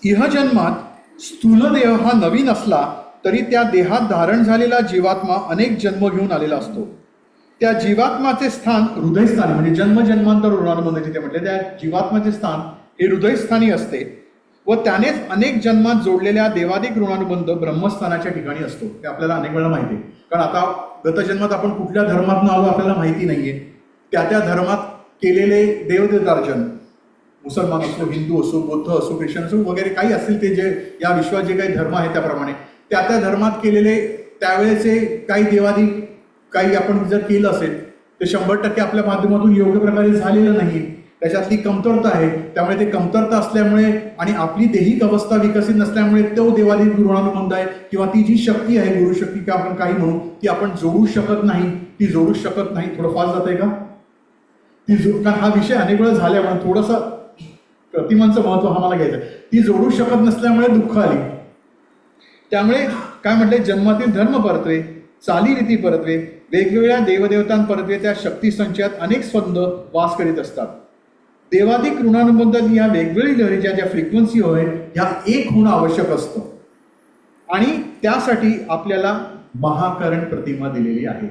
इहजन्मात स्थूल देह हा नवीन असला तरी त्या देहात धारण झालेला जीवात्मा अनेक जन्म घेऊन आलेला असतो. त्या जीवात्माचे स्थान हृदयस्थानी म्हणजे जन्मजन्मांतर ऋणानुबंध जिथे म्हटले त्या जीवात्माचे स्थान हे हृदयस्थानी असते व त्यानेच अनेक जन्मात जोडलेल्या देवादिक ऋणानुबंध ब्रह्मस्थानाच्या ठिकाणी असतो. हे आपल्याला अनेक वेळा माहिती आहे. कारण आता गतजन्मात आपण कुठल्या धर्मातून आलो आपल्याला माहिती नाहीये. त्या धर्मात केलेले देवदेवतार्चन मुसलमान असो, हिंदू असो, बौद्ध असो, ख्रिश्चन असो वगैरे काही असतील ते जे या विश्वात जे काही धर्म आहेत त्याप्रमाणे त्या धर्मात केलेले त्यावेळेचे काही देवादी काही आपण जर केलं असेल ते 100% आपल्या माध्यमातून योग्य प्रकारे झालेलं नाही, त्याच्यातली कमतरता आहे. त्यामुळे ते कमतरता असल्यामुळे आणि आपली दैहिक अवस्था विकसित नसल्यामुळे तो देवादी ऋणानुबंध आहे किंवा ती जी शक्ती आहे गुरुशक्ती किंवा आपण काही म्हणू ती आपण जोडू शकत नाही, ती जोडू शकत नाही. थोडं फास्ट जात आहे का ती कारण हा विषय अनेक वेळा झाल्यामुळे थोडंसं प्रतिमांचं महत्व हा मला घ्यायचं. ती जोडू शकत नसल्यामुळे दुःख आली. त्यामुळे काय म्हटले, जन्मातील धर्म परत्वे, चालीरीती परत्वे, वेगवेगळ्या देवदेवतांपरत्वे त्या शक्ती संचयात अनेक स्पंद वास करीत असतात. देवाधिक ऋणानुबंधात या वेगवेगळी लहरीच्या ज्या फ्रिक्वेन्सी होय ह्या एक होणं आवश्यक असतं आणि त्यासाठी आपल्याला महाकरण प्रतिमा दिलेली आहे.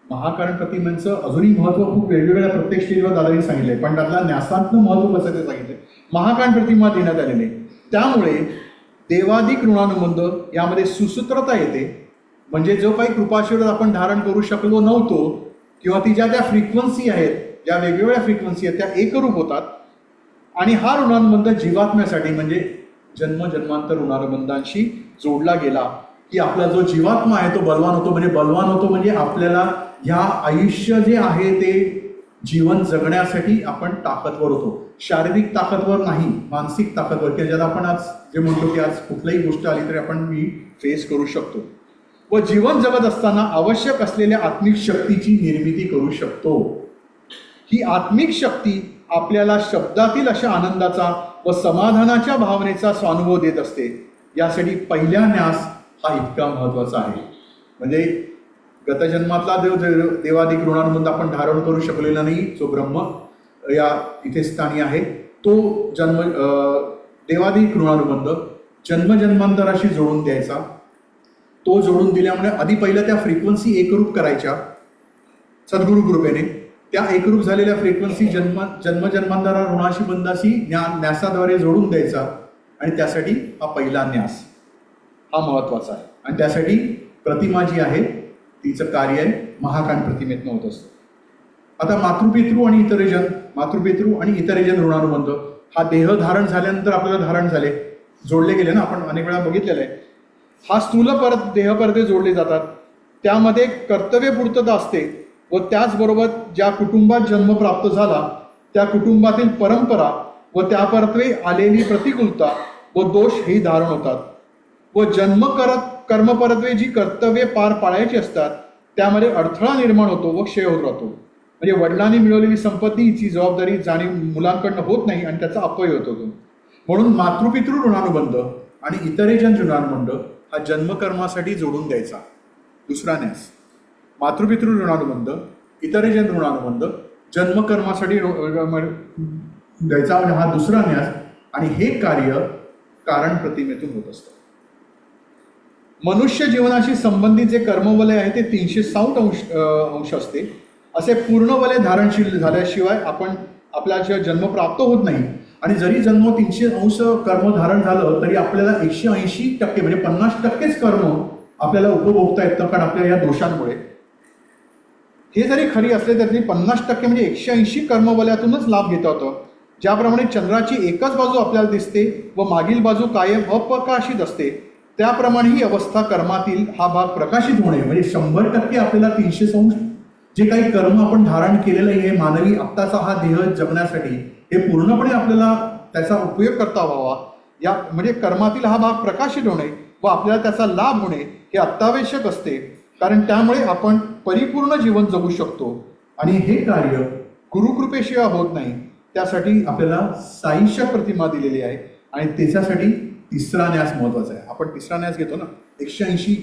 महाकरण प्रतिमेचं अजूनही महत्व खूप वेगवेगळ्या प्रत्येक स्टेजवर दादांनी सांगितलंय, पण त्यातला न्यासात्मक महत्व कसं ते सांगितलंय. महाकरण प्रतिमा देण्यात आलेले, त्यामुळे देवाधिक ऋणानुबंध यामध्ये सुसूत्रता येते. म्हणजे जो काही कृपाशीर्वाद आपण धारण करू शकलो नव्हतो किंवा ती ज्या फ्रिक्वेन्सी आहेत, ज्या वेगवेगळ्या फ्रिक्वेन्सी आहेत त्या एकरूप होतात आणि हा ऋणानुबंध जीवात्म्यासाठी म्हणजे जन्मजन्मांतर ऋणानुबंधांशी जोडला गेला की आपला जो जीवात्मा आहे तो बलवान होतो. म्हणजे बलवान होतो म्हणजे आपल्याला ह्या आयुष्य जे आहे ते जीवन जगण्यासाठी आपण ताकदवर होतो. शारीरिक ताकदवर नाही, मानसिक ताकदवर, की ज्याला आपण आज जे म्हणतो की आज कुठलीही गोष्ट आली तरी आपण मी फेस करू शकतो व जीवन जगत असताना आवश्यक असलेल्या आत्मिक शक्तीची निर्मिती करू शकतो. ही आत्मिक शक्ती आपल्याला शब्दातील अशा आनंदाचा व समाधानाच्या भावनेचा स्वानुभव देत असते. यासाठी पहिला न्यास हा इतका महत्वाचा आहे. म्हणजे गतजन्मातला देवाधिक ऋणानुबंध आपण धारण करू शकलेला नाही, जो ब्रह्म या इथे स्थानी आहे तो देवाधिक ऋणानुबंध जन्मजन्मांतराशी जोडून द्यायचा. तो जोडून दिल्यामुळे आधी पहिलं त्या फ्रिक्वेन्सी एकरूप करायच्या सद्गुरु कृपेने. त्या एकरूप झालेल्या फ्रिक्वेन्सी जन्मजन्मांतरा ऋणाशी बंधाशी न्यासाद्वारे जोडून द्यायचा आणि त्यासाठी हा पहिला न्यास हा महत्वाचा आहे. आणि त्यासाठी प्रतिमा जी आहे तिचं कार्य आहे महाकान प्रतिमेतनं होत असतं. आता मातृपितृ आणि इतरेजन, मातृपितृ आणि इतरेजन ऋणानुबंध हा देह धारण झाल्यानंतर आपल्याला धारण झाले, जोडले गेले ना, आपण अनेक वेळा बघितलेलं आहे. हा स्थूल देहपरते जोडले जातात, त्यामध्ये कर्तव्य पूर्तता असते व त्याचबरोबर ज्या कुटुंबात जन्म प्राप्त झाला त्या कुटुंबातील परंपरा व त्यापरत्वे आलेली प्रतिकूलता व दोष हे धारण होतात व कर्मपरत्वे जी कर्तव्ये पार पाडायची असतात त्यामध्ये अडथळा निर्माण होतो व क्षय होत राहतो. म्हणजे वडिलांनी मिळवलेली संपत्तीची जबाबदारी जाणीव मुलांकडनं होत नाही आणि त्याचा अपव्यय होतो. म्हणून मातृपितृ ऋणानुबंध आणि इतरेजन ऋणानुबंध हा जन्मकर्मासाठी जोडून द्यायचा. दुसरा न्यास मातृपितृ ऋणानुबंध, इतरेजन ऋणानुबंध जन्मकर्मासाठी द्यायचा म्हणजे हा दुसरा न्यास. आणि हे कार्य कारण प्रतिमेतून होत असतं. मनुष्य जीवनाशी संबंधित जे कर्मवलय आहे ते 360 अंश असते. असे पूर्ण वलय धारणशील झाल्याशिवाय आपल्याला जन्म प्राप्त होत नाही. आणि जरी जन्म 300 अंश कर्म धारण झालं तरी आपल्याला 180% म्हणजे 50%च कर्म आपल्याला उपभोगता येतं, कारण आपल्या या दोषांमुळे. हे जरी खरी असले तरी 50% म्हणजे 180 कर्मवलयातूनच लाभ घेता होतं. ज्याप्रमाणे चंद्राची एकच बाजू आपल्याला दिसते व मागील बाजू कायम अप्रकाशित असते, त्याप्रमाणे ही अवस्था कर्मातील हा भाग प्रकाशित होणे म्हणजे 100% आपल्याला 300 अंश जे काही कर्म आपण धारण केलेलं आहे मानवी आत्ताचा हा देह जगण्यासाठी हे पूर्णपणे आपल्याला त्याचा उपयोग करता व्हावा. या म्हणजे कर्मातील हा भाग प्रकाशित होणे व आपल्याला त्याचा लाभ होणे हे अत्यावश्यक असते, कारण त्यामुळे आपण परिपूर्ण जीवन जगू शकतो. आणि हे कार्य गुरुकृपेशिवाय होत नाही. त्यासाठी आपल्याला साईशा प्रतिमा दिलेली आहे आणि त्याच्यासाठी तिसरा न्यास महत्वाचा आहे. आपण तिसरा न्यास घेतो ना, 180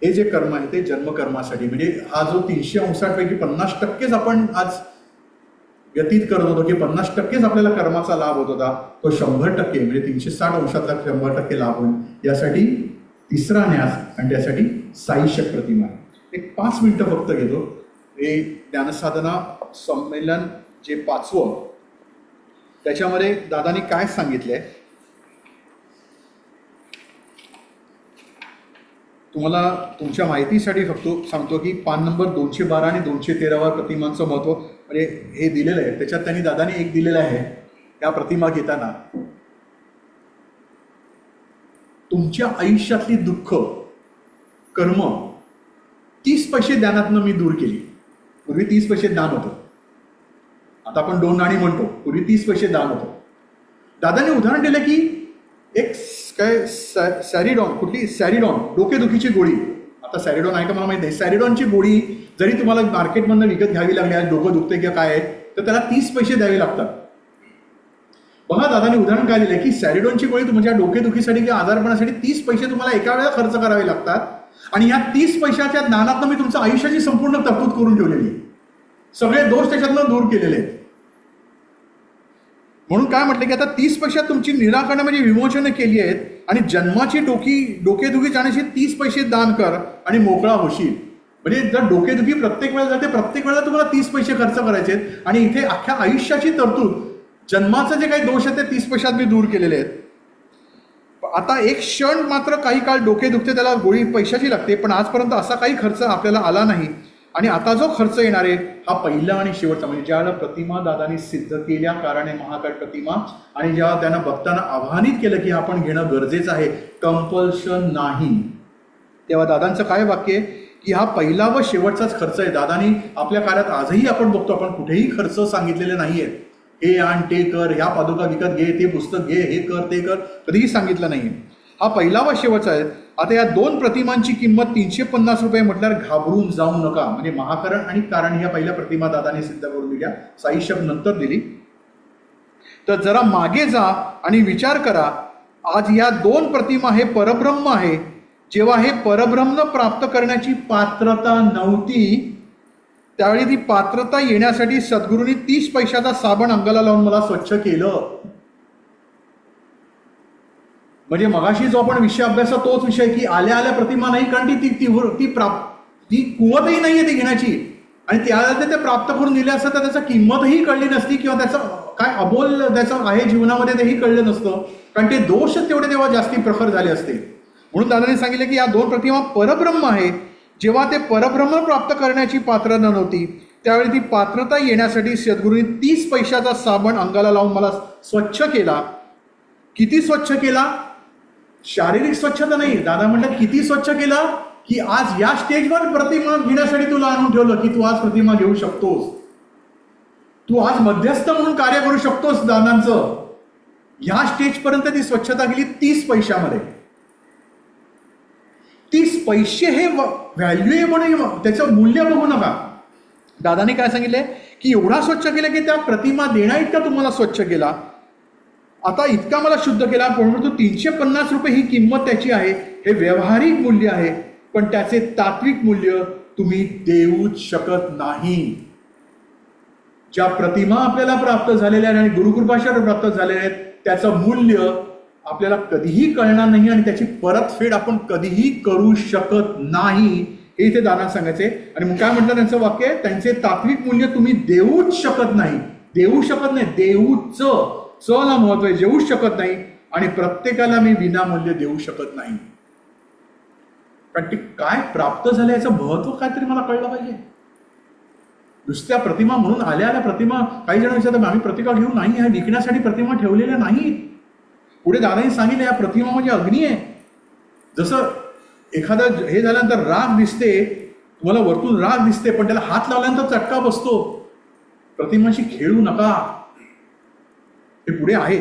हे जे कर्म आहे ते जन्मकर्मासाठी. म्हणजे हा जो 300 अंशांपैकी 50%च आपण आज व्यतीत करत होतो की 50%च आपल्याला कर्माचा लाभ होत होता, तो 100% म्हणजे 360 अंशातला 100% लाभ होईल. यासाठी तिसरा न्यास आणि त्यासाठी साईशक प्रतिमा आहे. एक 5 मिनिटं फक्त घेतो. हे ज्ञानसाधना संमेलन जे 5वं त्याच्यामध्ये दादानी काय सांगितलंय तुम्हाला तुमच्या माहितीसाठी फक्त सांगतो की पान नंबर 212 आणि 213 प्रतिमांचं महत्व म्हणजे हे दिलेलं आहे. त्याच्यात त्यांनी दादानी एक दिलेलं आहे या प्रतिमा घेताना तुमच्या आयुष्यातली दुःख, कर्म 30 पैसे दानातनं मी दूर केली. पूर्वी 30 पैसे दान होतं, आता आपण 2 नाणी म्हणतो, पूर्वी 30 पैसे दान होतं. दादाने उदाहरण दिलं की एक काय सॅरिडॉन, कुठली सॅरिडॉन, डोकेदुखीची गोळी. आता सॅरिडॉन आहे का मला माहिती नाही. सॅरिडॉनची गोळी जरी तुम्हाला मार्केटमधनं विकत घ्यावी लागली, आज डोकं दुखते किंवा काय आहे, तर त्याला 30 पैसे द्यावे लागतात. बघा दादाने उदाहरण काय दिलं की सॅरिडॉनची गोळी तुमच्या डोकेदुखीसाठी किंवा आजारपणासाठी 30 पैसे तुम्हाला एका वेळेला खर्च करावे लागतात. आणि ह्या 30 पैशाच्या दानातनं मी तुमच्या आयुष्याची संपूर्ण तरतूद करून ठेवलेली आहे. सगळे दोष त्याच्यातनं दूर केलेले आहेत. म्हणून काय म्हटलं की आता 30 पैशात तुमची निराकरण म्हणजे विमोचन केली आहेत आणि जन्माची डोकेदुखी जाण्याची 30 पैसे दान कर आणि मोकळा होशील. म्हणजे जर डोकेदुखी प्रत्येक वेळेला जाते, प्रत्येक वेळेला तुम्हाला 30 पैसे खर्च करायचे आहेत. आणि इथे अख्ख्या आयुष्याची तरतूद, जन्माचे जे काही दोष आहेत ते 30 पैशात मी दूर केलेले आहेत. आता एक क्षण मात्र काही काळ डोके दुखते, त्याला गोळी पैशाची लागते, पण आजपर्यंत असा काही खर्च आपल्याला आला नाही. आणि आता जो खर्च येणार आहे हा पहिला आणि शेवटचा. म्हणजे ज्यावेळेला प्रतिमा दादानी सिद्ध केल्या कारणे महाकाय प्रतिमा, आणि जेव्हा त्यांना बघताना आव्हानित केलं की आपण घेणं गरजेचं आहे, कंपल्शन नाही, तेव्हा दादांचं काय वाक्य आहे की हा पहिला व शेवटचाच खर्च आहे. दादानी आपल्या कार्यात आजही आपण बघतो, आपण कुठेही खर्च सांगितलेले नाहीये. हे आण, ते कर, ह्या पादुका विकत घे, ते पुस्तक घे, हे कर, ते कर, कधीही सांगितलं नाही. हा पहिला व शेवटचा आहे. आता या 2 प्रतिमांची किंमत 350 रुपये म्हटल्यावर घाबरून जाऊ नका. म्हणजे महाकरण आणि कारण ह्या पहिल्या प्रतिमा दादाने सिद्ध करून दिल्या, साई शब्द नंतर दिली. तर जरा मागे जा आणि विचार करा, आज या 2 प्रतिमा हे परब्रह्म आहे. जेव्हा हे परब्रह्म प्राप्त करण्याची पात्रता नव्हती, त्यावेळी ती पात्रता येण्यासाठी सद्गुरूंनी 30 पैशाचा साबण अंगाला लावून मला स्वच्छ केलं. म्हणजे मगाशी जो आपण विषय अभ्यासा तोच विषय की आल्या आल्या प्रतिमा नाही, कारण ती कुवतही नाहीये ती घेण्याची. आणि त्याला ते प्राप्त करून दिले असतं तर त्याचा किंमतही कळली नसती, किंवा त्याचं काय अबोल त्याचं आहे जीवनामध्ये तेही कळलं नसतं, कारण ते दोष तेवढे तेव्हा जास्ती प्रखर झाले असते. म्हणून दादाने सांगितलं की या 2 प्रतिमा परब्रह्म आहे. जेव्हा ते परब्रह्म प्राप्त करण्याची पात्रता नव्हती, त्यावेळी ती पात्रता येण्यासाठी सद्गुरूंनी 30 पैशाचा साबण अंगाला लावून मला स्वच्छ केला. किती स्वच्छ केला? शारीरिक स्वच्छता नाही. दादा म्हटलं किती स्वच्छ केला की आज या स्टेजवर प्रतिमा घेण्यासाठी तुला आणून ठेवलं की तू आज प्रतिमा घेऊ शकतोस, तू आज मध्यस्थ म्हणून कार्य करू शकतोस दादांचं. ह्या स्टेजपर्यंत ती स्वच्छता केली 30 पैशामध्ये. 30 पैसे हे व्हॅल्यू आहे म्हणून त्याचं मूल्य बघू नका. दादाने काय सांगितलंय की एवढा स्वच्छ केलं की त्या प्रतिमा देण्या इतका तुम्हाला स्वच्छ केला, आता इतका मला शुद्ध केला. परंतु 350 रुपये ही किंमत त्याची आहे, हे व्यावहारिक मूल्य आहे, पण त्याचे तात्विक मूल्य तुम्ही देऊच शकत नाही. ज्या प्रतिमा आपल्याला प्राप्त झालेल्या आहेत आणि गुरुकृपाशावर प्राप्त झालेल्या आहेत त्याचं मूल्य आपल्याला कधीही कळणार नाही आणि त्याची परतफेड आपण कधीही करू शकत नाही, हे इथे दादा सांगायचे. आणि मग काय म्हटलं त्यांचं वाक्य, त्यांचे तात्विक मूल्य तुम्ही देऊच शकत नाही. देऊ शकत नाही, देऊच चला महत्व आहे, देऊच शकत नाही. आणि प्रत्येकाला मी विनामूल्य देऊ शकत नाही, कारण ते काय प्राप्त झालं याचं महत्व काहीतरी मला कळलं पाहिजे. नुसत्या प्रतिमा म्हणून आल्या आल्या प्रतिमा, काही जण विचारतात आम्ही प्रतिमा घेऊन नाही, ह्या विकण्यासाठी प्रतिमा ठेवलेल्या नाहीत. पुढे दादांनी सांगितलं या प्रतिमा म्हणजे अग्नी आहे. जसं एखादं हे झाल्यानंतर राग दिसते, तुम्हाला वरतून राग दिसते, पण त्याला हात लावल्यानंतर चटका बसतो. प्रतिमाशी खेळू नका, हे पुढे आहे.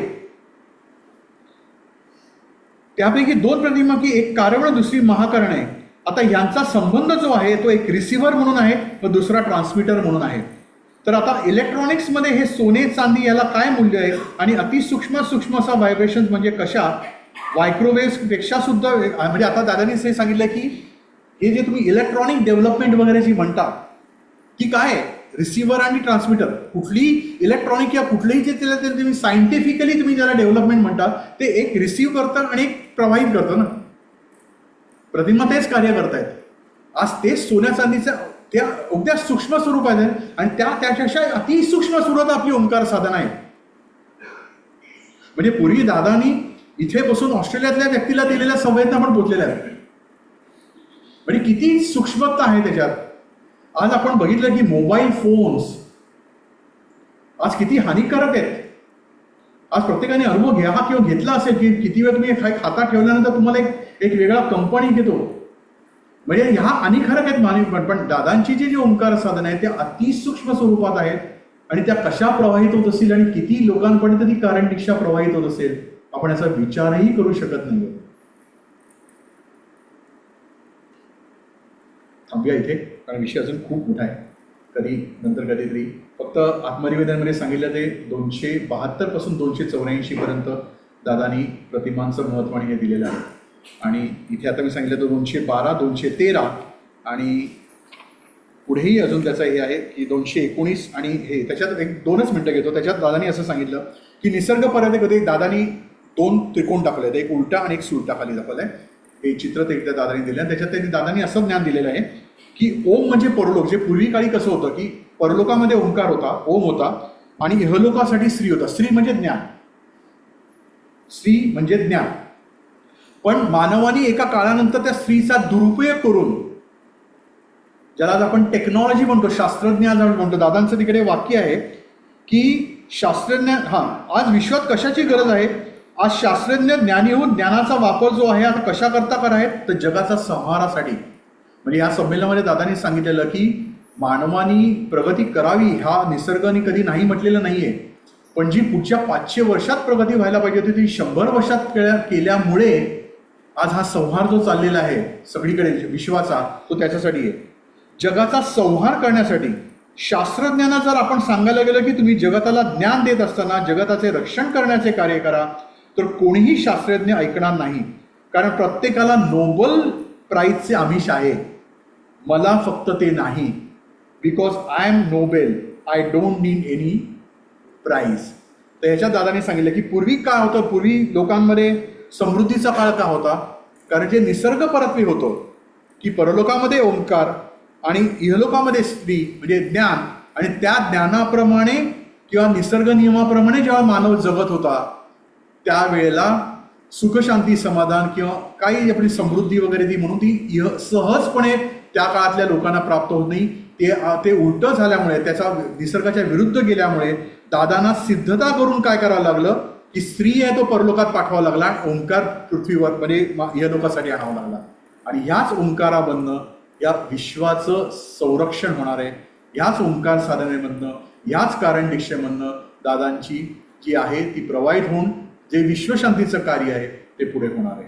त्यापैकी 2 प्रतिमा की एक कारण दुसरी महाकरण आहे. आता यांचा संबंध जो आहे तो एक रिसिव्हर म्हणून आहे व दुसरा ट्रान्समीटर म्हणून आहे. तर आता इलेक्ट्रॉनिक्समध्ये हे सोने चांदी याला काय मूल्य आहे आणि अतिसूक्ष्म असा व्हायब्रेशन म्हणजे कशा मायक्रोवेव्ह पेक्षा सुद्धा, म्हणजे आता दादानी हे सांगितलं की हे जे तुम्ही इलेक्ट्रॉनिक डेव्हलपमेंट वगैरे जी म्हणता की काय रिसिव्हर आणि ट्रान्समीटर, कुठली इलेक्ट्रॉनिक या कुठलेही जे तुम्ही सायंटिफिकली तुम्ही ज्याला डेव्हलपमेंट म्हणता ते एक रिसिव्ह करतं आणि एक प्रोव्हाइड करतं ना. प्रतिमा तेच कार्य करतायत. आज तेच सोन्या चांदीचं त्या अगदी सूक्ष्म स्वरूपात आहे आणि त्यापेक्षा अतिसूक्ष्म स्वरूपात आपली ओंकार साधना आहे. म्हणजे पूर्वी दादानी इथे बसून ऑस्ट्रेलियातल्या व्यक्तीला दिलेल्या संवेदना पण पोचलेल्या आहेत. म्हणजे किती सूक्ष्मता आहे त्याच्यात. आज आपण बघितलं की मोबाईल फोन्स आज किती हानिकारक आहेत. आज प्रत्येकाने अनुभव घ्या किंवा घेतला असेल की किती वेळ तुम्ही खाता ठेवल्यानंतर तुम्हाला एक वेगळा कंपनी घेतो. म्हणजे ह्या हानिकारक आहेत मानवी, पण दादांची जी ओंकार साधन आहे ते अतिसूक्ष्म स्वरूपात आहेत आणि त्या कशा प्रवाहित होत असतील आणि किती लोकांपर्यंत ती कारण दीक्षा प्रवाहित होत असेल आपण याचा विचारही करू शकत नाही. थांबूया इथे, कारण विषय अजून खूप मोठा आहे. नंतर कधीतरी फक्त आत्मनिवेदनमध्ये सांगितलं ते 272 पासून 284 पर्यंत दादानी प्रतिमांचं महत्व आणि हे दिलेलं आहे. आणि इथे आता मी सांगितलं तर 212, 213 आणि पुढेही अजून त्याचं हे आहे की 219 आणि हे त्याच्यात एक 2च मिनटं घेतो. त्याच्यात दादानी असं सांगितलं की निसर्ग पर्यंत दादानी 2 त्रिकोण टाकले आहेत, एक उलटा आणि एक सुलटा खाली दाखवलं आहे. हे चित्र ते एकदा दादानी दिलं आणि त्याच्यात त्यांनी दादानी असं ज्ञान दिलेलं आहे की ओम म्हणजे परलोक. जे पूर्वी काळी कसं होतं की परलोकामध्ये ओंकार होता, ओम होता आणि इहलोकासाठी श्री होता. श्री म्हणजे ज्ञान, श्री म्हणजे ज्ञान. पण मानवाने एका काळानंतर त्या स्त्रीचा दुरुपयोग करून, ज्याला आज आपण टेक्नॉलॉजी म्हणतो, शास्त्रज्ञ म्हणतो, दादांचं तिकडे वाक्य आहे की शास्त्रज्ञ आज विश्वात कशाची गरज आहे. आज शास्त्रज्ञ ज्ञानी होऊन ज्ञानाचा वापर जो आहे आता कशा करता करायत तर जगाचा संहारासाठी. म्हणजे या संमेलनामध्ये दादांनी सांगितलेलं की मानवानी प्रगती करावी, हा निसर्गाने कधी नाही म्हटलेलं नाहीये, पण जी पुढच्या 500 वर्षात प्रगती व्हायला पाहिजे होती ती 100 वर्षात केल्यामुळे आज हा संहार जो चाललेला आहे सगळीकडे विश्वाचा, तो त्याच्यासाठी आहे. जगाचा संहार करण्यासाठी शास्त्रज्ञांना जर आपण सांगायला गेलं की तुम्ही जगताला ज्ञान देत असताना जगताचे रक्षण करण्याचे कार्य करा, तर कोणीही शास्त्रज्ञ ऐकणार नाही. कारण प्रत्येकाला नोबल प्राईजचे आमिष आहे. मला फक्त ते नाही, because I am Nobel, I don't need any prize. तर ह्याच्यात दादाने सांगितलं की पूर्वी काय होतं, पूर्वी लोकांमध्ये समृद्धीचा काळ का होता, कारण जे निसर्ग परत्वे होतं की परलोकामध्ये ओंकार आणि इहलोकामध्ये स्त्री म्हणजे ज्ञान, आणि त्या ज्ञानाप्रमाणे किंवा निसर्ग नियमाप्रमाणे जेव्हा मानव जगत होता त्यावेळेला सुखशांती समाधान किंवा काही आपली समृद्धी वगैरे ती म्हणून ती सहजपणे त्या काळातल्या लोकांना प्राप्त होत नाही. ते उलटं झाल्यामुळे, त्याचा निसर्गाच्या विरुद्ध गेल्यामुळे दादांना सिद्धता करून काय करावं लागलं की स्त्री आहे तो परलोकात पाठवावा लागला आणि ओंकार पृथ्वीवर म्हणजे इहलोकासाठी आणावा लागला. आणि ह्याच ओंकारामधनं या विश्वाचं संरक्षण होणार आहे. ह्याच ओंकार साधनेमधनं, ह्याच कारण दीक्षेमधनं दादांची जी आहे ती प्रवाहित होऊन जे विश्वशांतीचं कार्य आहे ते पुढे होणार आहे.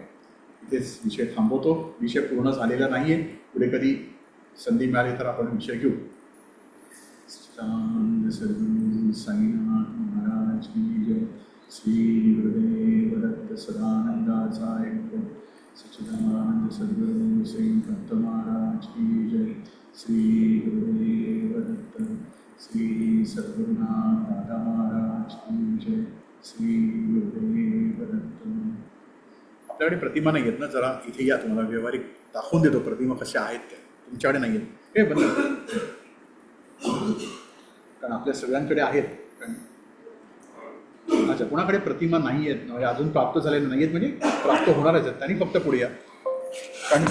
इथेच विषय थांबवतो. विषय पूर्ण झालेला नाही आहे. पुढे कधी संधी मिळाली तर आपण विषय घेऊ. साईनाथ महाराज की जय. श्री गुरुदेव दत्त सदानंदाचा सच्चिदानंद सद्गुरू श्री दत्त महाराज की जय. श्री गुरुदेव दत्त श्री सद्गुरुनाथ दादा महाराज की जय. श्री गुरुदेव दत्त. आपल्याकडे प्रतिमा नाही आहेत ना, जरा इथे या, तुम्हाला व्यवहारिक दाखवून देतो प्रतिमा कशा आहेत त्या. तुमच्याकडे नाही आहेत हे बंद, कारण आपल्या सगळ्यांकडे आहेत. अच्छा, कोणाकडे प्रतिमा नाही आहेत म्हणजे अजून प्राप्त झालेल्या नाही आहेत म्हणजे प्राप्त होणारच आहेत, त्यांनी फक्त पुढे या. कारण